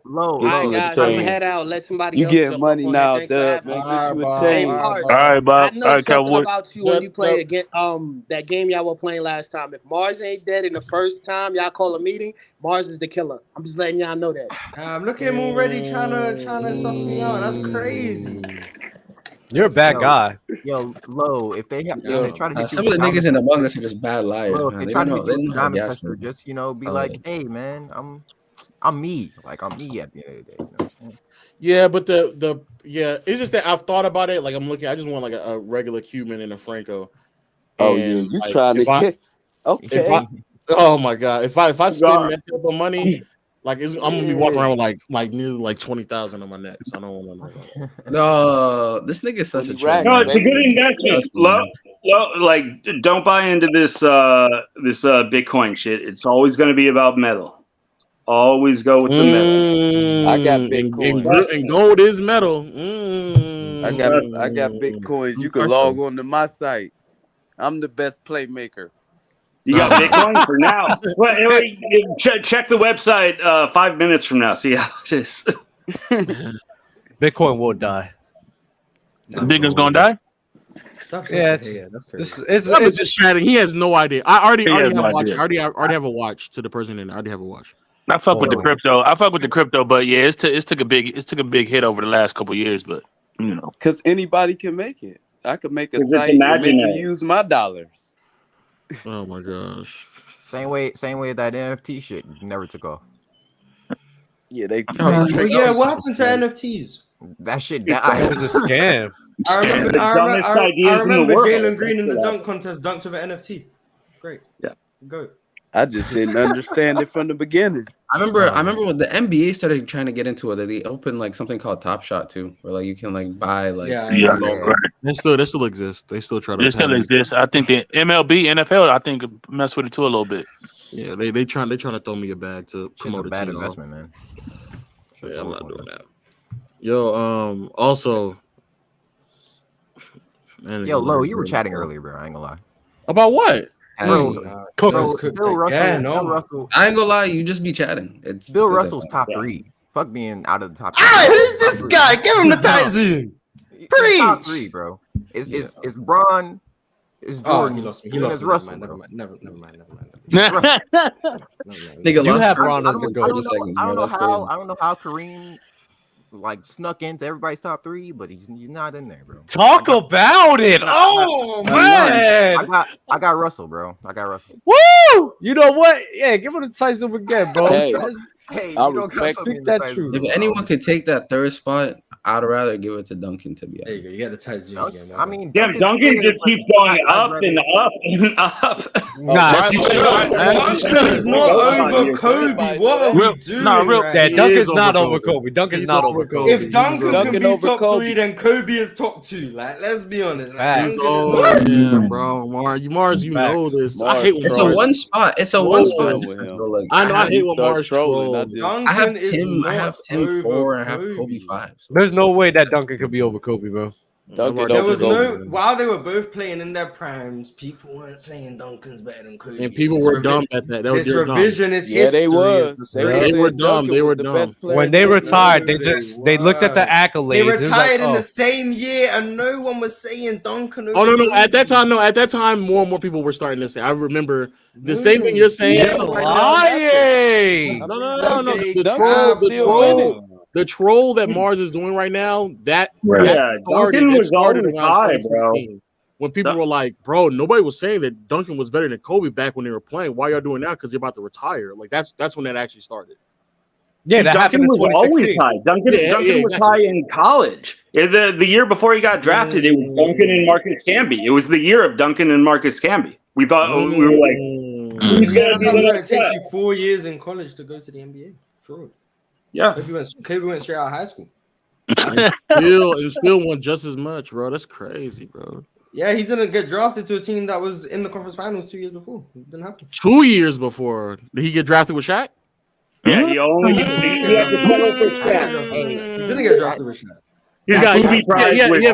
P: Low,
M: All right, guys, I'm gonna head out. Let somebody
O: You
M: else.
O: getting
M: jump
O: money
M: up
O: now,
M: on here. Thanks for
O: Dub.
M: having
O: Man,
M: me.
O: get you a chain.
N: All right, Bob.
M: I know
N: All right,
M: something
N: Cowboy.
M: about you when you played against that game y'all were playing last time. If Mars ain't dead in the first time y'all call a meeting, Mars is the killer. I'm just letting y'all know that.
A: Look at him already trying to suss me out. That's crazy.
B: You're a bad guy.
P: Yo, Lo, if they try to hit you,
G: Some of the niggas in Among Us are just bad liars.
P: Bro, if
G: Man.
P: they try to
G: know,
P: hit
G: they
P: you
G: know
P: with
G: how to
P: diamond
G: gas
P: tester,
G: me.
P: just be like, hey man, I'm me. Like I'm me at the end of the day. You know what I'm saying?
C: Yeah, but it's just that I've thought about it. Like I'm looking, I just want like a regular Cuban and a Franco.
O: Oh
C: And,
O: yeah, you
C: like,
O: trying to
C: if I-
O: get okay?
C: Oh my god, if I spend that type of money, like I'm gonna be walking around with like nearly like 20,000 on my neck. So I don't want to.
G: No, this nigga is such a troll.
H: No, it's a good investment. Like, don't buy into this Bitcoin shit. It's always going to be about metal. Always go with the metal.
O: I got Bitcoin.
C: And gold is metal.
O: I got Bitcoins. You can log on to my site. I'm the best playmaker.
H: You got Bitcoin for now. Well, anyway, check the website 5 minutes from now. See how it is.
B: Bitcoin will die.
N: Bitcoin's gonna die.
A: Yeah, that's crazy.
C: It's just chatting. He has no idea. I already have a watch.
N: idea.
C: I already have a watch to the person in. I already have a watch.
N: I fuck with the crypto. But yeah, it took a big hit over the last couple years. But you know,
O: Because anybody can make it. I could make a
H: 'Cause it's
O: site and make
H: imaginary.
O: you use my dollars.
C: Oh my gosh.
P: Same way that NFT shit never took off.
O: Yeah, they.
A: Yeah, what happened to NFTs?
P: That shit
B: It was a scam.
A: I remember Jalen Green in the dunk contest dunked with an NFT. Great.
O: Yeah.
A: Go.
O: I just didn't understand it from the beginning.
G: I remember when the NBA started trying to get into it. They opened like something called Top Shot too, where like you can like buy like
C: They still exist. They still try to.
N: It still exists. I think the MLB, NFL, I think mess with it too a little bit.
C: Yeah, they trying to throw me a bag to promote
P: a
C: a
P: bad
C: team.
P: investment, man.
C: Yeah, I'm not doing that. Yo, also,
P: yo, Lo, you were chatting earlier, bro. I ain't gonna lie.
C: About what?
P: Bro,
C: Bill
P: Russell.
G: I ain't gonna lie, you just be chatting. It's
P: Bill Russell's top 3. Fuck being out of the top 3.
A: Hey, who's this guy? Give him the tight zoom. Preach.
P: Top 3, bro. It's Braun. It's Jordan.
A: He lost me.
P: It's Russell.
A: Never mind.
G: Nigga,
B: You have Braun as the goal.
P: I don't know how Kareem like snuck into everybody's top 3, but he's not in there, bro.
B: Talk about it. Oh man,
P: I got Russell, bro. I got Russell.
B: Woo! You know what? Yeah, give it a Tyson again, bro.
O: Hey,
P: Hey,
O: I
P: you don't
O: respect
P: got
B: Speak that truth.
G: If anyone could take that third spot, I'd rather give it to Duncan. To be
A: There you go. You got the tight zoom again.
P: I mean,
H: Damn, Duncan just keeps going up and up and up.
B: Nah,
A: Duncan's not over Kobe. What are we doing?
B: Yeah, Duncan's not over Kobe. Duncan's not over Kobe.
A: If Duncan can be
O: over
A: top
O: Kobe.
A: 3, then Kobe is top 2. Like, let's be honest.
B: Facts.
C: Bro, Mars, you know this.
O: Mars
C: I hate when
G: it's a
C: Mars.
G: one spot. It's a one spot.
O: with him.
G: So, like,
C: I know. I hate when
O: start
C: Mars
O: trolling.
C: trolls.
G: I have
A: Duncan is
G: Tim. I
A: not
G: have Tim
A: over
G: 4 and I have
A: Kobe.
G: Kobe 5. So.
B: There's no way that Duncan could be over Kobe, bro.
A: There was no while they were both playing in their primes. People weren't saying Duncan's better than Kobe,
C: and people were dumb at that.
A: This revisionist history.
O: They was.
C: They were dumb. They were dumb.
B: When they retired, they looked at the accolades.
A: They retired in the same year, and no one was saying Duncan.
C: Oh no! At that time, more and more people were starting to say. I remember the same thing you're saying.
B: You're lying.
C: No. The troll that Mars is doing right now, that started around 2016. When people were like, bro, nobody was saying that Duncan was better than Kobe back when they were playing. Why y'all doing now? Because you're about to retire. Like that's when that actually started.
B: Yeah, that
H: Duncan
B: happened in
H: was
B: 2016.
H: always high. Duncan was high in college. The year before he got drafted, it was Duncan and Marcus Camby. It was the year of Duncan and Marcus Camby. We thought we were like,
A: it takes you 4 years in college to go to the NBA. Fraud.
H: Yeah,
A: Kobe went straight out of high school.
C: and still won just as much, bro. That's crazy, bro.
A: Yeah, he didn't get drafted to a team that was in the conference finals 2 years before. It didn't happen.
C: 2 years before. Did he get drafted with Shaq?
H: Yeah, he only
A: He didn't get drafted with Shaq.
H: He got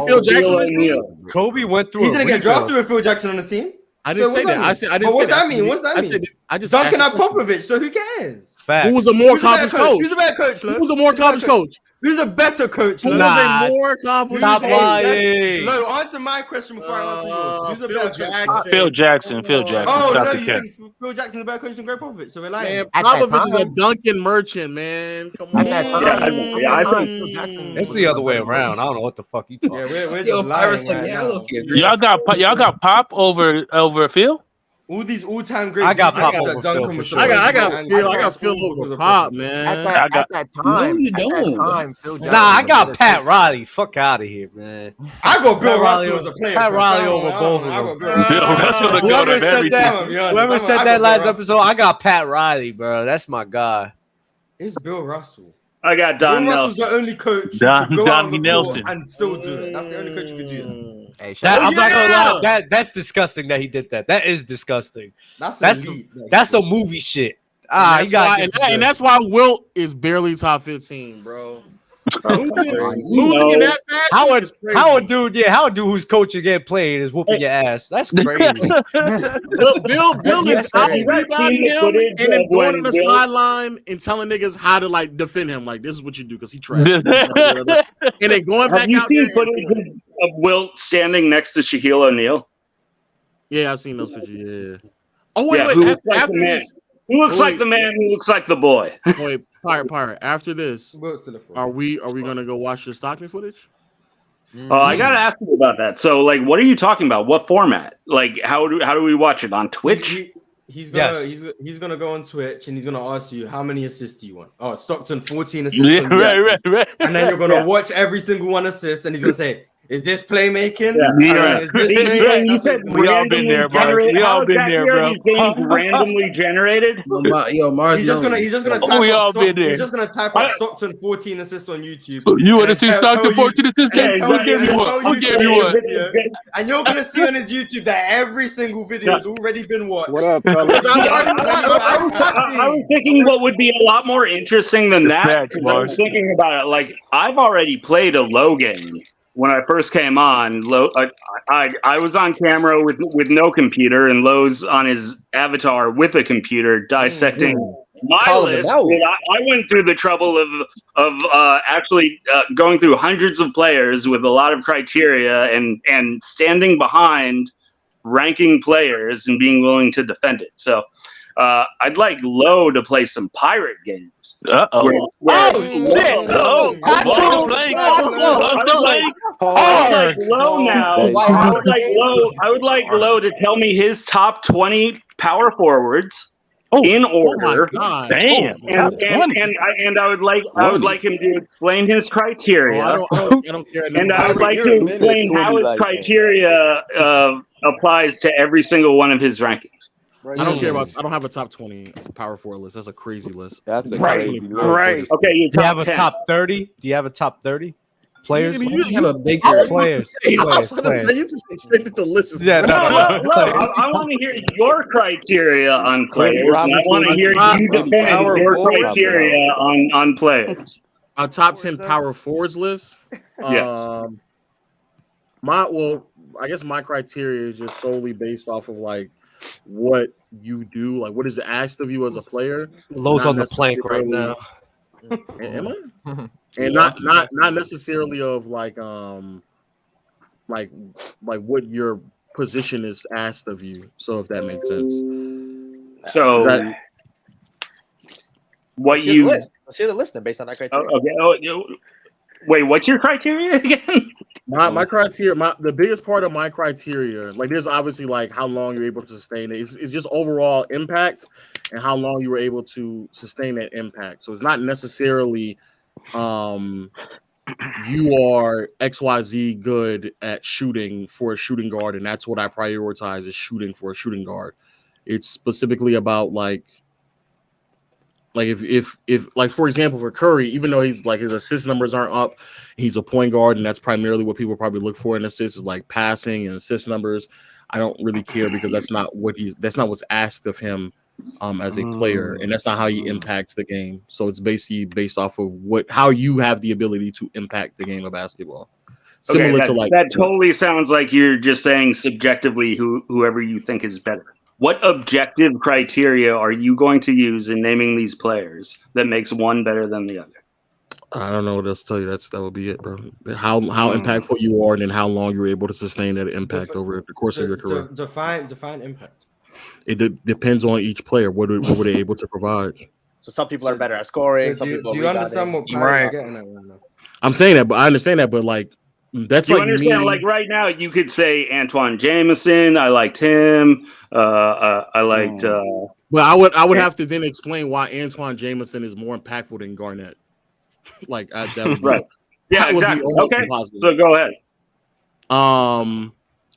C: Phil Jackson.
B: Kobe went through.
A: He didn't get drafted with Phil Jackson on the team.
C: I didn't say that. I didn't say
A: what's
C: that.
A: that mean? What's that mean? Duncan at Popovich. So who cares?
C: Who was a more accomplished coach?
A: Who's a better coach?
C: Who was a more accomplished coach?
A: Who's a better coach?
C: Who was a more accomplished coach?
B: Stop lying.
A: No, answer my question before I answer yours. Who's a better coach?
N: Phil Jackson.
A: Oh, no, you think Phil Jackson's a better coach than Greg Popovich? So we're lying.
C: Man, Popovich is a Duncan merchant, man. Come on.
H: I think Phil Jackson.
B: It's the other way around. I don't know what the fuck you talking.
A: Yeah, we're just lying right now.
N: Y'all got Pop over Phil.
A: All these all-time great.
B: I got Pop
A: that
B: over
A: Duncan
B: Phil
A: was.
B: for sure.
C: I got Phil over Pop, man.
P: At that time, Phil Jackson.
B: Nah, I got Pat Riley. Fuck out of here, man.
A: I got Bill Russell as a player.
B: Pat Riley over both of them. Whoever said that last episode, I got Pat Riley, bro. That's my guy.
A: It's Bill Russell.
H: I got Don
A: Bill Russell's
H: Nelson.
A: the only coach who could go out on the court and still do it. That's the only coach who could do that.
P: Hey,
B: I'm not gonna lie. That's disgusting that he did that. That is disgusting. That's some movie shit.
C: And that's why Wilt is barely top 15, bro. Losing in that fashion.
B: How a dude who's coaching get played is whooping your ass. That's crazy.
C: Bill is out rebounding him and then going on the sideline and telling niggas how to like defend him. Like this is what you do because he trash. And then going back out. Have you seen
H: footage of Wilt standing next to Shaquille O'Neal?
C: Yeah, I've seen those pictures. Yeah. Oh wait.
H: Who looks like the man? Who looks like the man? Who looks like the boy?
C: Wait, Pirate. After this, are we gonna go watch the Stockton footage?
H: Oh, I gotta ask you about that. So, like, what are you talking about? What format? Like, how do we watch it on Twitch?
A: He's gonna go on Twitch and he's gonna ask you how many assists do you want? Oh, Stockton 14 assists.
N: Right.
A: And then you're gonna watch every single one assist, and he's gonna say, "Is this playmaking? Is this playmaking?"
N: We all been there, bro. We all been there, bro.
H: These games randomly generated.
G: Yo, Mars.
A: He's just gonna type.
N: We all been there.
A: He's just gonna type up Stockton 14 assists on YouTube.
N: So you want to see Stockton 14 assists? I'll give you one.
A: And you're gonna see on his YouTube that every single video has already been watched.
O: What up, fellas?
H: I was thinking what would be a lot more interesting than that. I was thinking about it. Like, I've already played a low game. When I first came on, I was on camera with no computer, and Lowe's on his avatar with a computer dissecting my list. I went through the trouble of actually going through hundreds of players with a lot of criteria and standing behind ranking players and being willing to defend it. So I'd like Lowe to play some pirate games.
N: I
H: would like Lowe to tell me his top 20 power forwards in order.
N: Damn.
H: And I would like him to explain his criteria.
C: I don't care.
H: And I would like to explain how his criteria applies to every single one of his rankings.
C: I don't care about. I don't have a top 20 power forward list. That's a crazy list.
O: That's a crazy list. Right.
H: Okay.
B: Do you have a top 30? Do you have a top 30 players?
G: You have a big
B: players.
C: You just extended the list.
B: Yeah,
H: no. I want to hear your criteria on players. And I want to hear you defend your criteria on players.
C: A top 10 power forwards list.
H: Yes.
C: I guess my criteria is just solely based off of like what you do, like what is asked of you as a player.
B: Lowe's on the plank right now.
C: Am I? And not necessarily of like what your position is asked of you. So if that makes sense.
H: So
Q: Let's hear the list then based on that criteria.
H: Okay. Wait, what's your criteria again?
C: My criteria, the biggest part of my criteria, like there's obviously like how long you're able to sustain it. It's just overall impact and how long you were able to sustain that impact. So it's not necessarily you are XYZ good at shooting for a shooting guard, and that's what I prioritize is shooting for a shooting guard. It's specifically about like if like for example for Curry, even though he's like his assist numbers aren't up, he's a point guard, and that's primarily what people probably look for in assists is like passing and assist numbers. I don't really care because that's not what's asked of him as a player, and that's not how he impacts the game. So it's basically based off of how you have the ability to impact the game of basketball. Similar to like
H: that totally sounds like you're just saying subjectively whoever you think is better. What objective criteria are you going to use in naming these players that makes one better than the other?
C: I don't know what else to tell you. That would be it, bro. How impactful you are, and then how long you're able to sustain that impact over the course of your career.
A: Define impact.
C: It depends on each player. What were they able to provide?
Q: So some people are better at scoring.
A: So do you understand what Paris is getting at right now?
C: I'm saying that, but I understand that, but like that's
H: you
C: like
H: understand. Like right now, you could say Antoine Jameson. I liked him. I liked.
C: Well, I would have to then explain why Antoine Jameson is more impactful than Garnett. Like that would be,
H: right. Yeah, exactly. Okay. Impossible. So go ahead.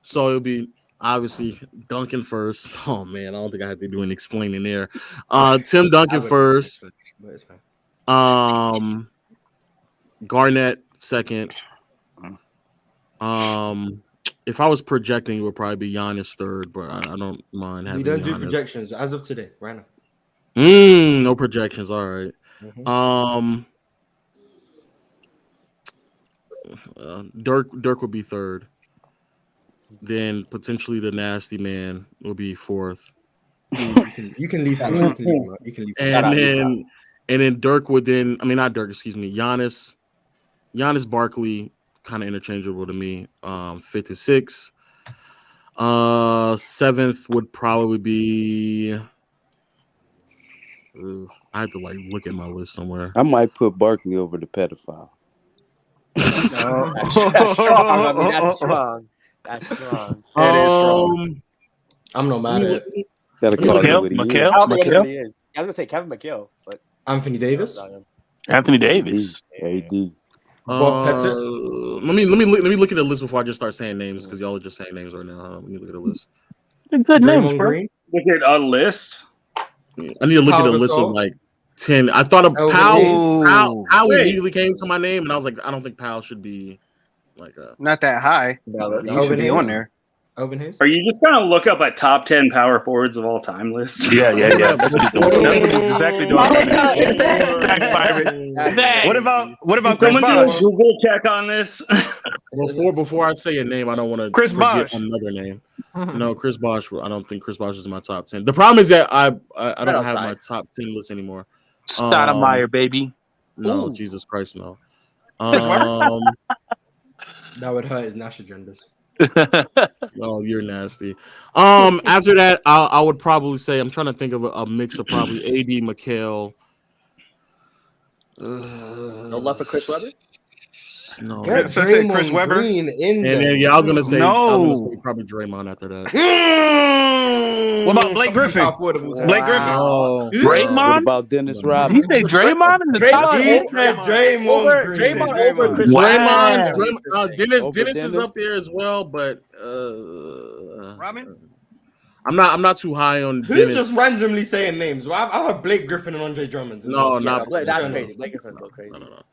C: So it'll be obviously Duncan first. Oh man, I don't think I have to do any explaining there. Tim Duncan first. Garnett second. If I was projecting, it would probably be Giannis third, but I don't mind having.
A: We don't do
C: Giannis.
A: projections as of today, right now.
C: No projections. All right. Dirk would be third. Then potentially the Nasty Man will be fourth.
A: You can leave him. You can leave him.
C: And then Dirk would then. I mean, not Dirk. Excuse me. Giannis Barkley. Kind of interchangeable to me. Fifth is sixth. Seventh would probably be. I had to like look at my list somewhere.
O: I might put Barkley over the pedophile.
Q: That's strong. I mean, that's strong. That's strong.
A: I'm not mad at it.
N: McHale?
Q: I don't think anybody is. I was gonna say Kevin McHale, but
A: Anthony Davis.
N: Anthony Davis.
O: AD.
C: Let me look at the list before I just start saying names because y'all are just saying names right now. Let me look at the list.
N: Good names, bro.
H: Look at a list.
C: I need to look at a list of like 10. I thought of Powell immediately came to my name, and I was like, I don't think Powell should be like
R: not that high.
A: Elvin
R: be on there.
A: Elvin Hayes.
H: Are you just gonna look up a top 10 power forwards of all time list?
N: Yeah. That's what he's doing. That's what he's exactly doing. What about Chris Bosh?
H: Google check on this.
C: Before I say a name, I don't want to forget another name. No, Chris Bosh. I don't think Chris Bosh is in my top 10. The problem is that I don't have my top 10 list anymore.
N: Stoudemire, baby.
C: No, ooh. Jesus Christ, no.
A: That would hurt his national agendas.
C: Oh, you're nasty. After that, I would probably say I'm trying to think of a mix of probably AD, McHale.
Q: No love for Chris Webber.
C: No,
R: Chris Webber.
C: Green in there. Then, I was gonna say probably Draymond after that.
R: What about Blake Griffin? Blake Griffin.
N: Draymond.
O: What about Dennis Rodman?
N: He said Draymond in the top.
A: He said Draymond
Q: over Chris.
C: Draymond. Dennis is up there as well, but
R: Rodman.
C: I'm not too high on.
A: Who's
C: Dennis.
A: just randomly saying names? Well, I've heard Blake Griffin and Andre Drummond.
C: No, not
Q: that's crazy. Blake Griffin's so crazy.
C: No.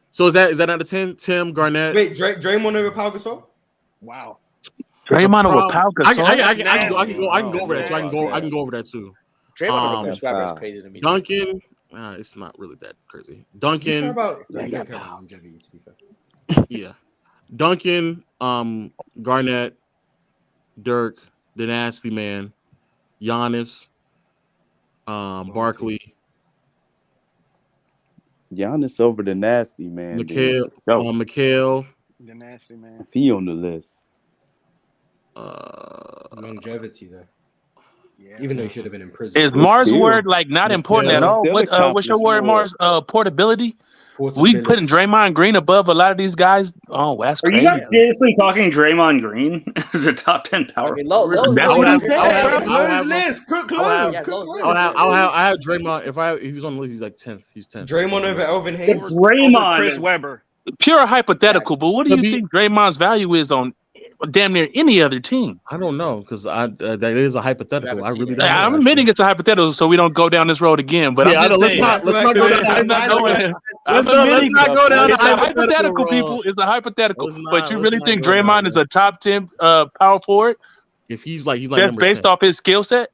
C: So is that out of 10? Tim, Garnett.
A: Wait, Draymond over Pau Gasol?
Q: Wow.
N: Draymond over Pau Gasol.
C: I can go over that too. I can go over that too.
Q: Draymond over Chris Webber is crazy to me.
C: Duncan, it's not really that crazy. Duncan.
A: About longevity, to be fair.
C: Yeah. Duncan, Garnett, Dirk, the Nasty Man, Giannis, Barkley,
O: Giannis over the Nasty Man.
C: Mikhail,
R: The Nasty Man.
O: If he on the list.
A: Longevity though. Even though he should have been in prison.
N: Is Mars' word like not important at all? What's your word, Mars? Portability. We putting Draymond Green above a lot of these guys. Oh, that's
H: Are
N: crazy.
H: you guys seriously talking Draymond Green as a top 10 power?
F: I mean,
N: that's what I'm saying.
C: I'll
A: list.
C: have Draymond. If he's on the list, he's like 10th. He's 10th.
A: Draymond over Elvin Hayes.
H: It's Draymond.
R: Chris Webber.
N: Pure hypothetical, but what do you think Draymond's value is on damn near any other team?
C: I don't know because that is a hypothetical. I really don't.
N: I'm admitting it's a hypothetical, so we don't go down this road again. But
C: yeah, let's not go down the
N: hypothetical. People, it's a hypothetical. But you really think Draymond is a top 10 power forward?
C: If he's like
N: that's based off his skill set.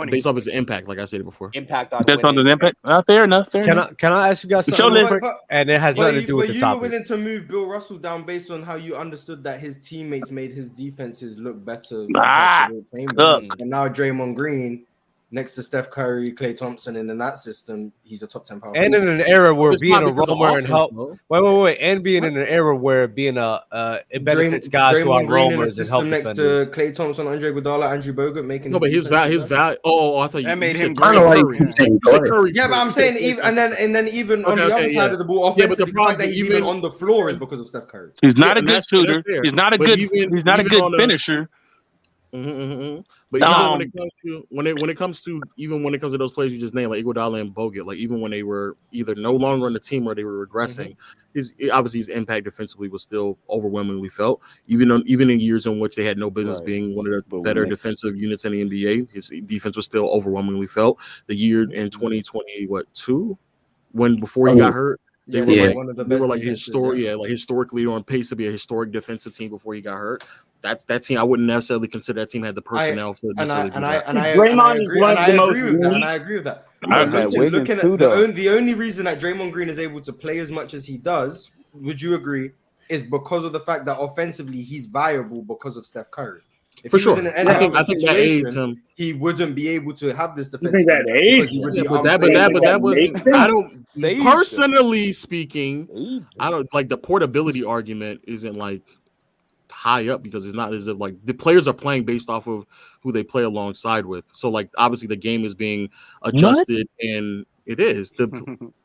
C: Based off his impact, like I said before.
F: Impact on
N: based on the impact. Fair enough.
B: Can I ask you guys something? And it has nothing to do with the topic.
A: You were willing to move Bill Russell down based on how you understood that his teammates made his defenses look better. And now Draymond Green, next to Steph Curry, Klay Thompson, and in that system, he's a top 10 power.
B: And in an era where being a roamer and help. Wait. And being in an era where being it benefits guys who are roamers and help
A: next
B: defenders.
A: to Klay Thompson, Andre Iguodala, Andrew Bogut making.
C: No, but his value. Oh, I thought you
R: made him.
C: Curry.
A: Yeah, but I'm saying even and then even on the other side of the ball, offensively, the fact that he's even on the floor is because of Steph Curry.
N: He's not a good shooter. He's not a good. He's not a good finisher.
C: But even when it comes to those players you just named, like Iguodala and Bogut, like even when they were either no longer on the team or they were regressing, his impact defensively was still overwhelmingly felt. Even in years in which they had no business being one of the better defensive units in the NBA, his defense was still overwhelmingly felt. The year in 2022, before he got hurt. They were like historically on pace to be a historic defensive team before he got hurt. That's that team. I wouldn't necessarily consider that team had the personnel for necessarily do that.
A: And I agree with that. The only reason that Draymond Green is able to play as much as he does, would you agree, is because of the fact that offensively he's viable because of Steph Curry. If
C: for
A: he
C: sure,
A: was in an
C: I think that aids him.
A: He wouldn't be able to have this defense.
C: But that was. I don't personally speaking. I don't like the portability argument. Isn't like high up because it's not as if like the players are playing based off of who they play alongside with. So like obviously the game is being adjusted and it is the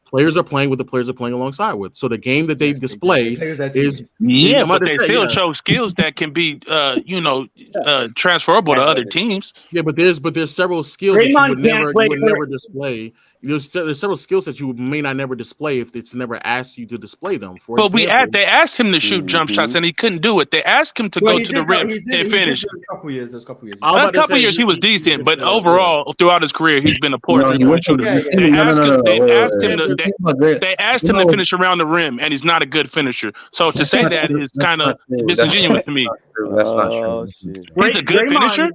C: players are playing with the players are playing alongside with. So the game that they display is
N: but they still show skills that can be transferable to other teams.
C: Yeah, but there's several skills that you would never display. There's several skill sets you may not never display if it's never asked you to display them.
N: They asked him to shoot jump shots and he couldn't do it. They asked him to go to the rim and finish.
A: Those couple years.
N: A couple years he was decent, but overall throughout his career he's been a poor shooter. They asked him to finish around the rim, and he's not a good finisher. So to say that is kind of disingenuous to me.
G: That's not true.
N: He's a good finisher.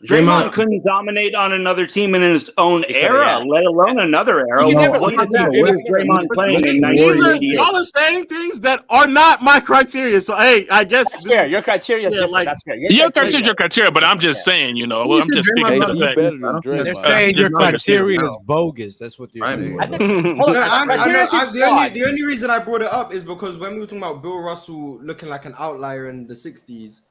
H: Draymond couldn't dominate on another team in his own era, let alone another era. What is Draymond playing in 1988?
C: Y'all are saying things that are not my criteria. So hey, I guess
F: that's fair. Your criteria is different. That's fair.
N: Your criteria, but I'm just saying, I'm just speaking to the fact.
B: They're saying your criteria is bogus. That's what you're saying.
A: The only reason I brought it up is because when we were talking about Bill Russell looking like an outlier in the 60s,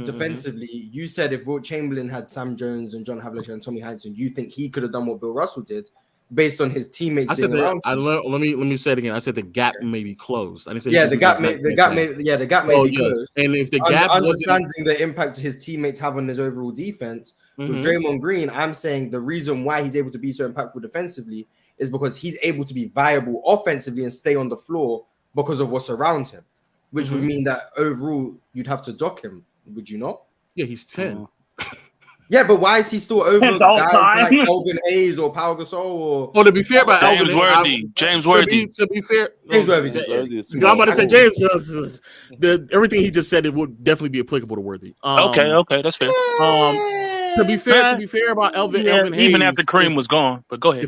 A: defensively, you said if Wilt Chamberlain had Sam Jones and John Havlicek and Tommy Heinsohn, you think he could have done what Bill Russell did based on his teammates being around him.
C: Let me say it again. I said the gap may be closed. I didn't say
A: the gap may be closed.
C: And if the gap
A: understanding the impact his teammates have on his overall defense with Draymond Green, I'm saying the reason why he's able to be so impactful defensively is because he's able to be viable offensively and stay on the floor because of what's around him, which would mean that overall you'd have to dock him. Would you not?
C: Yeah, he's 10.
A: Yeah, but why is he still over guys like Elvin Hayes or Pau Gasol?
C: To be fair about
N: James Worthy.
C: To be fair,
A: James Worthy.
C: I'm about to say James. Everything he just said it would definitely be applicable to Worthy.
N: Okay, that's fair.
C: To be fair about Elvin Hayes,
N: even after Kareem was gone. But go ahead.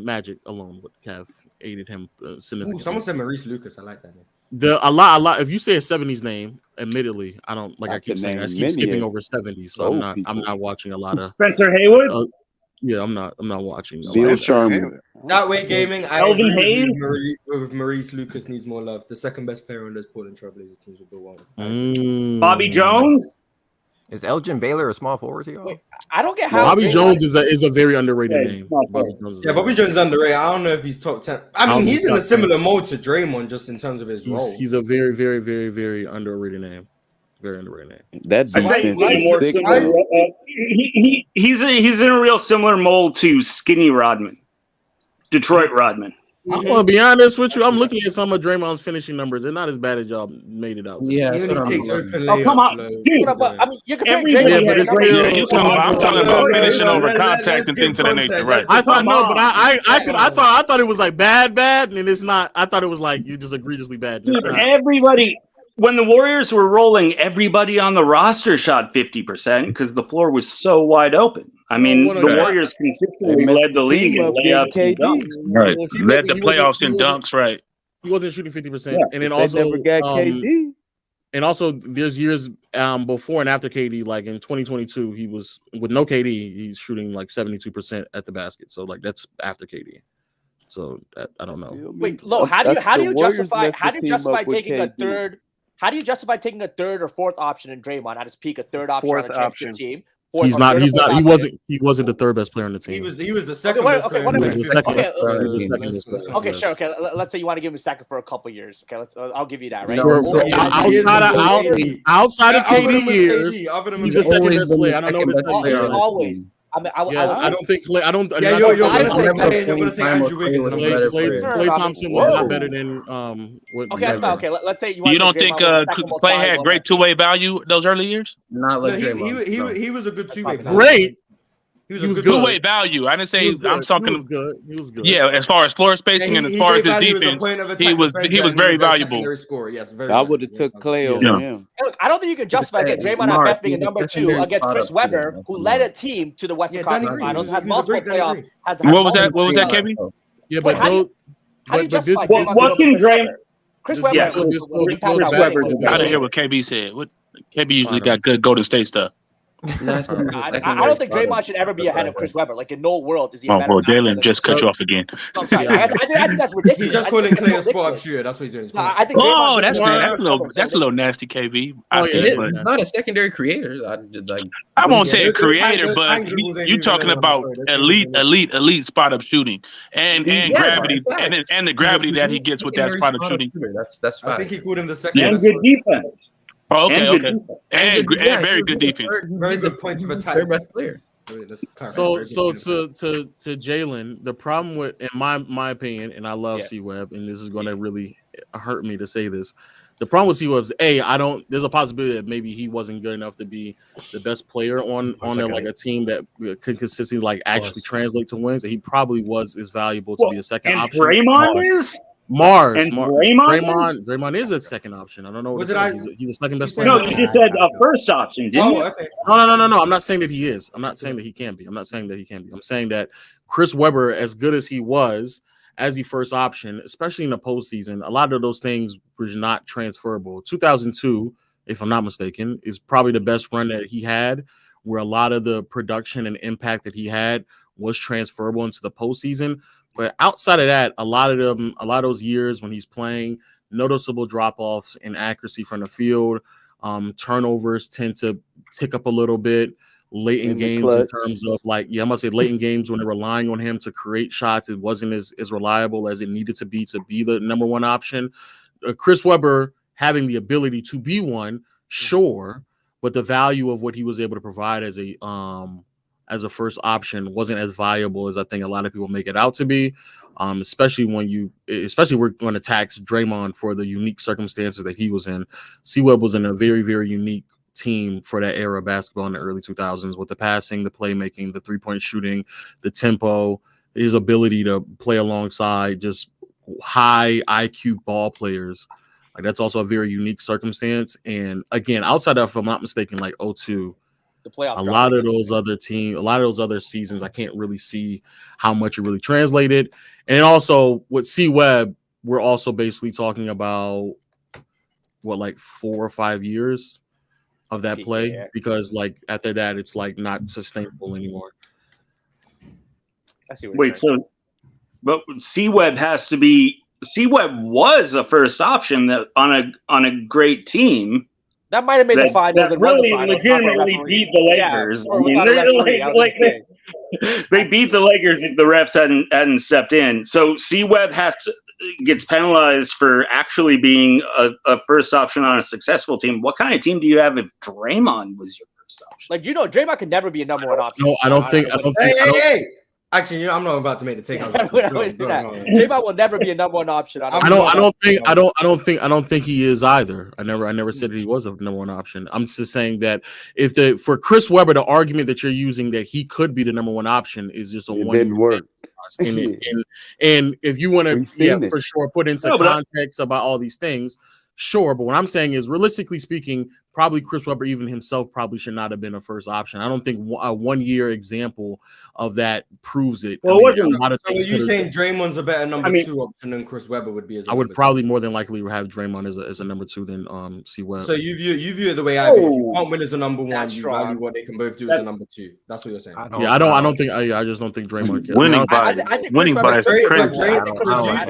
C: Magic alone would have aided him significantly.
A: Someone said Maurice Lucas. I like that name.
C: a lot. If you say a 70s name, admittedly, I don't like. I keep saying I keep skipping over 70s, so I'm not watching a lot of
H: Spencer Haywood.
C: Yeah, I'm not watching.
O: Bill Sherman.
A: That way, gaming. I
H: Elvin
A: agree
H: Hayes?
A: with Maurice Lucas needs more love. The second best player on those Portland Trailblazers teams would be one.
H: Bobby Jones.
P: Is Elgin Baylor a small forward to y'all?
Q: I don't get how
C: Bobby Jones is a very underrated name.
A: Bobby Jones is underrated. I don't know if he's top 10. I mean, he's in a similar mode to Draymond just in terms of his role.
C: He's a very, very, very, very underrated name. Very underrated name.
O: That
H: he's in a real similar mold to Skinny Rodman, Detroit Rodman.
C: I'm gonna be honest with you. I'm looking at some of Draymond's finishing numbers. They're not as bad as y'all made it out.
G: Yeah,
A: He only takes open
H: Oh, come on,
A: layups,
H: dude.
Q: I mean, you're comparing
H: Everybody-
Q: Draymond.
C: but it's
N: I'm talking about finishing over contact and things of that nature, right?
C: I thought but I thought it was like bad, and it's not. I thought it was like you just egregiously bad.
H: Dude, everybody, when the Warriors were rolling, everybody on the roster shot 50% because the floor was so wide open. I mean, the Warriors consistently led the league in layups and dunks.
N: Right, led the playoffs in dunks, right?
C: He wasn't shooting 50%, and then
O: They
C: also
O: never got KD.
C: And also, there's years before and after KD, like in 2022, he was with no KD, he's shooting like 72% at the basket. So like that's after KD. So I don't know.
Q: Wait, Lo, how do you justify taking a third? How do you justify taking a third or fourth option in Draymond at his peak, a third option on the championship team?
C: He wasn't the third best player on the team.
A: He was the second best player.
Q: Okay, sure. Okay, let's say you want to give him a second for a couple years. Okay, I'll give you that. Right.
C: Outside of KD years, he's the second best player. I don't know what to
Q: always.
C: I don't think Clay. I don't.
A: Yeah, you're gonna say Clay, and you're gonna say Andrew Wiggins.
C: Clay Thompson was not better than
Q: Okay, that's fine. Okay, let's say
N: you don't think Clay had great two-way value those early years?
G: Not like
A: he was a good two-way.
C: Great.
A: He was a good
N: two-way value. I didn't say I'm talking.
C: He was good. He was good.
N: Yeah, as far as floor spacing and as far as his defense, he was very valuable.
A: Yes,
O: I would have took Clay over him.
Q: Look, I don't think you can justify Draymond at best being a number 2 against Chris Webber, who led a team to the Western Conference Finals, had multiple playoffs.
N: What was that? What was that, Kevin?
C: Yeah, but
Q: how do you justify
H: what can Draymond?
Q: Chris Webber.
N: I didn't hear what KB said. What KB usually got good Golden State stuff.
Q: I don't think Draymond should ever be ahead of Chris Webber. Like in no world is he.
N: Oh, bro, Jalen just cut you off again.
Q: I think that's ridiculous.
A: He's just calling Clay a spot up shooter. That's what he's doing.
Q: I think.
N: Oh, that's a little nasty, KB.
G: He's not a secondary creator.
N: I won't say a creator, but you talking about elite spot up shooting and gravity and the gravity that he gets with that spot up shooting.
G: That's fine.
A: I think he called him the second.
H: And good defense.
N: Oh, okay. And very good defense.
A: Very good point of attack.
C: So to Jalen, the problem with, in my opinion, and I love C-Web, and this is going to really hurt me to say this. The problem with C-Web is there's a possibility that maybe he wasn't good enough to be the best player on a team that could consistently actually translate to wins. And he probably is valuable to be a second option.
H: Draymond is.
C: Draymond is a second option. I don't know what he's a second best player.
H: No, you just said a first option, didn't you?
C: Okay. No. I'm not saying that he is. I'm not saying that he can be. I'm saying that Chris Webber, as good as he was as the first option, especially in the postseason, a lot of those things were not transferable. 2002, if I'm not mistaken, is probably the best run that he had, where a lot of the production and impact that he had was transferable into the postseason. But outside of that, a lot of those years when he's playing, noticeable drop-offs in accuracy from the field, turnovers tend to tick up a little bit late in games in terms of late in games when they're relying on him to create shots. It wasn't as reliable as it needed to be the number one option. Chris Webber having the ability to be one, sure, but the value of what he was able to provide as a first option wasn't as valuable as I think a lot of people make it out to be, especially we're going to tax Draymond for the unique circumstances that he was in. C-Web was in a very, very unique team for that era of basketball in the early 2000s with the passing, the playmaking, the three-point shooting, the tempo, his ability to play alongside just high IQ ball players. Like that's also a very unique circumstance. And again, outside of, if I'm not mistaken, like 2002,
Q: the playoff.
C: A lot of those other seasons, I can't really see how much it really translated. And also with C-Web, we're also basically talking about like 4 or 5 years of that play because like after that it's like not sustainable anymore.
H: Wait, so but C-Web has to be. C-Web was a first option that on a great team.
Q: That might have made the finals.
H: That really legitimately beat the Lakers.
Q: Yeah,
H: I mean, they beat the Lakers if the refs hadn't stepped in. So C-Web gets penalized for actually being a first option on a successful team. What kind of team do you have if Draymond was your first option?
Q: Like, Draymond could never be a number 1 option.
C: No, I don't think.
A: Hey. Actually, I'm not about to make the take.
Q: Draymond will never be a number 1 option.
C: I don't think he is either. I never said that he was a number 1 option. I'm just saying that for Chris Webber, the argument that you're using that he could be the number 1 option is just one.
O: Didn't work.
C: And if you want to, for sure, put into context about all these things, sure. But what I'm saying is, realistically speaking, probably Chris Webber, even himself, probably should not have been a first option. I don't think a 1-year example of that proves it.
A: Well, so are you saying Draymond's a better number 2 option than Chris Webber would be? I
C: would probably more than likely have Draymond as a number 2 than C-Web.
A: So you view it the way I do. If you can't win as a number 1, you value what they can both do as a number 2. That's what you're saying.
C: I just don't think Draymond can.
N: Winning by is crazy.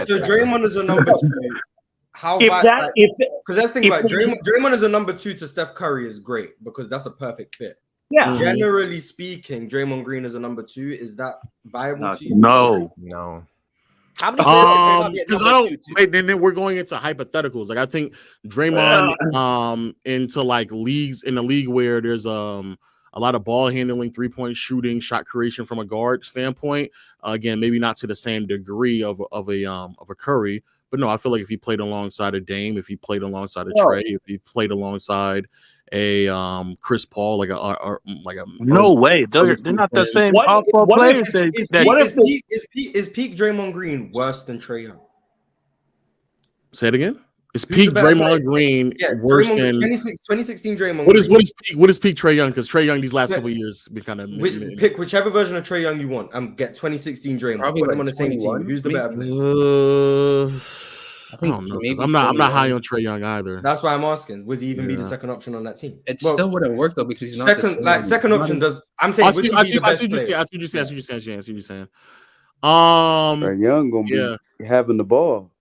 A: So Draymond is a number 2. Because that's the thing about Draymond as a number 2 to Steph Curry is great because that's a perfect fit.
H: Yeah.
A: Generally speaking, Draymond Green as a number 2, is that viable to you?
N: No.
Q: How many
C: because I don't. Wait, then we're going into hypotheticals. Like I think Draymond into like leagues in a league where there's a lot of ball handling, 3-point shooting, shot creation from a guard standpoint. Again, maybe not to the same degree of a Curry. But no, I feel like if he played alongside a Dame, if he played alongside a Trey, if he played alongside a Chris Paul, like a
N: no way, they're not the same players.
A: Is peak Draymond Green worse than Trae Young?
C: Say it again. Is peak Draymond Green worse than
A: 2016 Draymond?
C: What is peak Trae Young? Because Trae Young these last couple of years been kind of
A: pick whichever version of Trae Young you want. Get 2016 Draymond. Put them on the same team. Who's the better player?
C: I don't know. I'm not high on Trae Young either.
A: That's why I'm asking. Would he even be the second option on that team?
G: It still wouldn't work though because he's not
A: second option does. I'm saying. I see what
C: you're saying.
O: Trae Young gonna be having the ball.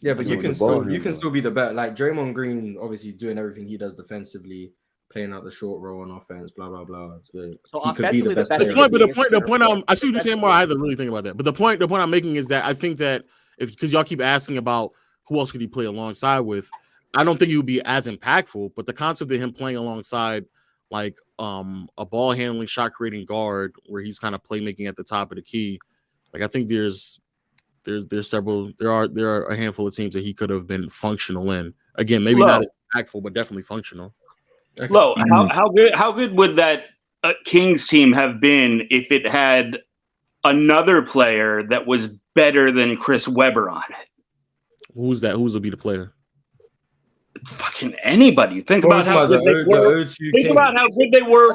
A: Yeah, but you can still be the better. Like Draymond Green, obviously doing everything he does defensively, playing out the short role on offense, blah blah blah. So he could be the best player.
C: But the point I see what you're saying. More, I had to really think about that. But the point I'm making is that I think that because y'all keep asking about who else could he play alongside with, I don't think he would be as impactful. But the concept of him playing alongside like a ball handling, shot creating guard where he's kind of playmaking at the top of the key, like I think there are a handful of teams that he could have been functional in. Again, maybe not as impactful, but definitely functional.
H: Okay. Lo, how good would that Kings team have been if it had another player that was better than Chris Webber on it?
C: Who's that? Who's will be the player?
H: Fucking anybody. Think about how good they were. Think about how good they were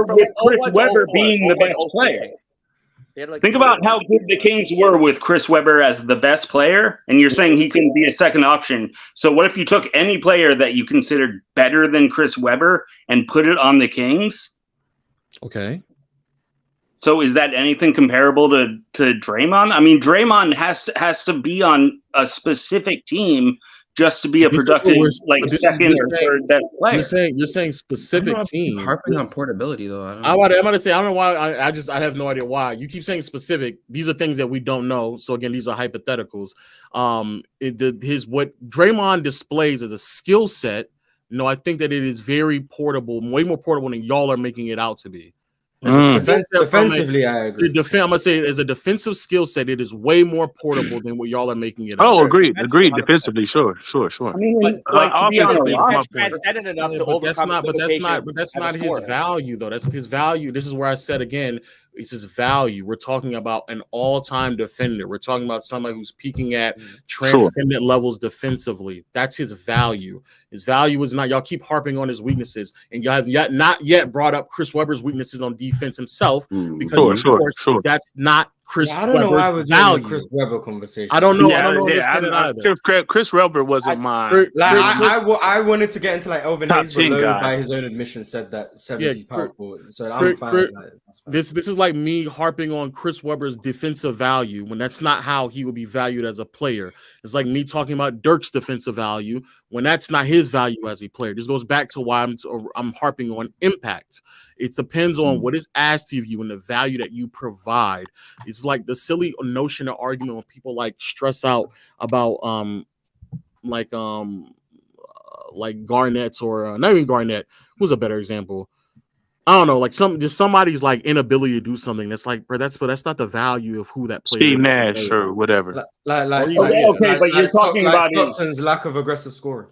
H: with Chris Webber being the best player. Think about how good the Kings were with Chris Webber as the best player, and you're saying he couldn't be a second option. So what if you took any player that you considered better than Chris Webber and put it on the Kings?
C: Okay.
H: So is that anything comparable to Draymond? I mean, Draymond has to be on a specific team just to be a productive, second or third best player.
C: You're saying specific team.
G: Harping on portability though.
C: I'm about to say I don't know why. I have no idea why. You keep saying specific. These are things that we don't know. So again, these are hypotheticals. What Draymond displays as a skill set. No, I think that it is very portable, way more portable than y'all are making it out to be.
A: Defensively, I agree.
C: I'm gonna say as a defensive skill set, it is way more portable than what y'all are making it.
N: Oh, agreed. Defensively, sure.
Q: I mean, transcendent enough to overcome.
C: But that's not his value, though. That's his value. This is where I said again, it's his value. We're talking about an all-time defender. We're talking about somebody who's peaking at transcendent levels defensively. That's his value. His value is not. Y'all keep harping on his weaknesses, and y'all have not yet brought up Chris Webber's weaknesses on defense himself, because of course that's not Chris.
A: I don't know why we're doing the Chris Webber conversation.
C: I don't know. I don't understand it either.
N: Chris Webber wasn't mine.
A: I wanted to get into like Elvin
N: Top
A: Hayes, but
N: 10
A: Lowe,
N: guy.
A: by his own admission, said that 70's power forward. So I'm fine.
C: This is like me harping on Chris Webber's defensive value when that's not how he would be valued as a player. It's like me talking about Dirk's defensive value when that's not his value as a player. This goes back to why I'm harping on impact. It depends on what is asked of you and the value that you provide. It's like the silly notion of argument when people like stress out about like Garnett's or not even Garnett. Who's a better example? I don't know, like somebody's like inability to do something that's like, bro, that's not the value of who that player
N: Steve
C: is.
N: Nash or whatever.
H: But you're talking about
A: Stockton's lack of aggressive scoring.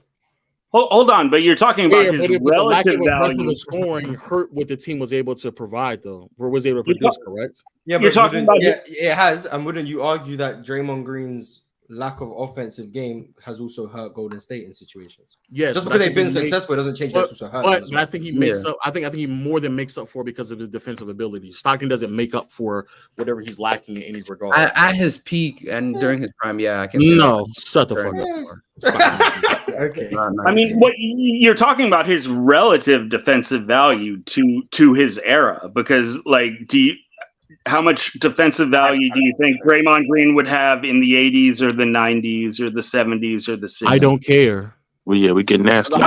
H: Hold on, but you're talking about his relative value.
C: Scoring hurt what the team was able to provide, though, or was able to produce, correct?
A: Yeah, but it has. And wouldn't you argue that Draymond Green's lack of offensive game has also hurt Golden State in situations?
C: Yes,
A: just because they've been successful doesn't change that's also hurt.
C: But I think he makes up. I think he more than makes up for because of his defensive ability. Stockton doesn't make up for whatever he's lacking in any regard.
G: At his peak and during his prime, I can say
C: shut the fuck up.
A: Okay.
H: I mean, what you're talking about his relative defensive value to his era, because like, how much defensive value do you think Draymond Green would have in the 80s or the 90s or the 70s or the 60s?
C: I don't care.
N: Well, yeah, we get nasty.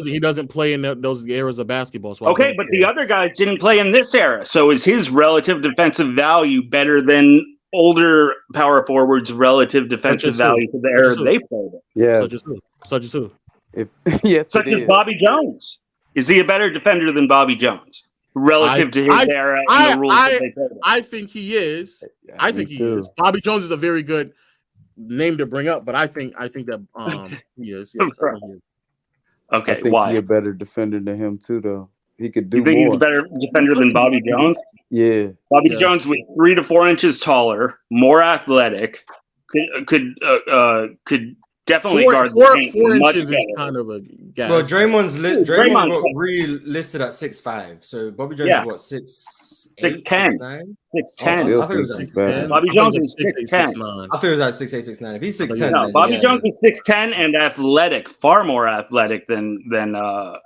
C: He doesn't play in those eras of basketball. So
H: okay, but the other guys didn't play in this era. So is his relative defensive value better than older power forwards' relative defensive value to the era they played in?
O: Yeah.
C: Such as who?
H: Such as Bobby Jones. Is he a better defender than Bobby Jones? Relative to his era and the rules that they played.
C: I think he is. I think he is. Bobby Jones is a very good name to bring up, but I think that he is. Yes,
H: okay,
O: I think
H: why?
O: he's a better defender than him too, though. He could do
H: You think
O: more.
H: he's a better defender than Bobby Jones?
O: Yeah.
H: Bobby Jones was 3 to 4 inches taller, more athletic, could definitely guard the paint.
C: 4
H: much
C: inches is
H: better.
C: kind of a gap.
A: Well, Draymond got re-listed at 6'5", so Bobby Jones is what 6'8",
H: 6'10", 6'10".
A: I thought it was at 6'10".
H: Bobby Jones is 6'10".
A: I thought it was at 6'8", 6'9". If he's 6'10",
H: no, Bobby Jones is 6'10" and athletic, far more athletic than Draymond.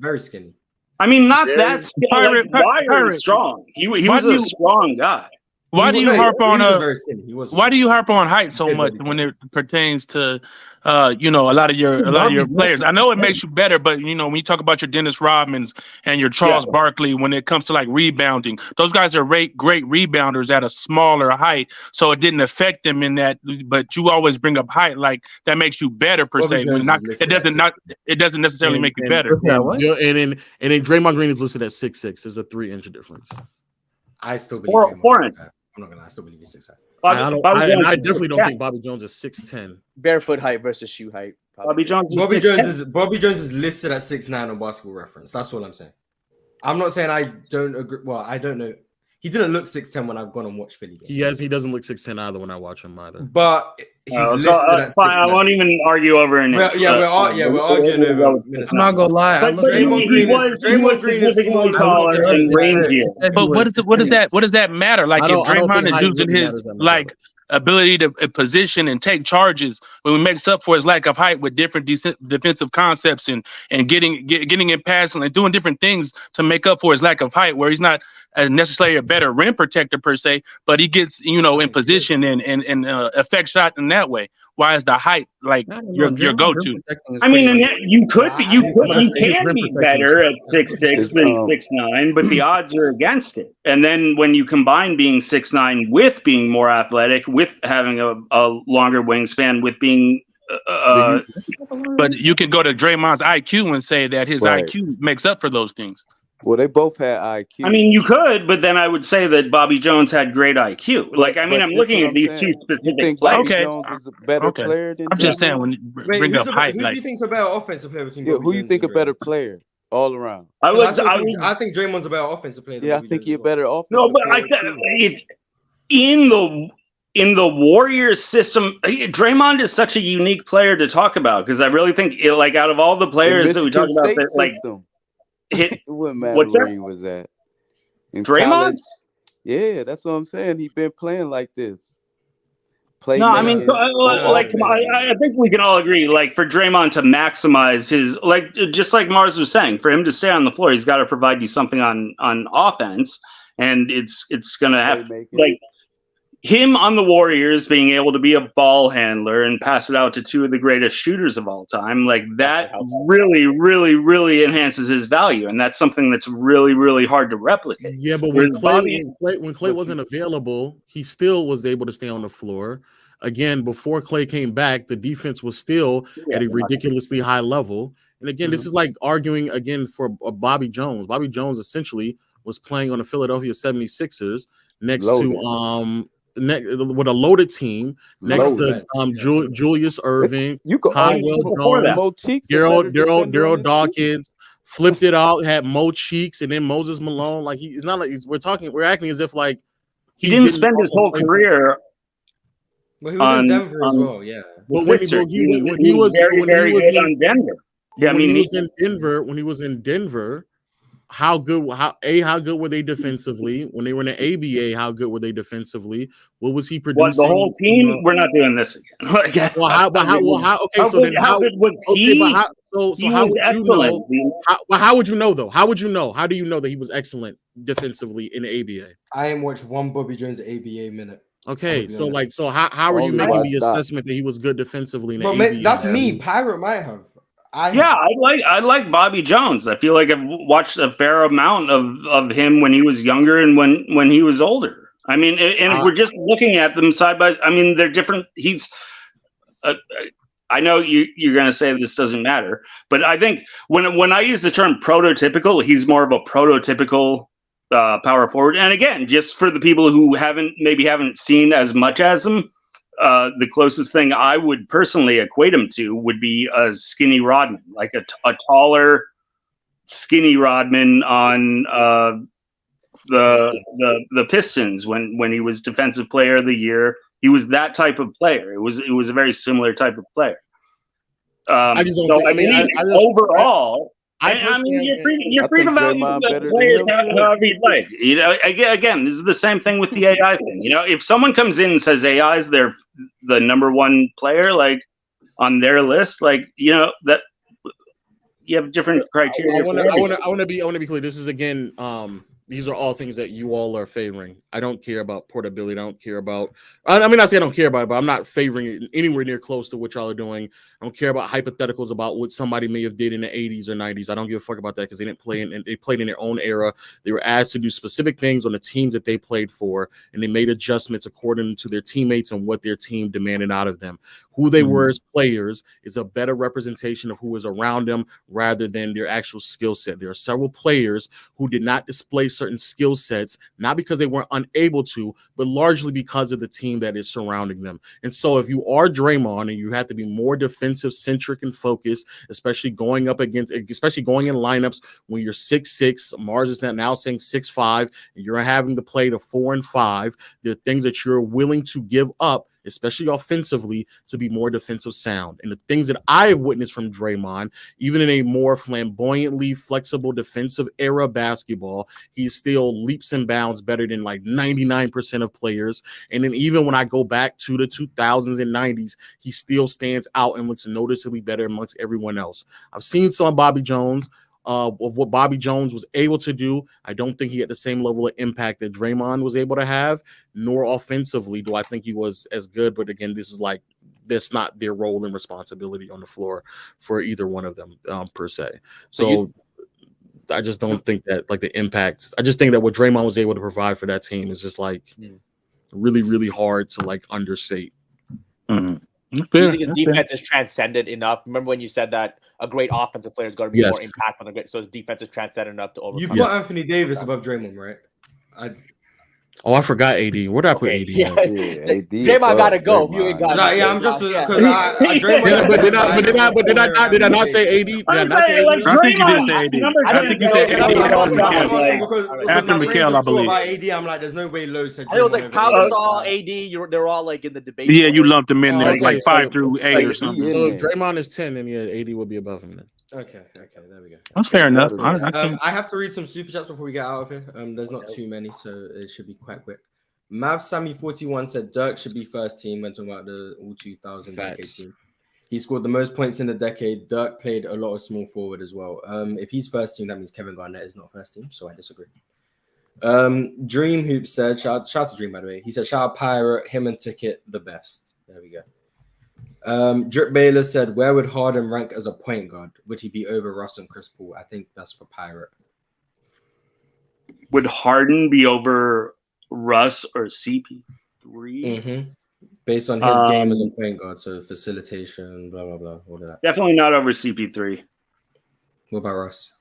A: Very skinny.
H: I mean, not that skinny. Wiry strong. He was a strong guy.
N: Why do you harp on
A: why
N: do you harp on height so much when it pertains to a lot of your players? I know it makes you better, but when you talk about your Dennis Rodmans and your Charles Barkley, when it comes to like rebounding, those guys are great rebounders at a smaller height, so it didn't affect them in that. But you always bring up height, like that makes you better per se. It doesn't necessarily make you better.
C: And then Draymond Green is listed at 6'6". There's a 3-inch difference.
A: I still believe
H: 4 inches.
A: I'm not gonna lie, I still believe he's 6'5".
C: I definitely don't think Bobby Jones is 6'10".
Q: Barefoot height versus shoe height.
H: Bobby Jones
A: is listed at 6'9" on Basketball Reference. That's all I'm saying. I'm not saying I don't agree. Well, I don't know. He didn't look 6'10" when I've gone and watched Philly games.
C: He doesn't look 6'10" either when I watch him either.
A: But he's listed at 6'9".
H: I won't even argue over an inch.
A: We're arguing over.
G: I'm not gonna lie.
A: Draymond Green is
H: significantly taller and rangier.
N: But what does that matter? Like if Draymond is using his ability to position and take charges when he makes up for his lack of height with different defensive concepts and getting in passing and doing different things to make up for his lack of height, where he's not necessarily a better rim protector per se, but he gets in position and affect shot in that way. Why is the height like your go-to?
H: I mean, you can be better at 6'6" than 6'9", but the odds are against it. And then when you combine being 6'9" with being more athletic, with having a longer wingspan, with being
N: but you can go to Draymond's IQ and say that his IQ makes up for those things.
O: Well, they both had IQ.
H: I mean, you could, but then I would say that Bobby Jones had great IQ. Like, I mean, I'm looking at these two specific players.
O: Bobby Jones is a better player than
N: I'm just saying when you bring up height.
A: Who do you think's a better offensive player between
O: who you think a better player all around?
A: I think Draymond's a better offensive player.
O: Yeah, I think you're better offensive.
H: No, but it's in the Warriors system. Draymond is such a unique player to talk about because I really think, out of all the players that we talk about, that, it wouldn't matter where he was at.
O: In
H: Draymond?
O: college, yeah, that's what I'm saying. He been playing like this.
H: No, I mean, I think we can all agree, like, for Draymond to maximize his, like, just like Mars was saying, for him to stay on the floor, he's got to provide you something on offense, and it's going to have, like, him on the Warriors being able to be a ball handler and pass it out to two of the greatest shooters of all time, like, that really, really, really enhances his value, and that's something that's really, really hard to replicate.
C: Yeah, but when Clay wasn't available, he still was able to stay on the floor. Again, before Clay came back, the defense was still at a ridiculously high level. And again, this is like arguing again for Bobby Jones. Bobby Jones essentially was playing on the Philadelphia 76ers next to with a loaded team next to Julius Irving, Caldwell Jones, Daryl Dawkins, flipped it out, had Mo Cheeks, and then Moses Malone. Like it's not like we're acting as if like
H: he didn't spend his whole career.
A: But he was in Denver as well, yeah.
C: But when he was very good on Denver. Yeah, I mean, when he was in Denver, how good were they defensively? When they were in the ABA, how good were they defensely? What was he producing?
H: The whole team? We're not doing this again. How good was he?
C: How would you know though? How would you know? How do you know that he was excellent defensively in the ABA?
A: I ain't watched one Bobby Jones ABA minute.
C: Okay, so how are you making the assessment that he was good defensively in the ABA?
A: That's me. Pirate might have.
H: I like Bobby Jones. I feel like I've watched a fair amount of him when he was younger and when he was older. I mean, and if we're just looking at them side by, I mean, they're different. He's, I know you're going to say this doesn't matter, but I think when I use the term prototypical, he's more of a prototypical power forward. And again, just for the people who haven't seen as much as him, the closest thing I would personally equate him to would be a skinny Rodman, like a taller, skinny Rodman on the Pistons when he was Defensive Player of the Year. He was that type of player. It was a very similar type of player. Overall. I mean, you're free to value the players however you'd like. You know, again, this is the same thing with the AI thing. You know, if someone comes in and says AI is the number one player, like on their list, like you know that you have different criteria.
C: I want to be clear. This is again. These are all things that you all are favoring. I don't care about portability. I don't care about. I mean, I say I don't care about it, but I'm not favoring it anywhere near close to what y'all are doing. I don't care about hypotheticals about what somebody may have did in the 80s or 90s. I don't give a fuck about that because they didn't play and they played in their own era. They were asked to do specific things on the teams that they played for, and they made adjustments according to their teammates and what their team demanded out of them. Who they were as players is a better representation of who was around them rather than their actual skill set. There are several players who did not display certain skill sets, not because they weren't unable to, but largely because of the team that is surrounding them. And so if you are Draymond and you have to be more defensive centric and focused, especially going in lineups when you're 6'6", Mars is now saying 6'5", and you're having to play the 4 and 5, there are things that you're willing to give up, especially offensively, to be more defensive sound. And the things that I have witnessed from Draymond, even in a more flamboyantly flexible defensive era basketball, he still leaps and bounds better than like 99% of players. And then even when I go back to the 2000s and 90s, he still stands out and looks noticeably better amongst everyone else. I've seen some Bobby Jones. Of what Bobby Jones was able to do. I don't think he had the same level of impact that Draymond was able to have, nor offensively do I think he was as good. But again, that's not their role and responsibility on the floor for either one of them per se. So I just don't think that like the impacts. I just think that what Draymond was able to provide for that team is just like really, really hard to like understate.
Q: Mm-hmm. Do you think his defense is transcendent enough? Remember when you said that a great offensive player is going to be more impactful, so his defense is transcendent enough to overcome.
A: You put Anthony Davis above Draymond, right?
C: I forgot AD. Where did I put AD?
Q: Yeah. Draymond got to go. You ain't got.
A: I'm just because Draymond.
C: Did I not say AD?
N: I think you did say AD. I think you said AD after Mikhail, I believe.
A: AD, I'm like, there's no way Lowe said.
Q: I was like Pau Gasol, AD. They're all like in the debate.
N: Yeah, you lumped them in there like 5 through 8 or something.
C: So if Draymond is 10, then yeah, AD will be above him then.
A: Okay, there we go.
N: That's fair enough.
A: I have to read some super chats before we get out of here. There's not too many, so it should be quite quick. Mav Sammy 41 said Dirk should be first team when talking about the all 2000 decade team. He scored the most points in the decade. Dirk played a lot of small forward as well. If he's first team, that means Kevin Garnett is not first team, so I disagree. Dream Hoop said, shout out to Dream, by the way. He said, shout out Pirate, him and Ticket, the best. There we go. Drip Baylor said, where would Harden rank as a point guard? Would he be over Russ and Chris Paul? I think that's for Pirate.
H: Would Harden be over Russ or CP3?
A: Mm-hmm. Based on his game as a point guard, so facilitation, blah, blah, blah, all of that.
H: Definitely not over CP3.
A: What about Russ?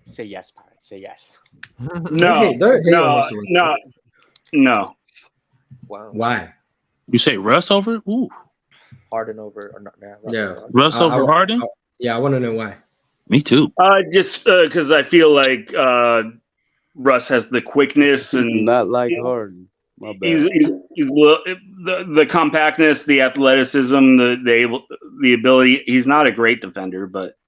Q: Say yes, Pirate. Say yes.
H: No.
Q: Wow.
A: Why?
N: You say Russ over? Ooh.
Q: Harden over or not?
N: Russ over Harden?
A: I want to know why.
N: Me too.
H: Just because I feel like Russ has the quickness and
O: not like Harden. My bad.
H: He's the compactness, the athleticism, the ability. He's not a great defender, but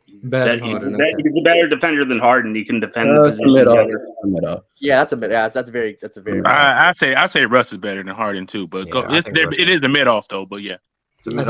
H: he's a better defender than Harden. He can defend the position better.
Q: Yeah, that's a mid. Yeah, that's very.
N: I say Russ is better than Harden too, but it is a mid off though. But yeah.
A: I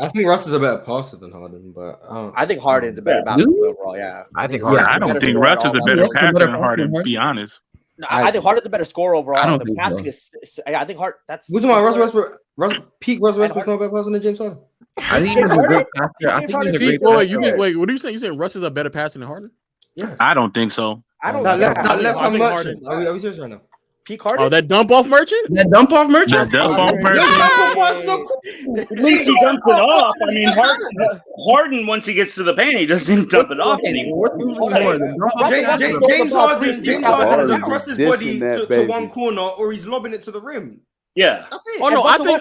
A: think Russ is a better passer than Harden, but
Q: I think Harden's a better basketball overall. Yeah,
G: I think.
N: I don't think Russ is a better passer than Harden. To be honest,
Q: no, I think Harden's a better scorer overall. I don't think passing is. I think Harden. That's.
A: Who's talking about Russ Westbrook? Peak Russ Westbrook's not a better passer than James Harden.
G: I think he's a great passer. I think he's a great passer.
C: Wait, what are you saying? You saying Russ is a better passer than Harden?
A: Yes.
N: I don't think so.
Q: I don't.
A: That left hand merchant. Are we serious right now?
Q: Peak Harden?
C: Oh, that dump off merchant?
G: That dump off merchant?
N: That dump off merchant.
H: At least he dumps it off. I mean, Harden, once he gets to the paint, he doesn't dump it off anymore.
A: James Harden is across his body to one corner, or he's lobbing it to the rim.
H: Yeah.
A: That's it.
C: Oh no, I still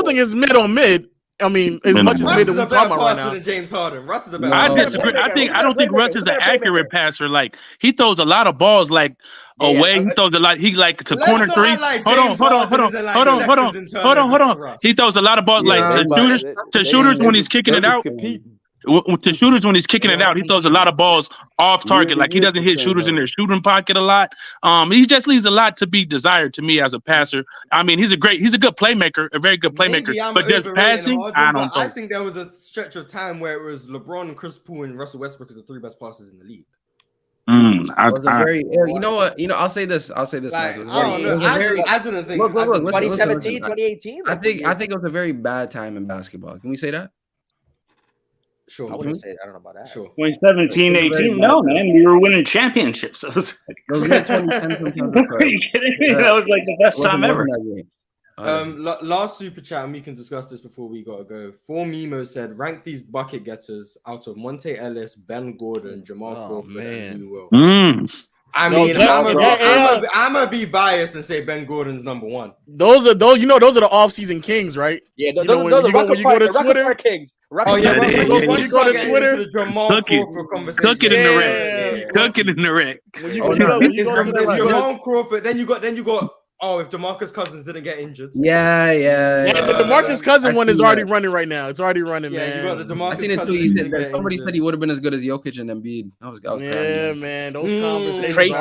C: think it's mid on mid. I mean, as much as mid as we're talking about right now.
A: Than James Harden. Russ is a better.
N: I disagree. I don't think Russ is an accurate passer. Like he throws a lot of balls like away. He throws a lot. He like to corner three. Hold on. He throws a lot of balls like to shooters when he's kicking it out. To shooters when he's kicking it out, he throws a lot of balls off target. Like he doesn't hit shooters in their shooting pocket a lot. He just leaves a lot to be desired to me as a passer. I mean, he's a good playmaker, a very good playmaker. But just passing, I don't know.
A: I think there was a stretch of time where it was LeBron, Chris Paul, and Russell Westbrook as the three best passers in the league.
G: You know what? I'll say this.
A: Like, I didn't think.
G: Look,
Q: 2017, 2018.
G: I think it was a very bad time in basketball. Can we say that?
A: Sure.
Q: I wouldn't say. I don't know about that.
A: Sure.
H: 2017, 18. No, man, we were winning championships. That was that was like the best time ever.
A: Last super chat, and we can discuss this before we gotta go. Mimo said, rank these bucket getters out of Monte Ellis, Ben Gordon, Jamal Crawford, and Wilt. I mean, I'm gonna be biased and say Ben Gordon's number one.
C: Those are the off-season kings, right?
Q: Yeah,
C: when you go to Twitter,
Q: kings.
C: When you go to Twitter,
N: cook it in the red. Cook it in the red.
A: It's Jamal Crawford. Then you got. Oh, if DeMarcus Cousins didn't get injured.
G: Yeah.
C: The DeMarcus Cousins one is already running right now. It's already running, man.
A: You got the DeMarcus
G: I seen it too. He said somebody said he would have been as good as Jokic and Embiid. I was crying.
C: Man. Those conversations.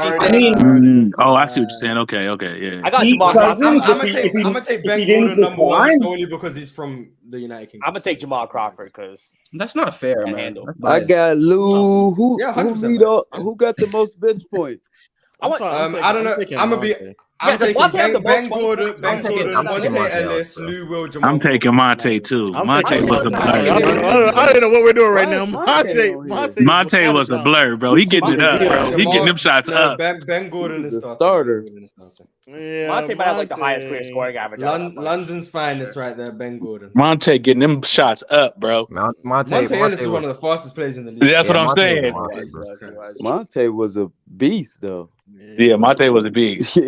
N: I see what you're saying. Okay, yeah.
Q: I got Jamal Crawford.
A: I'm gonna take Ben Gordon number one solely because he's from the United Kingdom.
Q: I'm gonna take Jamal Crawford because
G: that's not fair, man.
O: I got Lou. Who got the most bench points?
A: I don't know. I'm taking Ben Gordon, Monte Ellis, Lou Will, Jamal.
N: I'm taking Monte too. Monte was a blur.
C: I don't know what we're doing right now.
N: Monte was a blur, bro. He getting it up, bro. He getting them shots up.
A: Ben Gordon is
O: the starter.
Q: Monte might have like the highest career scoring average.
A: London's finest right there, Ben Gordon.
N: Monte getting them shots up, bro.
A: Monte Ellis is one of the fastest players in the league.
N: That's what I'm saying.
O: Monte was a beast, though.
N: Yeah, Monte was a beast.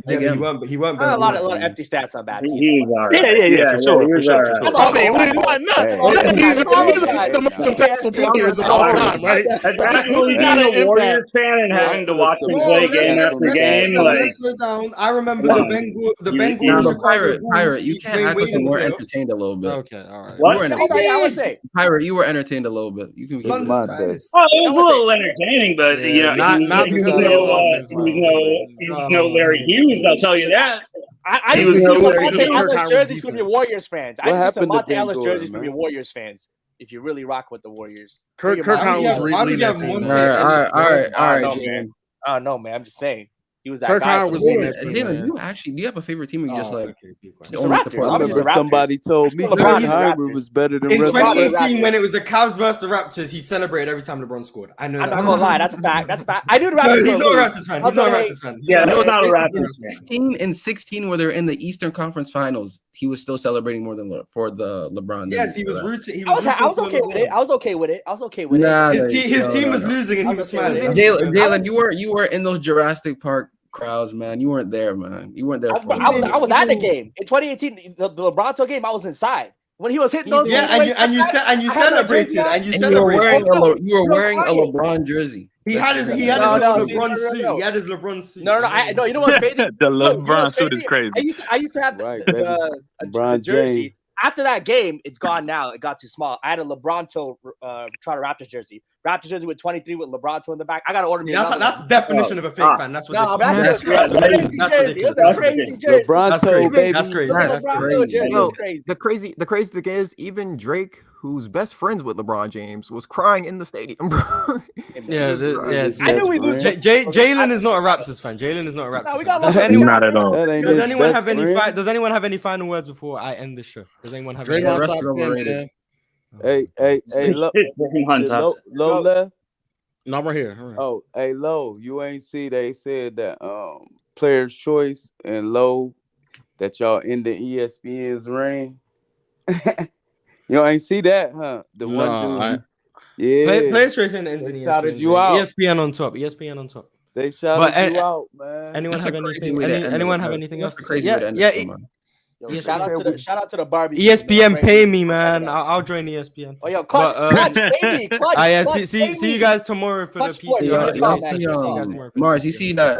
A: He won't.
Q: A lot of empty stats on bad teams.
N: He was all right. Yeah, for sure.
C: I mean, he's the most impactful players of all time, right?
H: Actually, being a Warriors fan and having to watch him play game after game,
A: let's slow down. I remember the Bengals.
G: Pirate, you can't act like you were entertained a little bit.
C: Okay, all right.
G: What? Pirate, you were entertained a little bit. You can keep
H: it was a little entertaining, but not no Larry Hughes. I'll tell you that.
Q: I used to see Monte Ellis jerseys from your Warriors fans. I used to see Monte Ellis jerseys from your Warriors fans. If you really rock with the Warriors,
C: Kirk Howard was really that team.
G: All right,
Q: man. I don't know, man. I'm just saying. He was that
C: Kirk
Q: guy.
C: Howard was leading that team.
G: Do you have a favorite team or you just like
O: I remember somebody told me Kirk Howard was better than
A: in 2018 when it was the Cavs versus the Raptors. He celebrated every time LeBron scored. I know.
Q: I'm not gonna lie. That's a fact. That's a fact. I knew the Raptors.
A: No, he's not a Raptors fan. He's not a Raptors fan.
H: Yeah, no, not a Raptors fan.
G: In 16, where they're in the Eastern Conference Finals, he was still celebrating more than for the LeBron.
A: Yes, he was rooting.
Q: I was okay with it. I was okay with it.
A: His team was losing and he was smiling.
G: Jalen, you were in those Jurassic Park crowds, man. You weren't there, man. You weren't there.
Q: I was at the game in 2018. The LeBron game, I was inside when he was hitting those.
A: Yeah, and you celebrated.
G: You were wearing a LeBron jersey.
A: He had his LeBron suit. He had his LeBron suit.
Q: No. You know what's crazy?
N: The LeBron suit is crazy.
Q: I used to have the jersey. After that game, it's gone now. It got too small. I had a LeBronto Toronto Raptors jersey. Raptors jersey with 23 with LeBronto in the back. I gotta order me.
A: That's the definition of a fake fan. That's what.
Q: That's crazy jersey. It was a crazy jersey.
O: LeBronto, baby.
A: That's crazy.
P: The crazy thing is, even Drake, who's best friends with LeBron James, was crying in the stadium, bro.
A: I knew we lose. Jalen is not a Raptors fan. Jalen is not a Raptors
N: fan. Not at all.
A: Does anyone have any final words before I end the show? Does anyone have any?
O: Hey, low left.
C: No, we're here.
O: Oh, hey, Low, you ain't see they said that Player's Choice and Low that y'all in the ESPN's reign. You ain't see that, huh? The one dude.
A: Player's Choice and the
O: shouted you out.
A: ESPN on top. ESPN on top.
O: They shouted you out, man.
A: Anyone have anything? Anyone have anything else to say?
Q: Yo, shout out to the Barbie.
A: ESPN pay me, man. I'll join ESPN.
Q: Oh, yo, clutch, baby, clutch.
A: See you guys tomorrow for the PC.
G: Mars, you see that